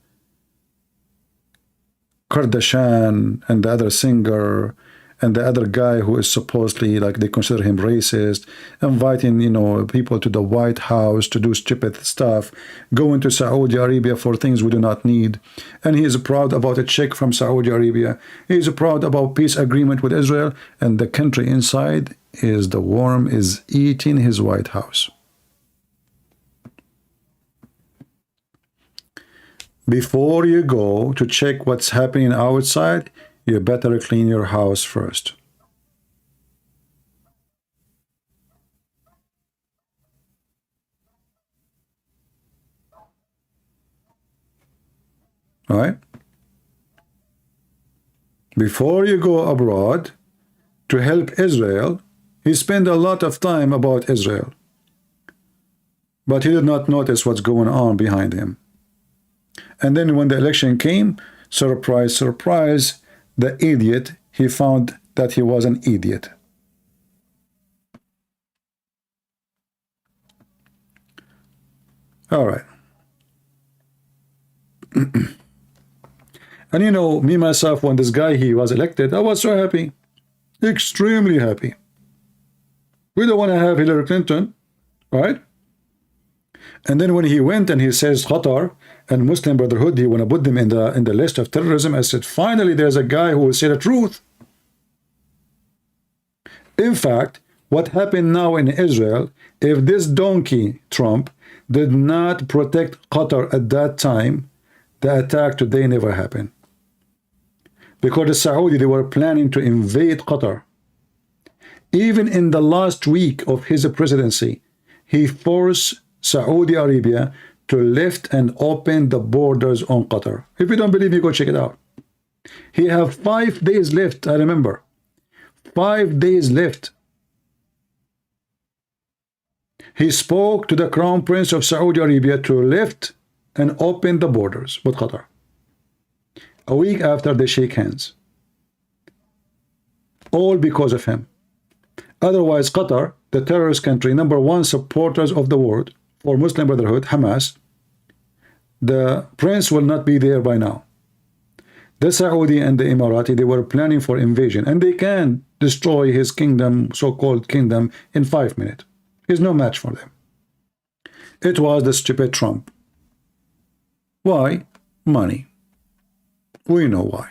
Kardashian and the other singer and the other guy who is supposedly, like, they consider him racist, inviting, you know, people to the White House to do stupid stuff, going to Saudi Arabia for things we do not need. And he is proud about a check from Saudi Arabia. He is proud about peace agreement with Israel, and the country inside is the worm is eating his White House. Before you go to check what's happening outside, you better clean your house first. All right? Before you go abroad to help Israel, he spent a lot of time about Israel. But he did not notice what's going on behind him. And then when the election came, surprise, surprise, the idiot, he found that he was an idiot. All right. And you know, me, myself, when this guy, he was elected, I was so happy. Extremely happy. We don't want to have Hillary Clinton, right? And then when he went and he says Qatar and Muslim Brotherhood, he want to put them in the list of terrorism, I said, finally, there's a guy who will say the truth. In fact, what happened now in Israel, if this donkey, Trump, did not protect Qatar at that time, the attack today never happened. Because the Saudi, they were planning to invade Qatar. Even in the last week of his presidency, he forced Saudi Arabia to lift and open the borders on Qatar. If you don't believe me, go check it out. He have 5 days left, I remember. 5 days left. He spoke to the Crown Prince of Saudi Arabia to lift and open the borders with Qatar. A week after, they shake hands. All because of him. Otherwise, Qatar, the terrorist country, #1 supporters of the world for Muslim Brotherhood, Hamas, the prince will not be there by now. The Saudi and the Emirati, they were planning for invasion, and they can destroy his kingdom, so-called kingdom, in 5 minutes. He's no match for them. It was the stupid Trump. Why? Money. We know why.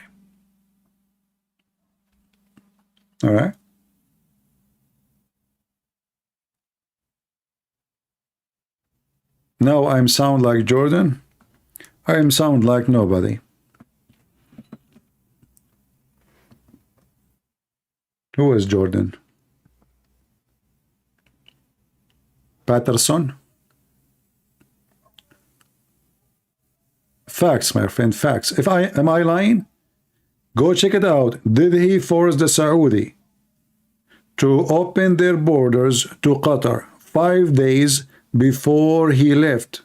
All right? Now I sound like Jordan. I sound like nobody. Who is Jordan? Patterson? Facts, my friend, facts. Am I lying? Go check it out. Did he force the Saudi to open their borders to Qatar 5 days before he left?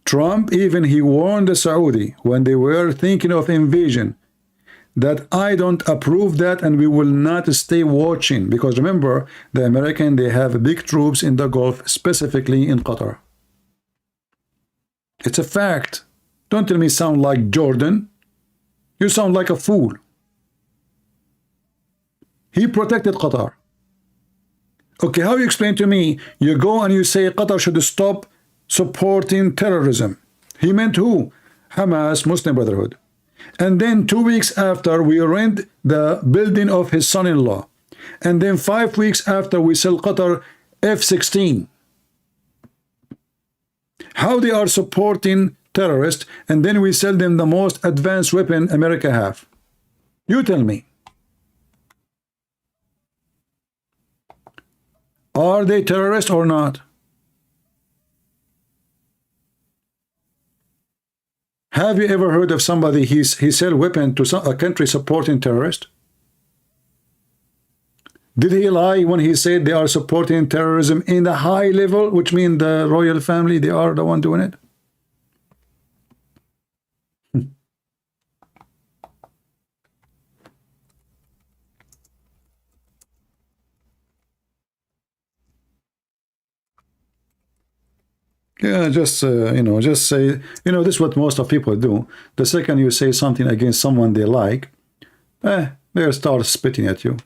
Trump, even he warned the Saudi when they were thinking of invasion that I don't approve that and we will not stay watching, because remember, the American, they have big troops in the Gulf, specifically in Qatar. It's a fact. Don't tell me sound like Jordan. You sound like a fool. He protected Qatar. Okay, how you explain to me, you go and you say Qatar should stop supporting terrorism. He meant who? Hamas, Muslim Brotherhood. And then 2 weeks after, we rent the building of his son-in-law. And then 5 weeks after, we sell Qatar F-16. How they are supporting terrorists, and then we sell them the most advanced weapon America have? You tell me. Are they terrorists or not? Have you ever heard of somebody he sell weapon to a country supporting terrorists? Did he lie when he said they are supporting terrorism in the high level, which means the royal family, they are the one doing it? Yeah, just just say, this is what most of people do. The second you say something against someone they like, they'll start spitting at you.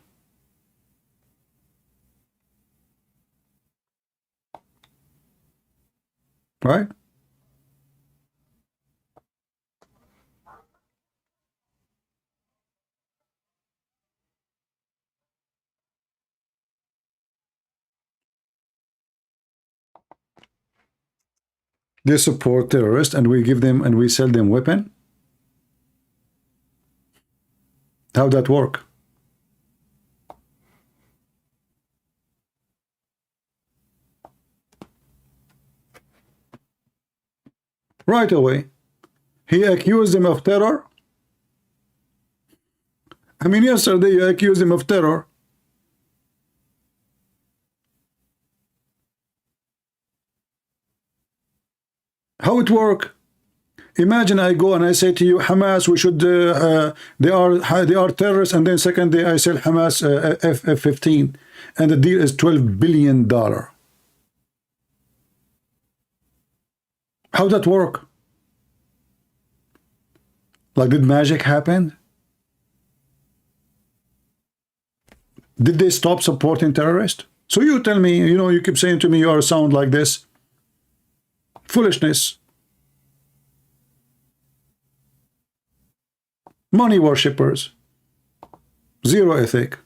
Right? They support terrorists and we give them and we sell them weapon? How that work? Right away. He accused them of terror. I mean, yesterday you accused him of terror. How it work? Imagine I go and I say to you, Hamas, we should, they are terrorists, and then second day I sell Hamas F-15, and the deal is $12 billion. How that work? Like, did magic happen? Did they stop supporting terrorists? So you tell me, you keep saying to me you are sound like this. Foolishness. Money worshippers. Zero ethic.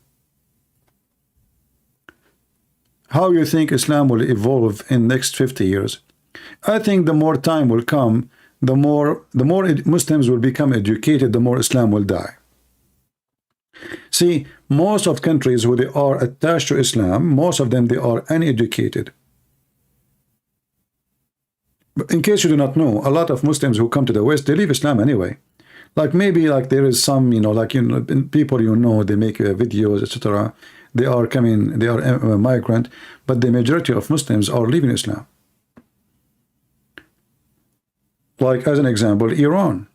How you think Islam will evolve in next 50 years? I think the more time will come, the more Muslims will become educated, the more Islam will die. See, most of countries who they are attached to Islam, most of them, they are uneducated. But in case you do not know, a lot of Muslims who come to the West, they leave Islam anyway. Like maybe like there is some, people they make videos, etc. They are coming, they are a migrant, but the majority of Muslims are leaving Islam. Like as an example, Iran.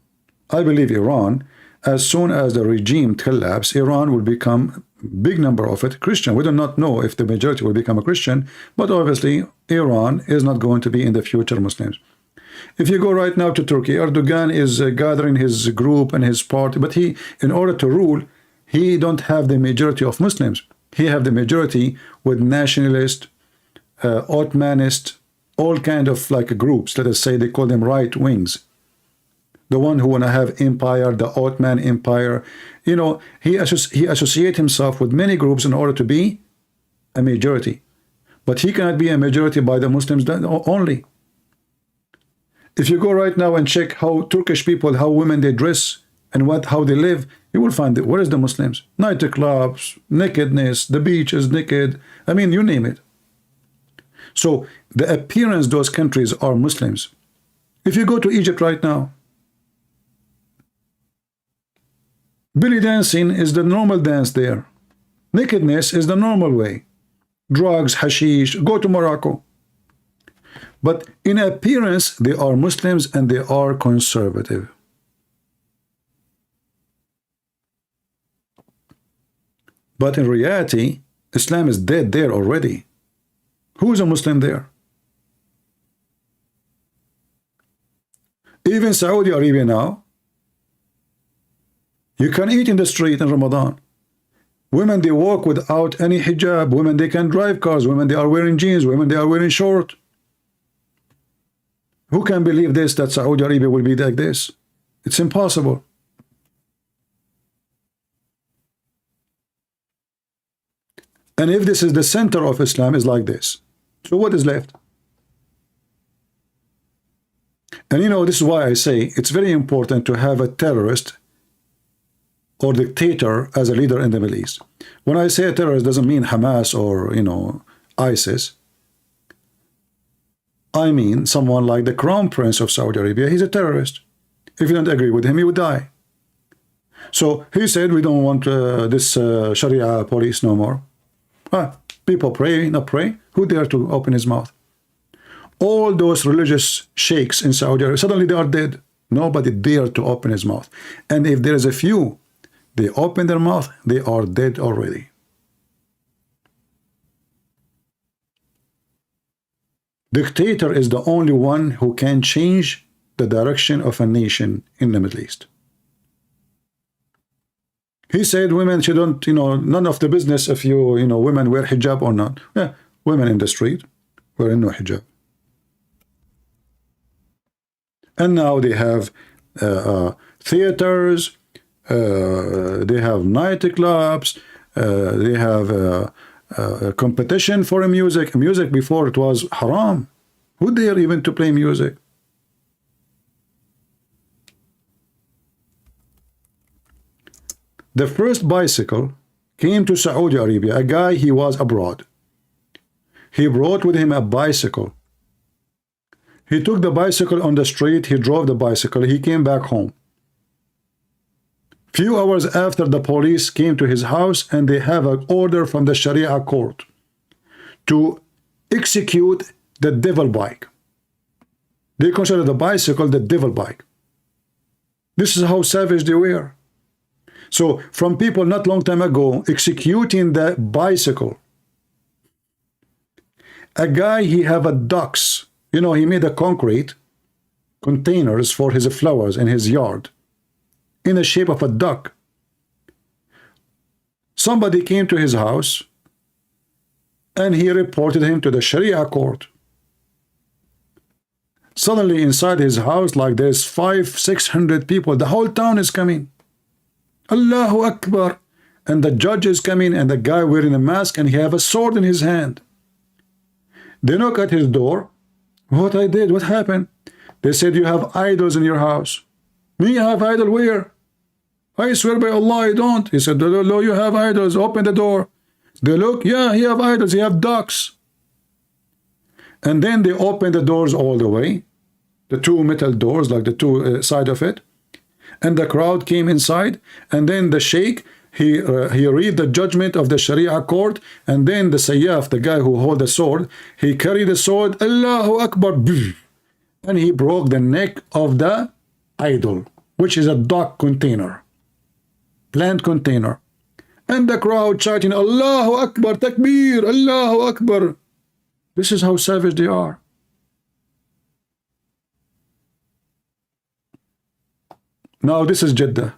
I believe Iran, as soon as the regime collapses, Iran will become big number of it Christian. We do not know if the majority will become a Christian, but obviously Iran is not going to be in the future Muslims. If you go right now to Turkey, Erdogan is gathering his group and his party, but he, in order to rule, he don't have the majority of Muslims. He have the majority with nationalist, Ottomanist, all kind of like groups. Let us say they call them right wings. The one who want to have empire, the Ottoman Empire, he associate himself with many groups in order to be a majority. But he cannot be a majority by the Muslims only. If you go right now and check how Turkish people, how women they dress and how they live, you will find that where is the Muslims? Nightclubs, nakedness, the beach is naked. I mean, you name it. So the appearance those countries are Muslims. If you go to Egypt right now, belly dancing is the normal dance there. Nakedness is the normal way. Drugs, hashish, go to Morocco. But in appearance, they are Muslims and they are conservative. But in reality, Islam is dead there already. Who is a Muslim there? Even Saudi Arabia now, you can eat in the street in Ramadan. Women, they walk without any hijab. Women, they can drive cars. Women, they are wearing jeans. Women, they are wearing short. Who can believe this, that Saudi Arabia will be like this? It's impossible. And if this is the center of Islam, is like this. So what is left? And you know, this is why I say it's very important to have a terrorist or dictator as a leader in the Middle East. When I say a terrorist, doesn't mean Hamas or, you know, ISIS. I mean someone like the Crown Prince of Saudi Arabia. He's a terrorist. If you don't agree with him, he would die. So he said, we don't want this Sharia police no more. People pray, not pray. Who dare to open his mouth? All those religious sheiks in Saudi Arabia, suddenly they are dead. Nobody dared to open his mouth. And if there is a few, they open their mouth, they are dead already. Dictator is the only one who can change the direction of a nation in the Middle East. He said women shouldn't, you know, none of the business if you, you know, women wear hijab or not. Yeah, women in the street wearing no hijab. And now they have theaters, they have nightclubs, they have competition for music. Music before it was haram. Who dare even to play music? The first bicycle came to Saudi Arabia. A guy, he was abroad. He brought with him a bicycle. He took the bicycle on the street. He drove the bicycle. He came back home. Few hours after, the police came to his house and they have an order from the Sharia court to execute the devil bike. They consider the bicycle the devil bike. This is how savage they were. So from people not long time ago executing the bicycle. A guy, he have a ducks. You know, he made a concrete containers for his flowers in his yard in the shape of a duck. Somebody came to his house and he reported him to the Sharia court. Suddenly inside his house, like there's 500-600 people, the whole town is coming. Allahu Akbar. And the judge is coming and the guy wearing a mask and he have a sword in his hand. They knock at his door. What I did? What happened? They said, you have idols in your house. Me, I have idol where? I swear by Allah, I don't. He said, no, you have idols. Open the door. They look, yeah, he have idols. He have ducks. And then they open the doors all the way. The two metal doors, like the two side of it. And the crowd came inside. And then the sheikh, he read the judgment of the Sharia court. And then the sayyaf, the guy who hold the sword, he carried the sword. Allahu Akbar. And he broke the neck of the idol, which is a duck container, plant container. And the crowd chanting, Allahu Akbar, Takbir, Allahu Akbar. This is how savage they are. Now this is Jeddah.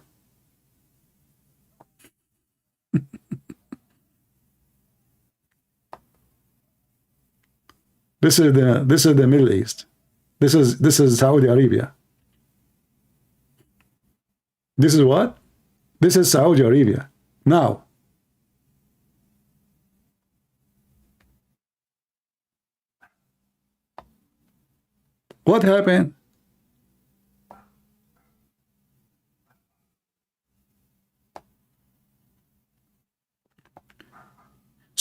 This is the Middle East. This is Saudi Arabia. This is what? This is Saudi Arabia. Now, what happened?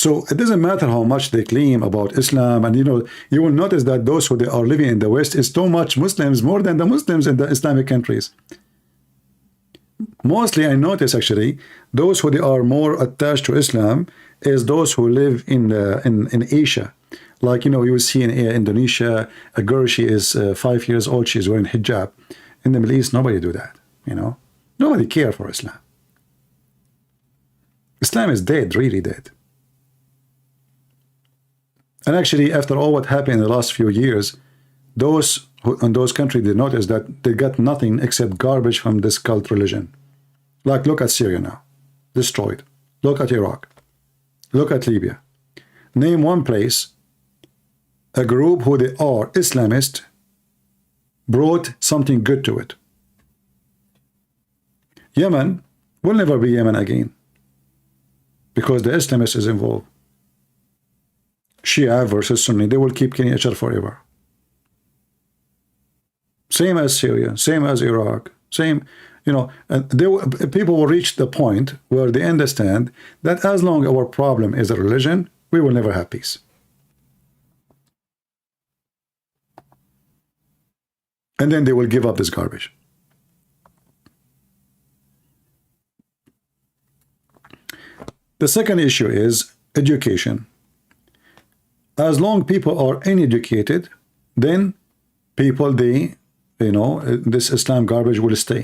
So it doesn't matter how much they claim about Islam, and you will notice that those who they are living in the West is too much Muslims, more than the Muslims in the Islamic countries. Mostly, I notice actually those who they are more attached to Islam is those who live in Asia. Like you will see in Indonesia, a girl, she is 5 years old, she's wearing hijab. In the Middle East, nobody do that. Nobody care for Islam. Islam is dead, really dead. And actually, after all what happened in the last few years, those who in those countries, they notice that they got nothing except garbage from this cult religion. Like, look at Syria now, destroyed. Look at Iraq. Look at Libya. Name one place a group who they are Islamist brought something good to it. Yemen will never be Yemen again because the Islamist is involved. Shia versus Sunni, they will keep killing each other forever. Same as Syria, same as Iraq, same, people will reach the point where they understand that as long as our problem is a religion, we will never have peace. And then they will give up this garbage. The second issue is education. As long people are uneducated, then people, this Islam garbage will stay.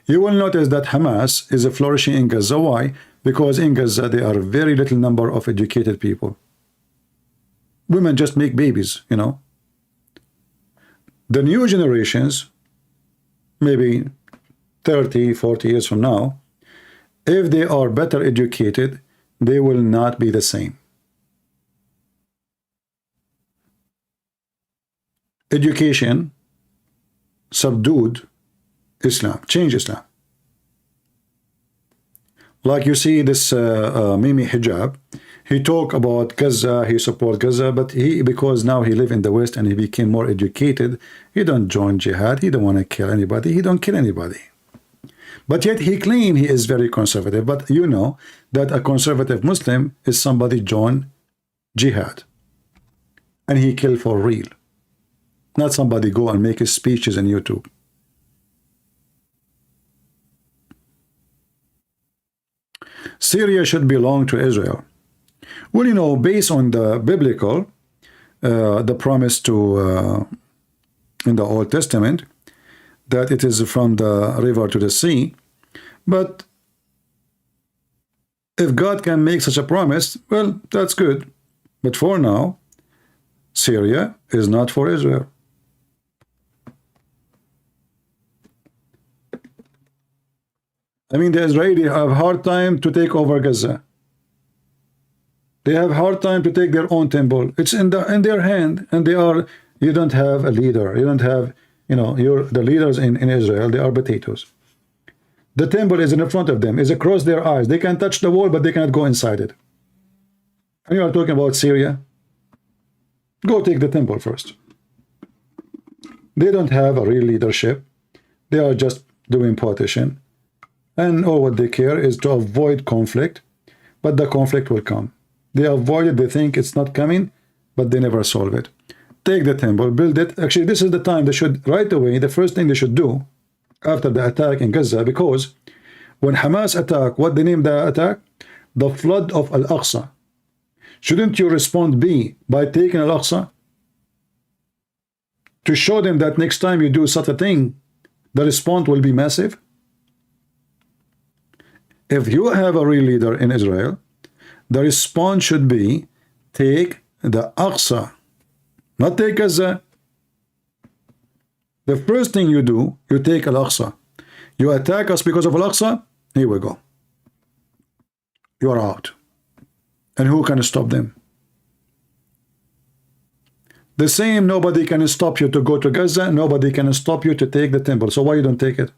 You will notice that Hamas is flourishing in Gaza. Why? Because in Gaza there are very little number of educated people. Women just make babies, The new generations, maybe 30, 40 years from now, if they are better educated, they will not be the same. Education subdued Islam, changed Islam. Like you see this Mimi Hijab, he talk about Gaza, he support Gaza, but because now he live in the West and he became more educated, he don't join jihad, he don't want to kill anybody, he don't kill anybody. But yet he claim he is very conservative, but you know that a conservative Muslim is somebody join jihad and he kill for real. Not somebody go and make his speeches on YouTube. Syria should belong to Israel. Well, based on the biblical, the promise to in the Old Testament, that it is from the river to the sea. But if God can make such a promise, well, that's good. But for now, Syria is not for Israel. I mean, the Israelis have a hard time to take over Gaza. They have a hard time to take their own temple. It's in their hand, and you don't have a leader. You don't have, the leaders in Israel, they are potatoes. The temple is in front of them, is across their eyes. They can touch the wall, but they cannot go inside it. And you are talking about Syria? Go take the temple first. They don't have a real leadership. They are just doing partition. And all what they care is to avoid conflict, but the conflict will come. They avoid it, they think it's not coming, but they never solve it. Take the temple, build it. Actually, this is the time they should, right away, the first thing they should do after the attack in Gaza, because when Hamas attack, what they name the attack? The flood of Al-Aqsa. Shouldn't you respond B, by taking Al-Aqsa? To show them that next time you do such a thing, the response will be massive? If you have a real leader in Israel, the response should be take the Aqsa, not take Gaza. The first thing you do, you take Al-Aqsa. You attack us because of Al-Aqsa, here we go. You are out. And who can stop them? The same, nobody can stop you to go to Gaza, nobody can stop you to take the temple. So why you don't take it?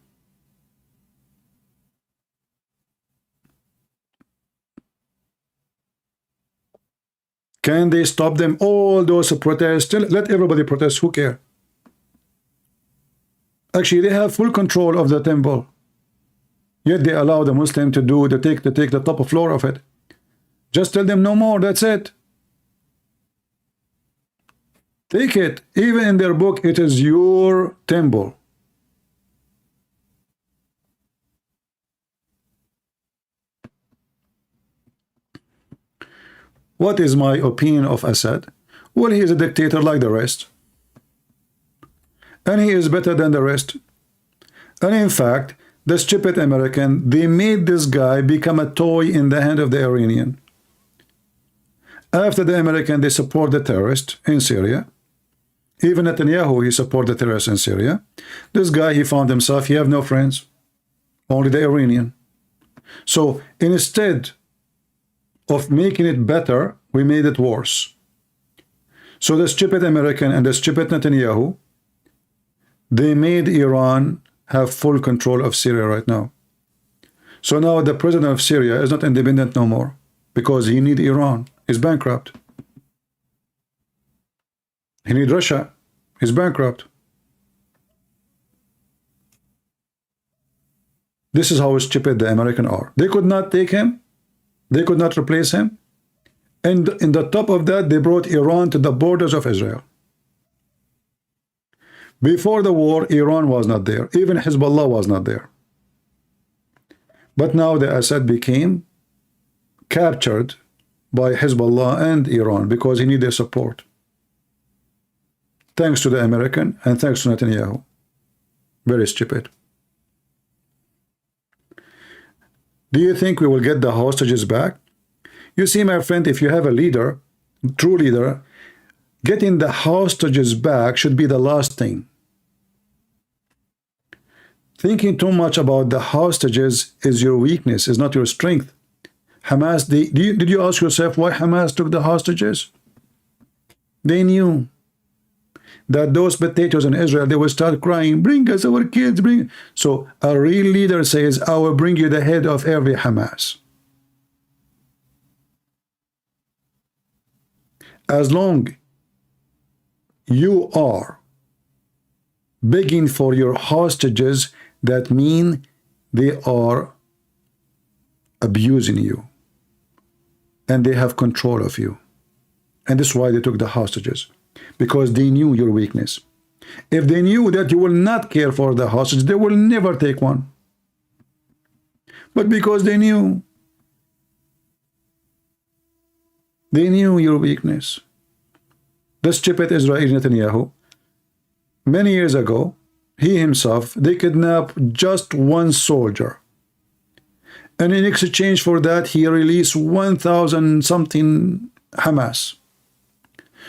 Can they stop them? All those protests, let everybody protest, who care? Actually, they have full control of the temple. Yet they allow the Muslim to take the top floor of it. Just tell them no more, that's it. Take it. Even in their book, it is your temple. What is my opinion of Assad? Well, he is a dictator like the rest. And he is better than the rest. And in fact, the stupid American, they made this guy become a toy in the hand of the Iranian. After the American, they support the terrorists in Syria. Even Netanyahu, he supported the terrorists in Syria. This guy, he found himself, he have no friends. Only the Iranian. So instead of making it better, we made it worse. So the stupid American and the stupid Netanyahu, they made Iran have full control of Syria right now. So now the president of Syria is not independent no more because he need Iran. He's bankrupt. He need Russia. He's bankrupt. This is how stupid the Americans are. They could not take him. They could not replace him. And in the top of that, they brought Iran to the borders of Israel. Before the war, Iran was not there. Even Hezbollah was not there. But now the Assad became captured by Hezbollah and Iran because he needed their support. Thanks to the American and thanks to Netanyahu. Very stupid. Do you think we will get the hostages back? You see, my friend, if you have a leader, true leader, getting the hostages back should be the last thing. Thinking too much about the hostages is your weakness, is not your strength. Hamas, did you ask yourself why Hamas took the hostages? They knew that those potatoes in Israel, they will start crying, bring us our kids, bring. So a real leader says, I will bring you the head of every Hamas. As long you are begging for your hostages, that mean they are abusing you and they have control of you. And that's why they took the hostages, because they knew your weakness. If they knew that you will not care for the hostage, they will never take one. But because they knew your weakness. The stupid Israeli Netanyahu, many years ago, he himself, they kidnapped just one soldier. And in exchange for that, he released 1,000 something Hamas.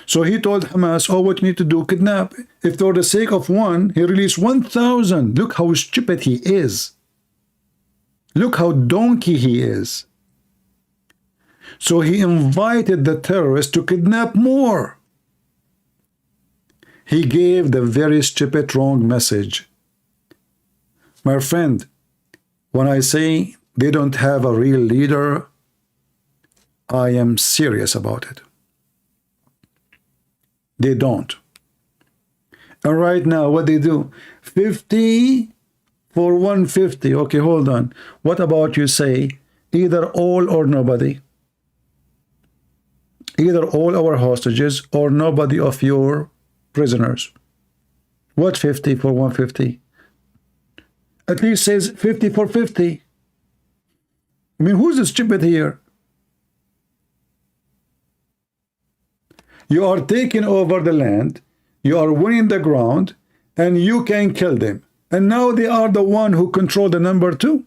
So he told Hamas, oh, what you need to do, kidnap. If for the sake of one, he released 1,000. Look how stupid he is. Look how donkey he is. So he invited the terrorists to kidnap more. He gave the very stupid wrong message. My friend, when I say they don't have a real leader, I am serious about it. They don't. And right now, what they do? 50 for 150. Okay, hold on. What about you say either all or nobody? Either all our hostages or nobody of your prisoners. What 50 for 150? At least says 50 for 50. I mean, who's the stupid here? You are taking over the land, you are winning the ground, and you can kill them. And now they are the one who control the number two.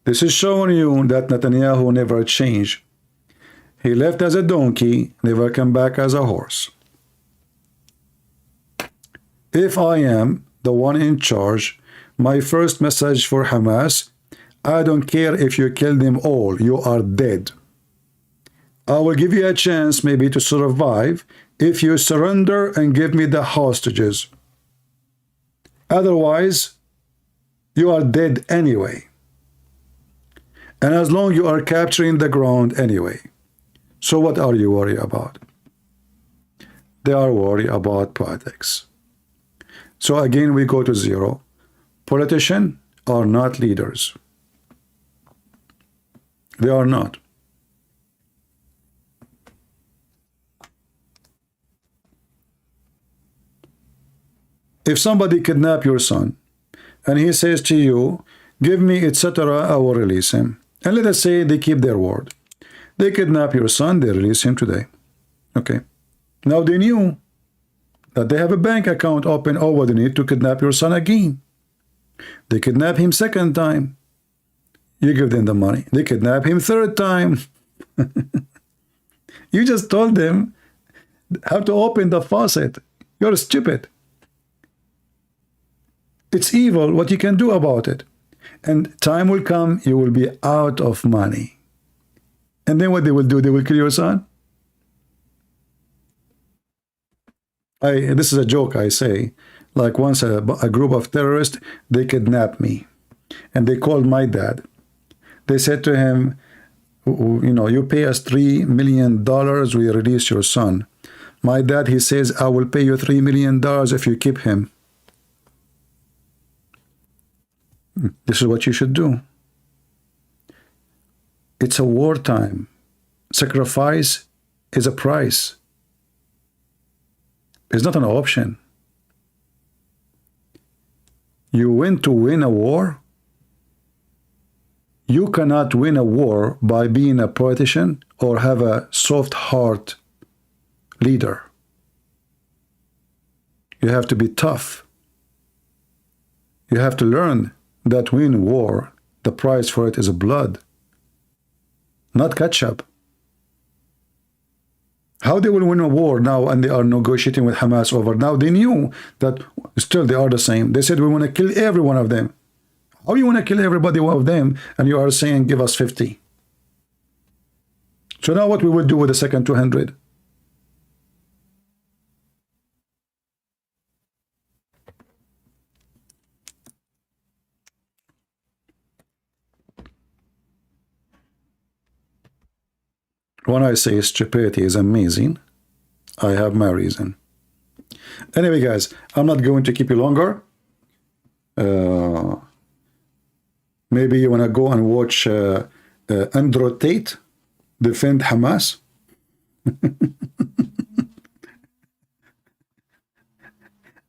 This is showing you that Netanyahu never changed. He left as a donkey, never come back as a horse. If I am the one in charge, my first message for Hamas, I don't care if you kill them all, you are dead. I will give you a chance maybe to survive if you surrender and give me the hostages. Otherwise, you are dead anyway. And as long you are capturing the ground anyway. So what are you worried about? They are worried about politics. So again, we go to zero. Politicians are not leaders. They are not. If somebody kidnap your son and he says to you, give me, etc., I will release him. And let us say they keep their word. They kidnap your son, they release him today. Okay. Now they knew that they have a bank account open. Oh, what they need to kidnap your son again. They kidnap him second time. You give them the money. They kidnap him third time. You just told them how to open the faucet. You're stupid. It's evil. What you can do about it. And time will come, you will be out of money. And then what they will do, they will kill your son. This is a joke, I say. Like once a group of terrorists, they kidnapped me. And they called my dad. They said to him, you know, you pay us $3 million, we release your son. My dad, he says, I will pay you $3 million if you keep him. This is what you should do. It's a wartime. Sacrifice is a price. It's not an option. You win to win a war. You cannot win a war by being a politician or have a soft heart leader. You have to be tough. You have to learn that win war, the price for it is blood, not ketchup. How they will win a war now and they are negotiating with Hamas over? Now they knew that still they are the same. They said we want to kill every one of them. How you want to kill everybody one of them and you are saying give us 50? So now what we will do with the second 200? When I say stupidity is amazing, I have my reason. Anyway, guys, I'm not going to keep you longer. Maybe you want to go and watch Andrew Tate defend Hamas.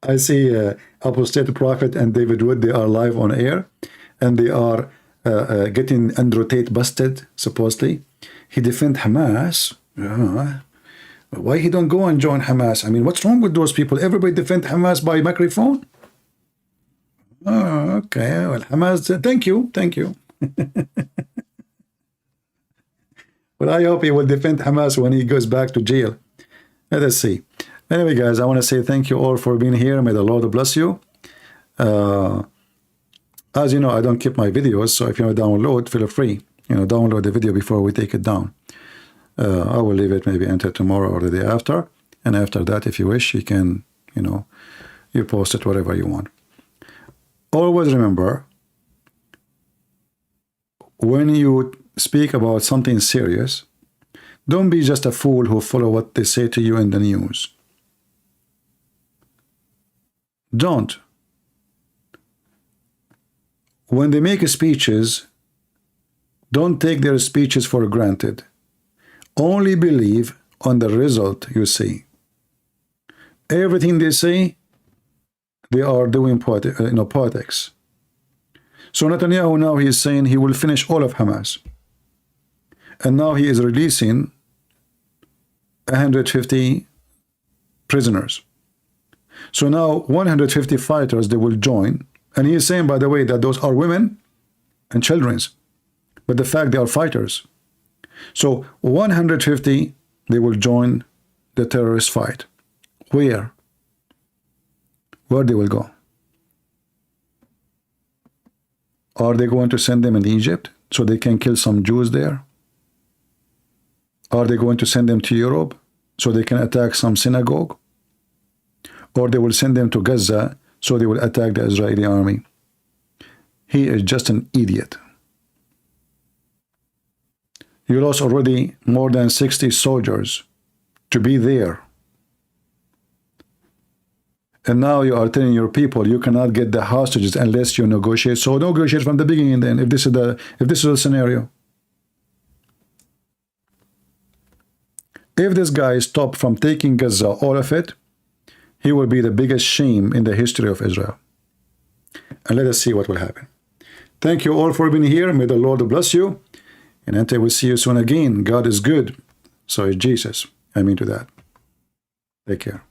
I see Apostate Prophet and David Wood, they are live on air, and they are getting Andrew Tate busted, supposedly. He defend Hamas. Why he don't go and join Hamas? I mean, what's wrong with those people? Everybody defend Hamas by microphone? Oh, okay. Well, Hamas, thank you. Well, I hope he will defend Hamas when he goes back to jail. Let us see. Anyway, guys, I want to say thank you all for being here. May the Lord bless you. As you know, I don't keep my videos, so if you want to download, feel free. You know, download the video before we take it down. I will leave it maybe until tomorrow or the day after. And after that, if you wish, you can, you know, you post it whatever you want. Always remember, when you speak about something serious, don't be just a fool who follow what they say to you in the news. Don't. When they make speeches, don't take their speeches for granted. Only believe on the result you see. Everything they say, they are doing politics. So Netanyahu now he is saying he will finish all of Hamas. And now he is releasing 150 prisoners. So now 150 fighters, they will join. And he is saying, by the way, that those are women and children. But the fact they are fighters. So 150, they will join the terrorist fight. Where? Where they will go? Are they going to send them in Egypt so they can kill some Jews there? Are they going to send them to Europe so they can attack some synagogue? Or they will send them to Gaza so they will attack the Israeli army? He is just an idiot. You lost already more than 60 soldiers to be there. And now you are telling your people you cannot get the hostages unless you negotiate. So negotiate from the beginning then, if this is the scenario. If this guy stopped from taking Gaza, all of it, he will be the biggest shame in the history of Israel. And let us see what will happen. Thank you all for being here. May the Lord bless you. And until we see you soon again, God is good. So is Jesus. I mean to that. Take care.